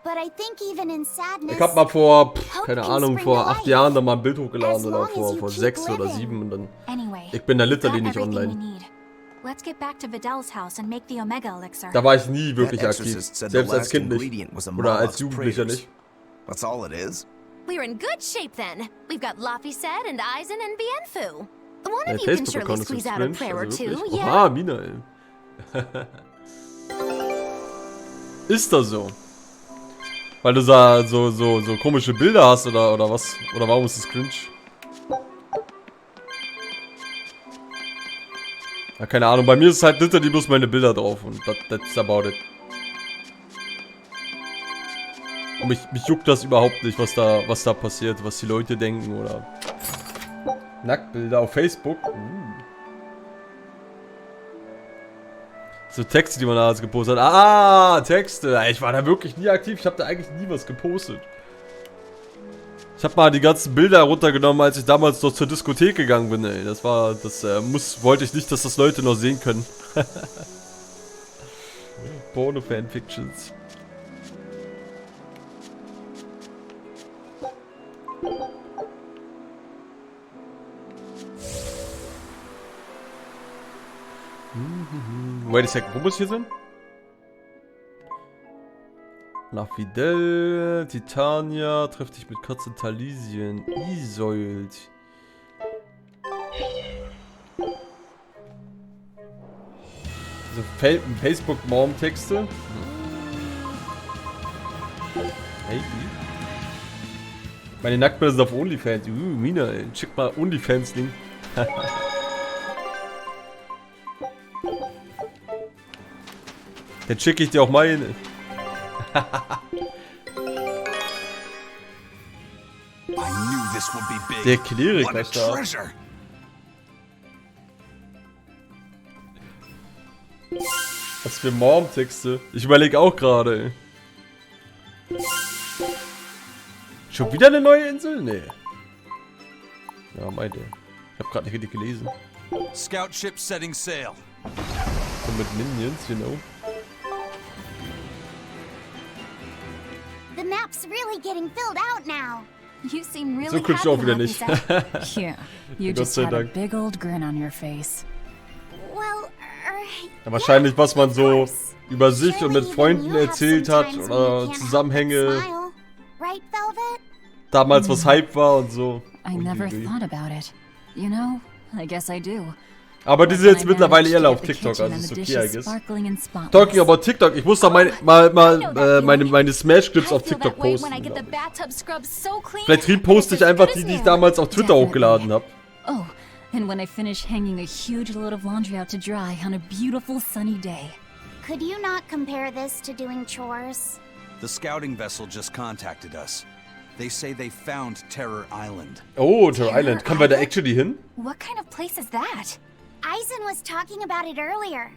but I think even in sadness, Ich hab mal vor, keine Ahnung, vor 8 Jahren da mal ein Bild hochgeladen oder vor 6 oder 7 und dann. Anyway, Ich bin da we've got literally nicht everything we online. need. Let's get back to Vidal's house and make the Omega Elixir. Da war ich nie wirklich That aktiv. exorcist said the Selbst als last Kind nicht. ingredient was a Oder als Moloch's Jugendlicher prayers. nicht. That's all it is? We're in good shape then. We've got Laphicet and Eisen and Bienfu. One Mein of you can surely Facebook-Account ist squeeze out a cringe, prayer or also two, wirklich. yeah? Oha, Mina, ey. Ist das so? Weil du so komische Bilder hast oder was? Oder warum ist das cringe? Ja, keine Ahnung, bei mir ist halt literally bloß meine Bilder drauf und that's about it. Und mich juckt das überhaupt nicht, was da passiert, was die Leute denken oder... Nacktbilder auf Facebook. So Texte, die man da gepostet hat. Ah, Texte. Ich war da wirklich nie aktiv. Ich habe da eigentlich nie was gepostet. Ich habe mal die ganzen Bilder runtergenommen, als ich damals noch zur Diskothek gegangen bin. Ey. Wollte ich nicht, dass das Leute noch sehen können. Porno-Fanfictions. Wait a second, wo muss ich hier sein? Nach Fidel, Titania, trifft dich mit Katze Talisien, Isold. Also Facebook-Mom-Texte. Hey, meine Nacktbilder sind auf OnlyFans. Mina, ey. Schick mal OnlyFans-Link. Dann schicke ich dir auch meine. Der Kleriker ist da. Was für Mom-Texte. Ich überlege auch gerade. Schon wieder eine neue Insel? Nee. Ja, meinte. Ich habe gerade nicht richtig gelesen. Scout ship setting sail. So mit Minions, you know. The map's really getting filled out now. You seem really So krieg ich auch wieder nicht. Yeah, you Gott just sei had a Dank. big old grin on your face. Well, Ja, wahrscheinlich, was man so über sich und mit Freunden erzählt hat oder Zusammenhänge. right, Velvet? Damals was Hype war und so. I never thought about it. You know, I guess I do. Aber die sind jetzt mittlerweile eher auf TikTok, also ist okay, I guess. Talking about TikTok, ich muss doch meine Smash-Clips auf TikTok posten. Vielleicht reposte ich einfach die ich damals auf Twitter hochgeladen habe. Oh, and when I finish hanging a huge load of laundry out to dry on a beautiful sunny day. Could you not compare this to doing chores? The scouting vessel just contacted us. They say they found Terror Island. Oh, Terror Island. Können wir da actually hin? What kind of place is that? Eisen was talking about it earlier.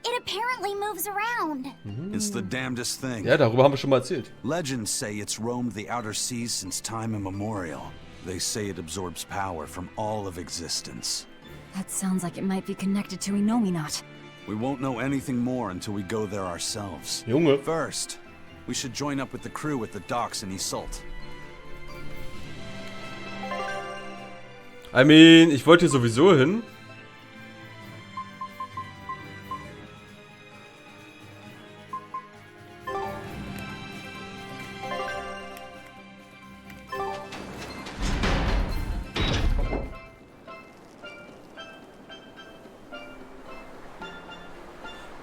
It apparently moves around. It's the damnedest thing. Ja, darüber haben wir schon mal erzählt. Legends say it's roamed the outer seas since time immemorial. They say it absorbs power from all of existence. That sounds like it might be connected to Inominat. We won't know anything more until we go there ourselves. Junge. First, we should join up with the crew at the docks in Isolt. I mean, ich wollte hier sowieso hin.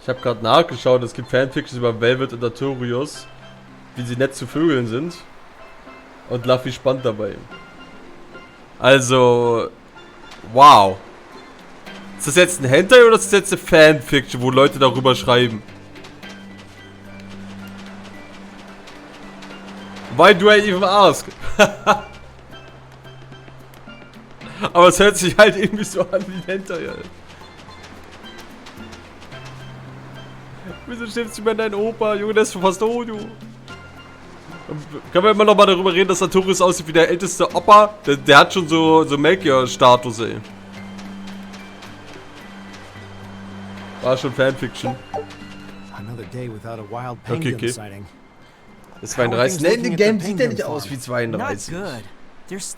Ich habe gerade nachgeschaut, es gibt Fanfictions über Velvet und Artorius, wie sie nett zu Vögeln sind. Und Luffy spannt dabei. Also, wow. Ist das jetzt ein Hentai oder ist das jetzt eine Fanfiction, wo Leute darüber schreiben? Why do I even ask? Aber es hört sich halt irgendwie so an wie hinterher. Wieso stimmst du über deinen Opa? Junge, der ist fast tot, du. Können wir immer noch mal darüber reden, dass Artorius aussieht wie der älteste Opa? Der hat schon so Melchior-Status, ey. War schon Fanfiction. Okay. Das 32. Ne, in dem Game sieht der nicht aus wie 32. Ich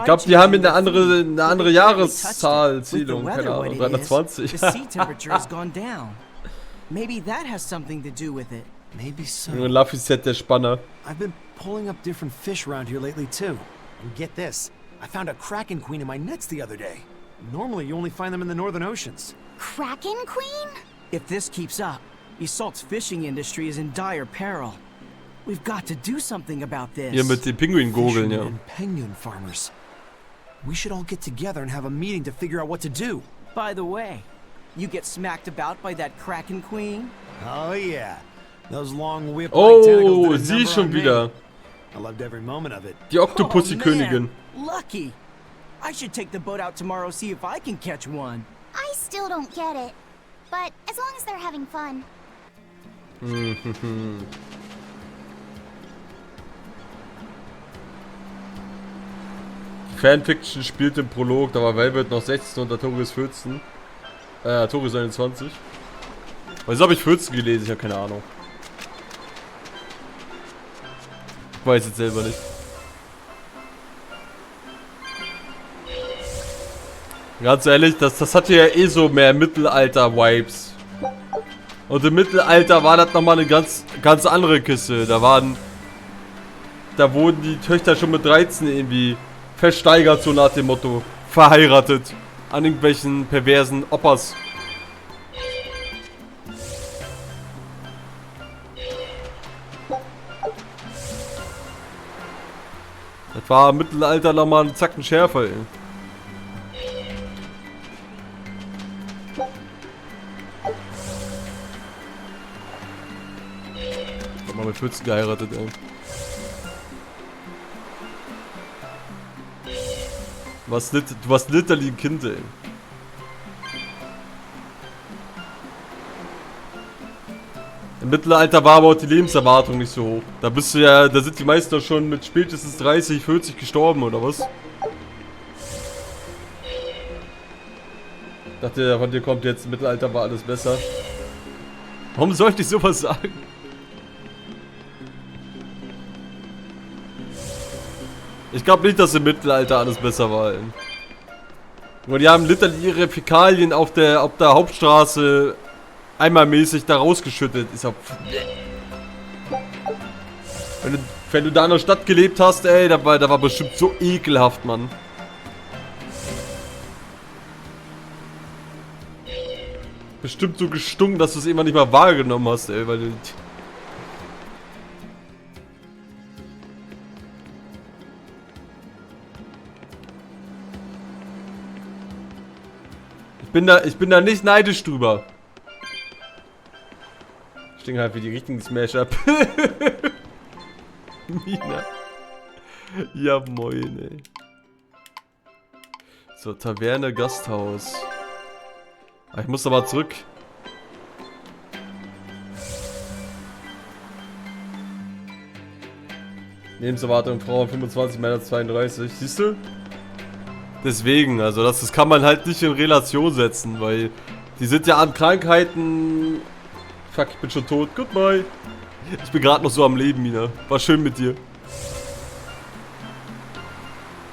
glaube, die haben eine andere Jahreszahl, Zielung, keine Ahnung, 320. Maybe that has something to do with it. Maybe so. Luffy set der Spanner. I've been pulling up different fish around here lately too. And get this, I found a kraken queen in my nets the other day. Normally you only find them in the northern oceans. Kraken queen? If this keeps up, Isolt's fishing industry is in dire peril. We've got to do something about this. Hier mit den Pinguin-Gurgeln, ja. Penguin farmers. We should all get together and have a meeting to figure out what to do. By the way, you get smacked about by that kraken queen? Oh yeah. Those long whip-like tentacles did a sie number schon on me. wieder. I loved every moment of it. Die Octopussy-Königin. Lucky. I should take the boat out tomorrow, see if I can catch one. I still don't get it. But as long as they're having fun. Fanfiction spielt im Prolog, da war Velvet noch 16 und Artorius 14. Artorius 21. Wieso habe ich 14 gelesen? Ich habe keine Ahnung. Ich weiß jetzt selber nicht. Ganz ehrlich, das hatte ja eh so mehr Mittelalter-Vibes. Und im Mittelalter war das nochmal eine ganz andere Kiste. Da wurden die Töchter schon mit 13 irgendwie versteigert, so nach dem Motto. Verheiratet. An irgendwelchen perversen Oppas. Das war im Mittelalter nochmal ein Zacken schärfer, ey. Ich hab mal mit 14 geheiratet, ey. Du warst literally ein Kind, ey. Im Mittelalter war aber auch die Lebenserwartung nicht so hoch. Da sind die meisten doch schon mit spätestens 30, 40 gestorben, oder was? Ich dachte, von dir kommt jetzt, im Mittelalter war alles besser. Warum sollte ich sowas sagen? Ich glaube nicht, dass im Mittelalter alles besser war. Und die haben literally ihre Fäkalien auf der Hauptstraße einmal mäßig da rausgeschüttet. Ist ja wenn du da in der Stadt gelebt hast, ey, da war bestimmt so ekelhaft, Mann. Bestimmt so gestunken, dass du es immer nicht mal wahrgenommen hast, ey, weil du... Ich bin da nicht neidisch drüber. Ich denke halt wie die richtigen Smash-Up. Mina. Ja, moin, ey. So, Taverne, Gasthaus. Ah, ich muss da mal zurück. Lebenserwartung Frau 25, Männer 32. Siehst du? Deswegen, also das kann man halt nicht in Relation setzen, weil die sind ja an Krankheiten... Fuck, ich bin schon tot. Goodbye. Ich bin gerade noch so am Leben, Mina. War schön mit dir.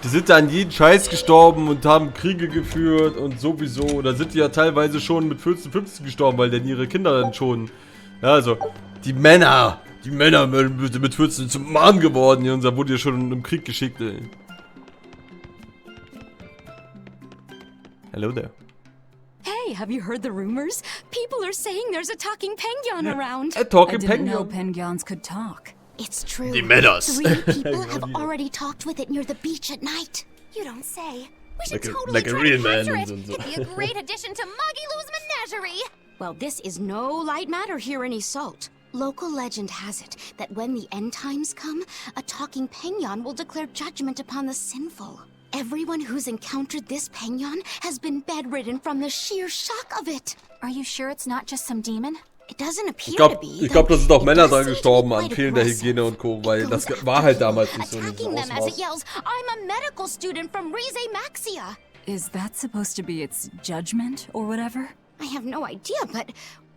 Die sind ja an jeden Scheiß gestorben und haben Kriege geführt und sowieso. Da sind die ja teilweise schon mit 14, 15 gestorben, weil dann ihre Kinder dann schon... Ja, also, die Männer mit 14 zum Mann geworden, und da wurde ja schon im Krieg geschickt, ey. Hello there. Hey, have you heard the rumors? People are saying there's a talking penguin around. A talking I didn't know penguin? penguins could talk. It's true. Die Meadows. 3 people have already talked with it near the beach at night. You don't say. We should Like a real man capture and it. so. It'd be a great addition to Moggy Lou's menagerie. Well, this is no light matter here in Isolt. Local legend has it that when the end times come, a talking Penguin will declare judgment upon the sinful. Everyone who's encountered this Penguin has been bedridden from the sheer shock of it. Are you sure it's not just some demon? It doesn't appear Ich to be. glaube, da sind auch Männer dran gestorben an fehlender Hygiene und Co., weil das war halt damals nicht so in diesem Attacking them as it Ausmaß. yells, "I'm a medical student from Rize Maxia." Is that supposed to be its judgment or whatever? I have no idea, but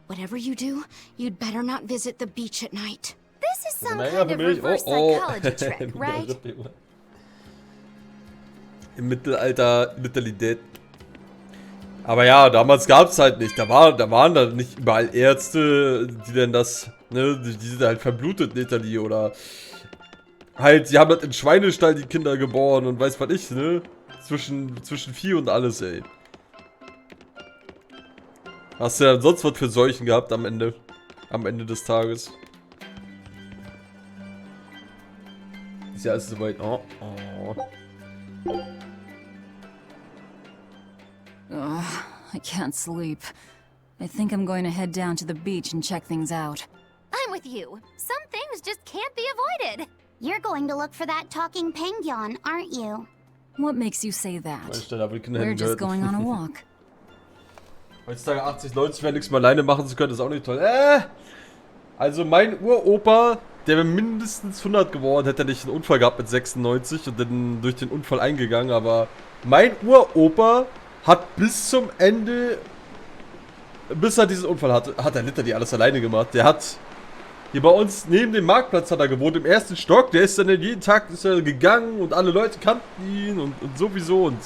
whatever you do, you'd better not visit the beach at night. This is some Naja, kind für of mich, reverse psychology trick, right? Im Mittelalter, Mentalität. Aber ja, damals gab es halt nicht. Da waren da nicht überall Ärzte, die denn das, ne, die sind halt verblutet in Italy oder halt, sie haben halt in Schweinestall die Kinder geboren und weiß was ich, ne? Zwischen Vieh und alles, ey. Hast du denn sonst was für Seuchen gehabt am Ende des Tages? Ist ja alles soweit. Oh. Ugh, I can't sleep. I think I'm going to head down to the beach and check things out. I'm with you. Some things just can't be avoided. You're going to look for that talking Penguin, aren't you? What makes you say that? We're We're just going on a walk. Heutzutage 80, 90, wenn nichts mehr alleine machen zu können, ist auch nicht toll. Also mein Uropa, der wäre mindestens 100 geworden, hätte er nicht einen Unfall gehabt mit 96 und dann durch den Unfall eingegangen, aber mein Uropa hat bis zum Ende, bis er diesen Unfall hatte, hat er literally alles alleine gemacht. Der hat hier bei uns neben dem Marktplatz hat er gewohnt, im ersten Stock. Der ist dann jeden Tag ist er gegangen und alle Leute kannten ihn und sowieso. Und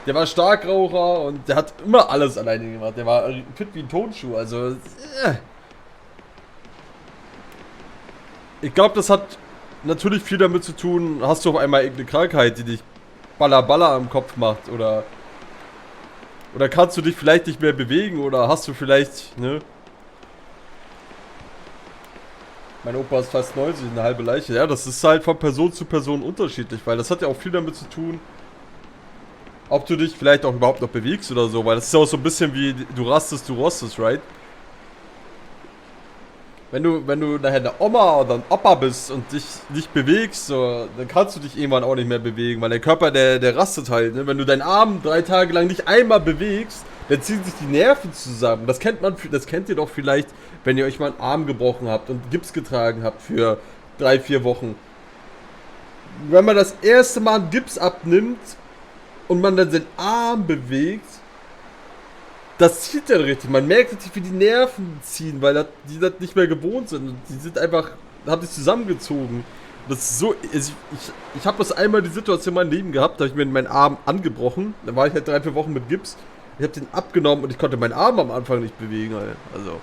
der war Starkraucher und der hat immer alles alleine gemacht. Der war fit wie ein Tonschuh. Also, ich glaube, das hat natürlich viel damit zu tun, hast du auf einmal irgendeine Krankheit, die dich Baller am Kopf macht oder kannst du dich vielleicht nicht mehr bewegen oder hast du vielleicht, ne? Mein Opa ist fast 90, eine halbe Leiche. Ja, das ist halt von Person zu Person unterschiedlich, weil das hat ja auch viel damit zu tun, ob du dich vielleicht auch überhaupt noch bewegst oder so, weil das ist ja auch so ein bisschen wie, du rastest, right? Wenn du nachher eine Oma oder ein Opa bist und dich nicht bewegst, so, dann kannst du dich irgendwann auch nicht mehr bewegen, weil der Körper, der rastet halt, ne? Wenn du deinen Arm 3 Tage lang nicht einmal bewegst, dann ziehen sich die Nerven zusammen. Das kennt ihr doch vielleicht, wenn ihr euch mal einen Arm gebrochen habt und Gips getragen habt für 3-4 Wochen. Wenn man das erste Mal einen Gips abnimmt und man dann den Arm bewegt, das zieht dann richtig. Man merkt richtig, wie die Nerven ziehen, weil die das nicht mehr gewohnt sind. Und die sind einfach, haben sich zusammengezogen. Das ist so, ich habe das einmal die Situation in meinem Leben gehabt, da habe ich mir meinen Arm angebrochen. Da war ich halt 3-4 Wochen mit Gips. Ich habe den abgenommen und ich konnte meinen Arm am Anfang nicht bewegen, Alter. Also.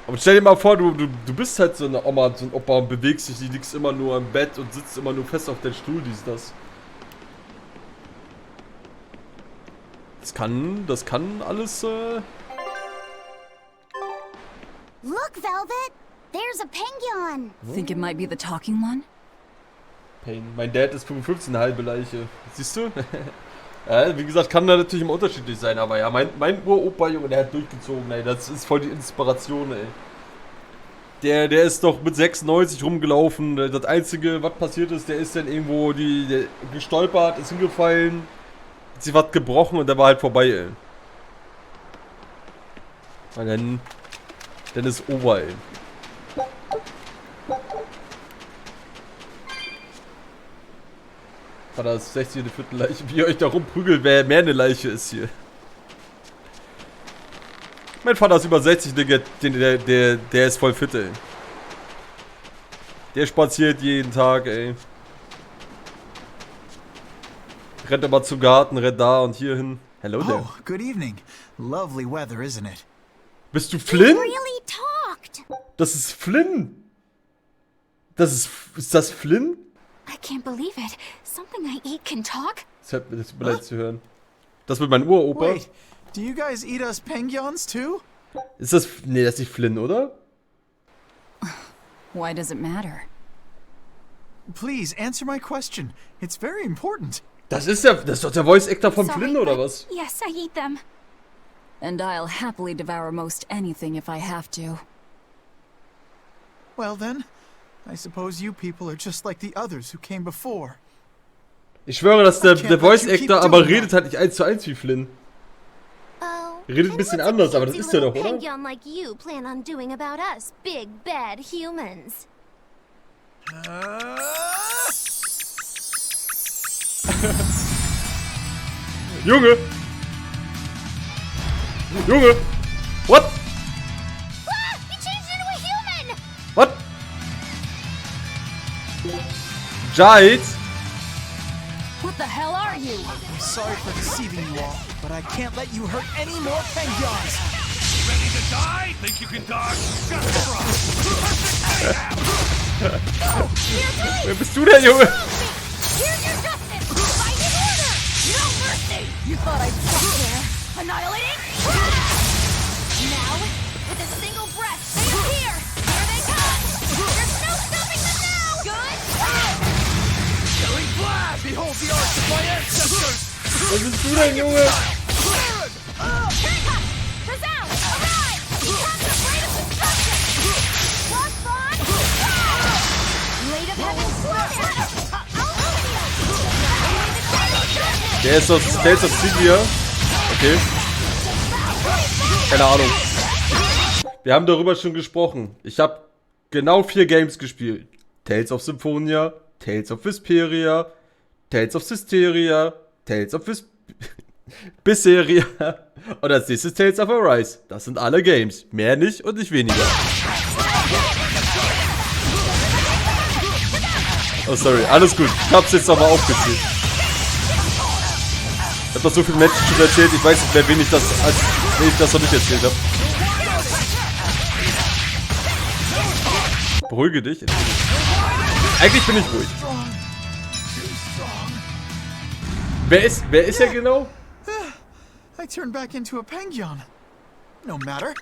Aber stell dir mal vor, du bist halt so eine Oma, so ein Opa und bewegst dich, die liegst immer nur im Bett und sitzt immer nur fest auf deinem Stuhl, das. Das kann alles, Look, Velvet! There's a Penguin! Think it might be the talking one? Pain. Mein Dad ist 55, eine halbe Leiche. Siehst du? Ja, wie gesagt, kann da natürlich immer unterschiedlich sein, aber ja, mein Uropa, Junge, der hat durchgezogen, ey. Das ist voll die Inspiration, ey. Der ist doch mit 96 rumgelaufen. Das Einzige, was passiert ist, der ist dann irgendwo der gestolpert, ist hingefallen, hat sich was gebrochen und der war halt vorbei, ey. Und dann ist over, ey. Vater ist 60 eine Viertelleiche. Wie ihr euch da rumprügelt, wer mehr eine Leiche ist hier. Mein Vater ist über 60, der ist voll fit, ey. Der spaziert jeden Tag, ey. Rennt immer zum Garten, rennt da und hier hin. Hello there. Oh, good evening. Lovely weather, isn't it? Bist du Flynn? Really talked. Das ist Flynn. Ist das Flynn? I can't believe it. Something I eat can talk? Das tut mir leid zu hören. Das mit meinem Uropa. Wait, do you guys eat us penguins too? Ist das... Nee, das ist nicht Flynn, oder? Why does it matter? Please, answer my question. It's very important. Das ist doch der Voice Actor von Flynn, oder was? Yes, I eat them. And I'll happily devour most anything if I have to. Well then, I suppose you people are just like the others who came before. Ich schwöre, dass der Voice Actor aber redet halt nicht 1:1 wie Flynn. Er redet ein bisschen anders, aber das ist ja doch, oder? Penguin like you plan on doing about us big bad humans. Junge! Junge! What? Ah, he changed into a human! What? Jade? What the hell are you? I'm sorry for deceiving you all, but I can't let you hurt any more Penguins. Ready to die? Think you can dodge? Just Wer bist du denn, Junge? Here's your justice! By his order! No mercy! You thought I'd stop there? Annihilating? Now, with a single breath, they appear! Here they come! There's no stopping them now! Good? Killing Vlad! Behold the arts of my ancestors! Was bist du denn, Junge? Handcuff! Resound! Arrive! Become the greatest destruction! Crossbond! Blade of Heaven Slaughter! Der ist aus Tales of Cilia. Okay. Keine Ahnung. Wir haben darüber schon gesprochen. Ich habe genau 4 Games gespielt. Tales of Symphonia, Tales of Vesperia, Tales of Systeria, Tales of Berseria und als nächstes Tales of Arise. Das sind alle Games. Mehr nicht und nicht weniger. Oh, sorry. Alles gut. Ich hab's jetzt nochmal aufgezählt. Ich hab doch so viele Menschen schon erzählt. Ich weiß nicht mehr, wen ich das noch nicht erzählt habe. Beruhige dich. Eigentlich bin ich ruhig. Wer ist er genau? I turned back into a Penguin. No matter.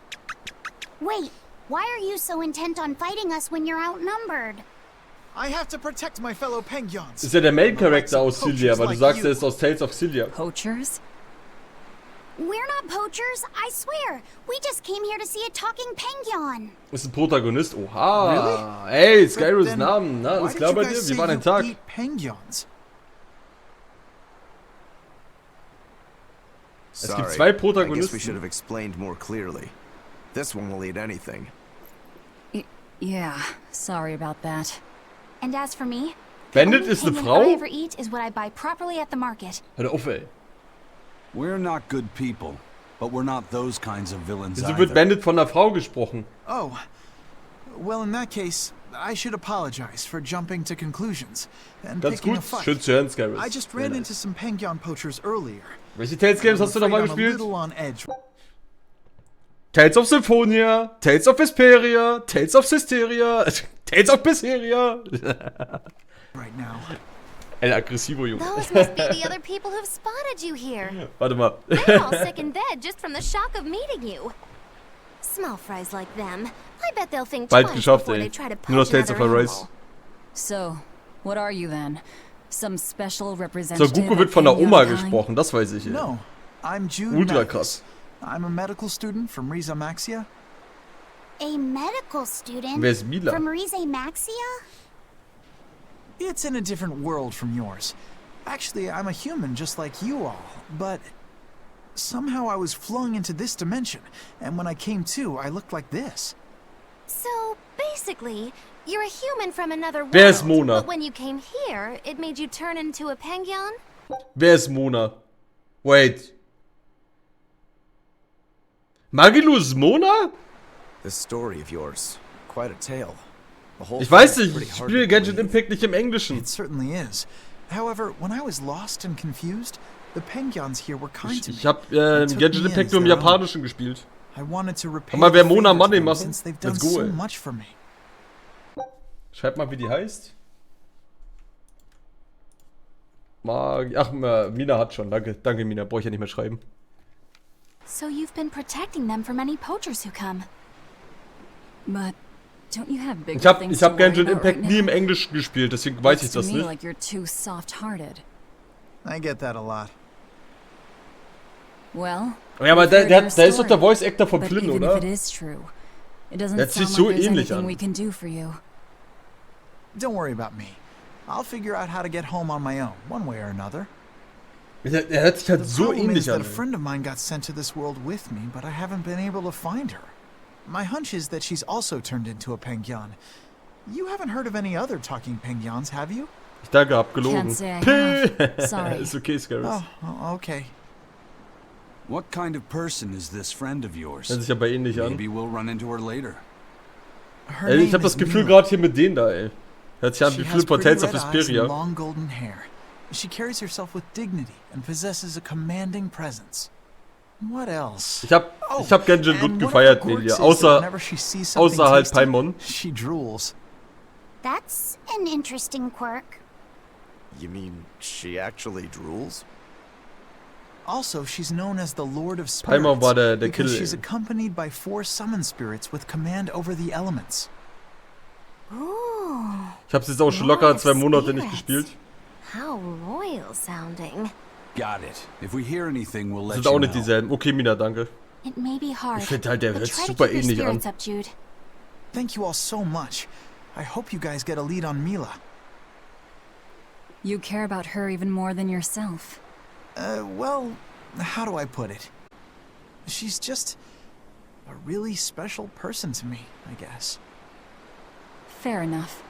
Wait, why are you so intent on fighting us when you're outnumbered? I have to protect my fellow Penguins. Ist ja der Main-Character aus Cilia, weil du sagst, er ist aus Tales of Cilia. Poachers? We're not poachers, I swear. We just came here to see a talking Penguin. Ist ein Protagonist. Oha. Really? Ey, Skyros Namen. Na, alles klar bei dir? Wie war dein Tag? Es gibt 2 Protagonisten. I guess we should have explained more clearly. This one will eat anything. Yeah, sorry about that. And as for me, Bandit ist eine Frau? I ever eat is what I buy properly at the market. Hör auf, ey. We're not good people, but we're not those kinds of villains Wieso wird Bandit von einer Frau gesprochen? Oh, well in that case, I should apologize for jumping to conclusions and Ganz picking gut, a fight. schön zu hören, Skyros. I just ran into some Penguin poachers earlier. Welche Tales Games hast du nochmal I'm a gespielt? little on edge. Tales of Symphonia, Tales of Vesperia, Tales of Systeria, Tales of Berseria. Right now. El Aggressivo, Junge. Those must be the other people who've spotted you here. Warte mal. They're all sick in bed just from the shock of meeting you. Small fries like them. I bet they'll think Bald twice geschafft, before ey. they try to Nur noch punch Tales of another Arise. animal. So, what are you then? Some special So, representative? Goku wird von der Oma gesprochen, das weiß ich. Ey. No, I'm Jude Ultra Mathis. krass. I'm a medical student from Riza Maxia. A medical student? Wer ist Mila? From Rize Maxia? It's in a different world from yours. Actually, I'm a human just like you all, but somehow I was flung into this dimension, and when I came to, I looked like this. So, basically, you're a human from another world. Wer ist Mona? But when you came here, it made you turn into a penguin? Wer ist Mona? Wait. Magilu ist Mona? This story of yours, quite a tale. The whole Ich weiß thing's nicht, pretty ich hard spiele to Genshin believe. Impact nicht im Englischen. It certainly is. However, when I was lost and confused, the penguins here were kind to me. Ich hab They took Genshin me in Impact as nur im their own. Japanischen gespielt. I wanted to repay Kann mal wer the Mona favor to Money them machen? since they've done Let's go, so ey. much for me. Schreib mal, wie die heißt. Mina hat schon. Danke Mina. Brauche ich ja nicht mehr schreiben. So you've been protecting them from any poachers who come. But don't you have bigger Ich hab things to worry Genshin about Impact right nie im now? Englischen gespielt, deswegen weiß ich Looks to das me nicht. like you're too soft-hearted. I get that a lot. Well, Ja, aber we've da heard your ist doch der story. Voice Actor von But Flynn, even oder? if it is true, It doesn't Hört sich sound so like there's ähnlich anything an. we can do for you. Don't worry about me. I'll figure out how to get home on my own, one way or another. Hört sich halt The so problem is ähnlich that an. a friend of mine got sent to this world with me, but I haven't been able to find her. My hunch is that she's also turned into a Pengyan. You haven't heard of any other talking Pengyans, have you? Ich danke, hab gelogen. Can't say I have. Sorry. Ist okay, Scaris. Oh, okay. What kind of person is this friend of yours? Hört sich aber ähnlich an. Maybe we'll run into her later. Her Ey, ich name hab das is Gefühl Mila. gerade hier mit denen da, ey. Hört sich an She wie has Philipp von pretty Tales of red eyes and Vesperia. long golden hair. She carries herself with dignity and possesses a commanding presence. What else? Ich hab Genjin and gut one of gefeiert, the quirks Melia. is that Außer whenever she sees something halt tasty, Paimon. she drools. That's an interesting quirk. You mean she actually drools? Also, she's known as the Lord of Paimon Spirits war der because Kill. she's accompanied by 4 summon spirits with command over the elements. Ooh, Ich hab's jetzt auch schon locker 2 Monate nicht gespielt. how royal sounding. Got it. If we hear anything, we'll let Sind you auch nicht know. dieselben. Okay, Mina, danke. It may be hard. Ich finde halt, der but hört try to super keep your ähnlich an. spirits up, Jude. Thank you all so much. I hope you guys get a lead on Mila. You care about her even more than yourself. Well, how do I put it? She's just a really special person to me, I guess. Fair enough.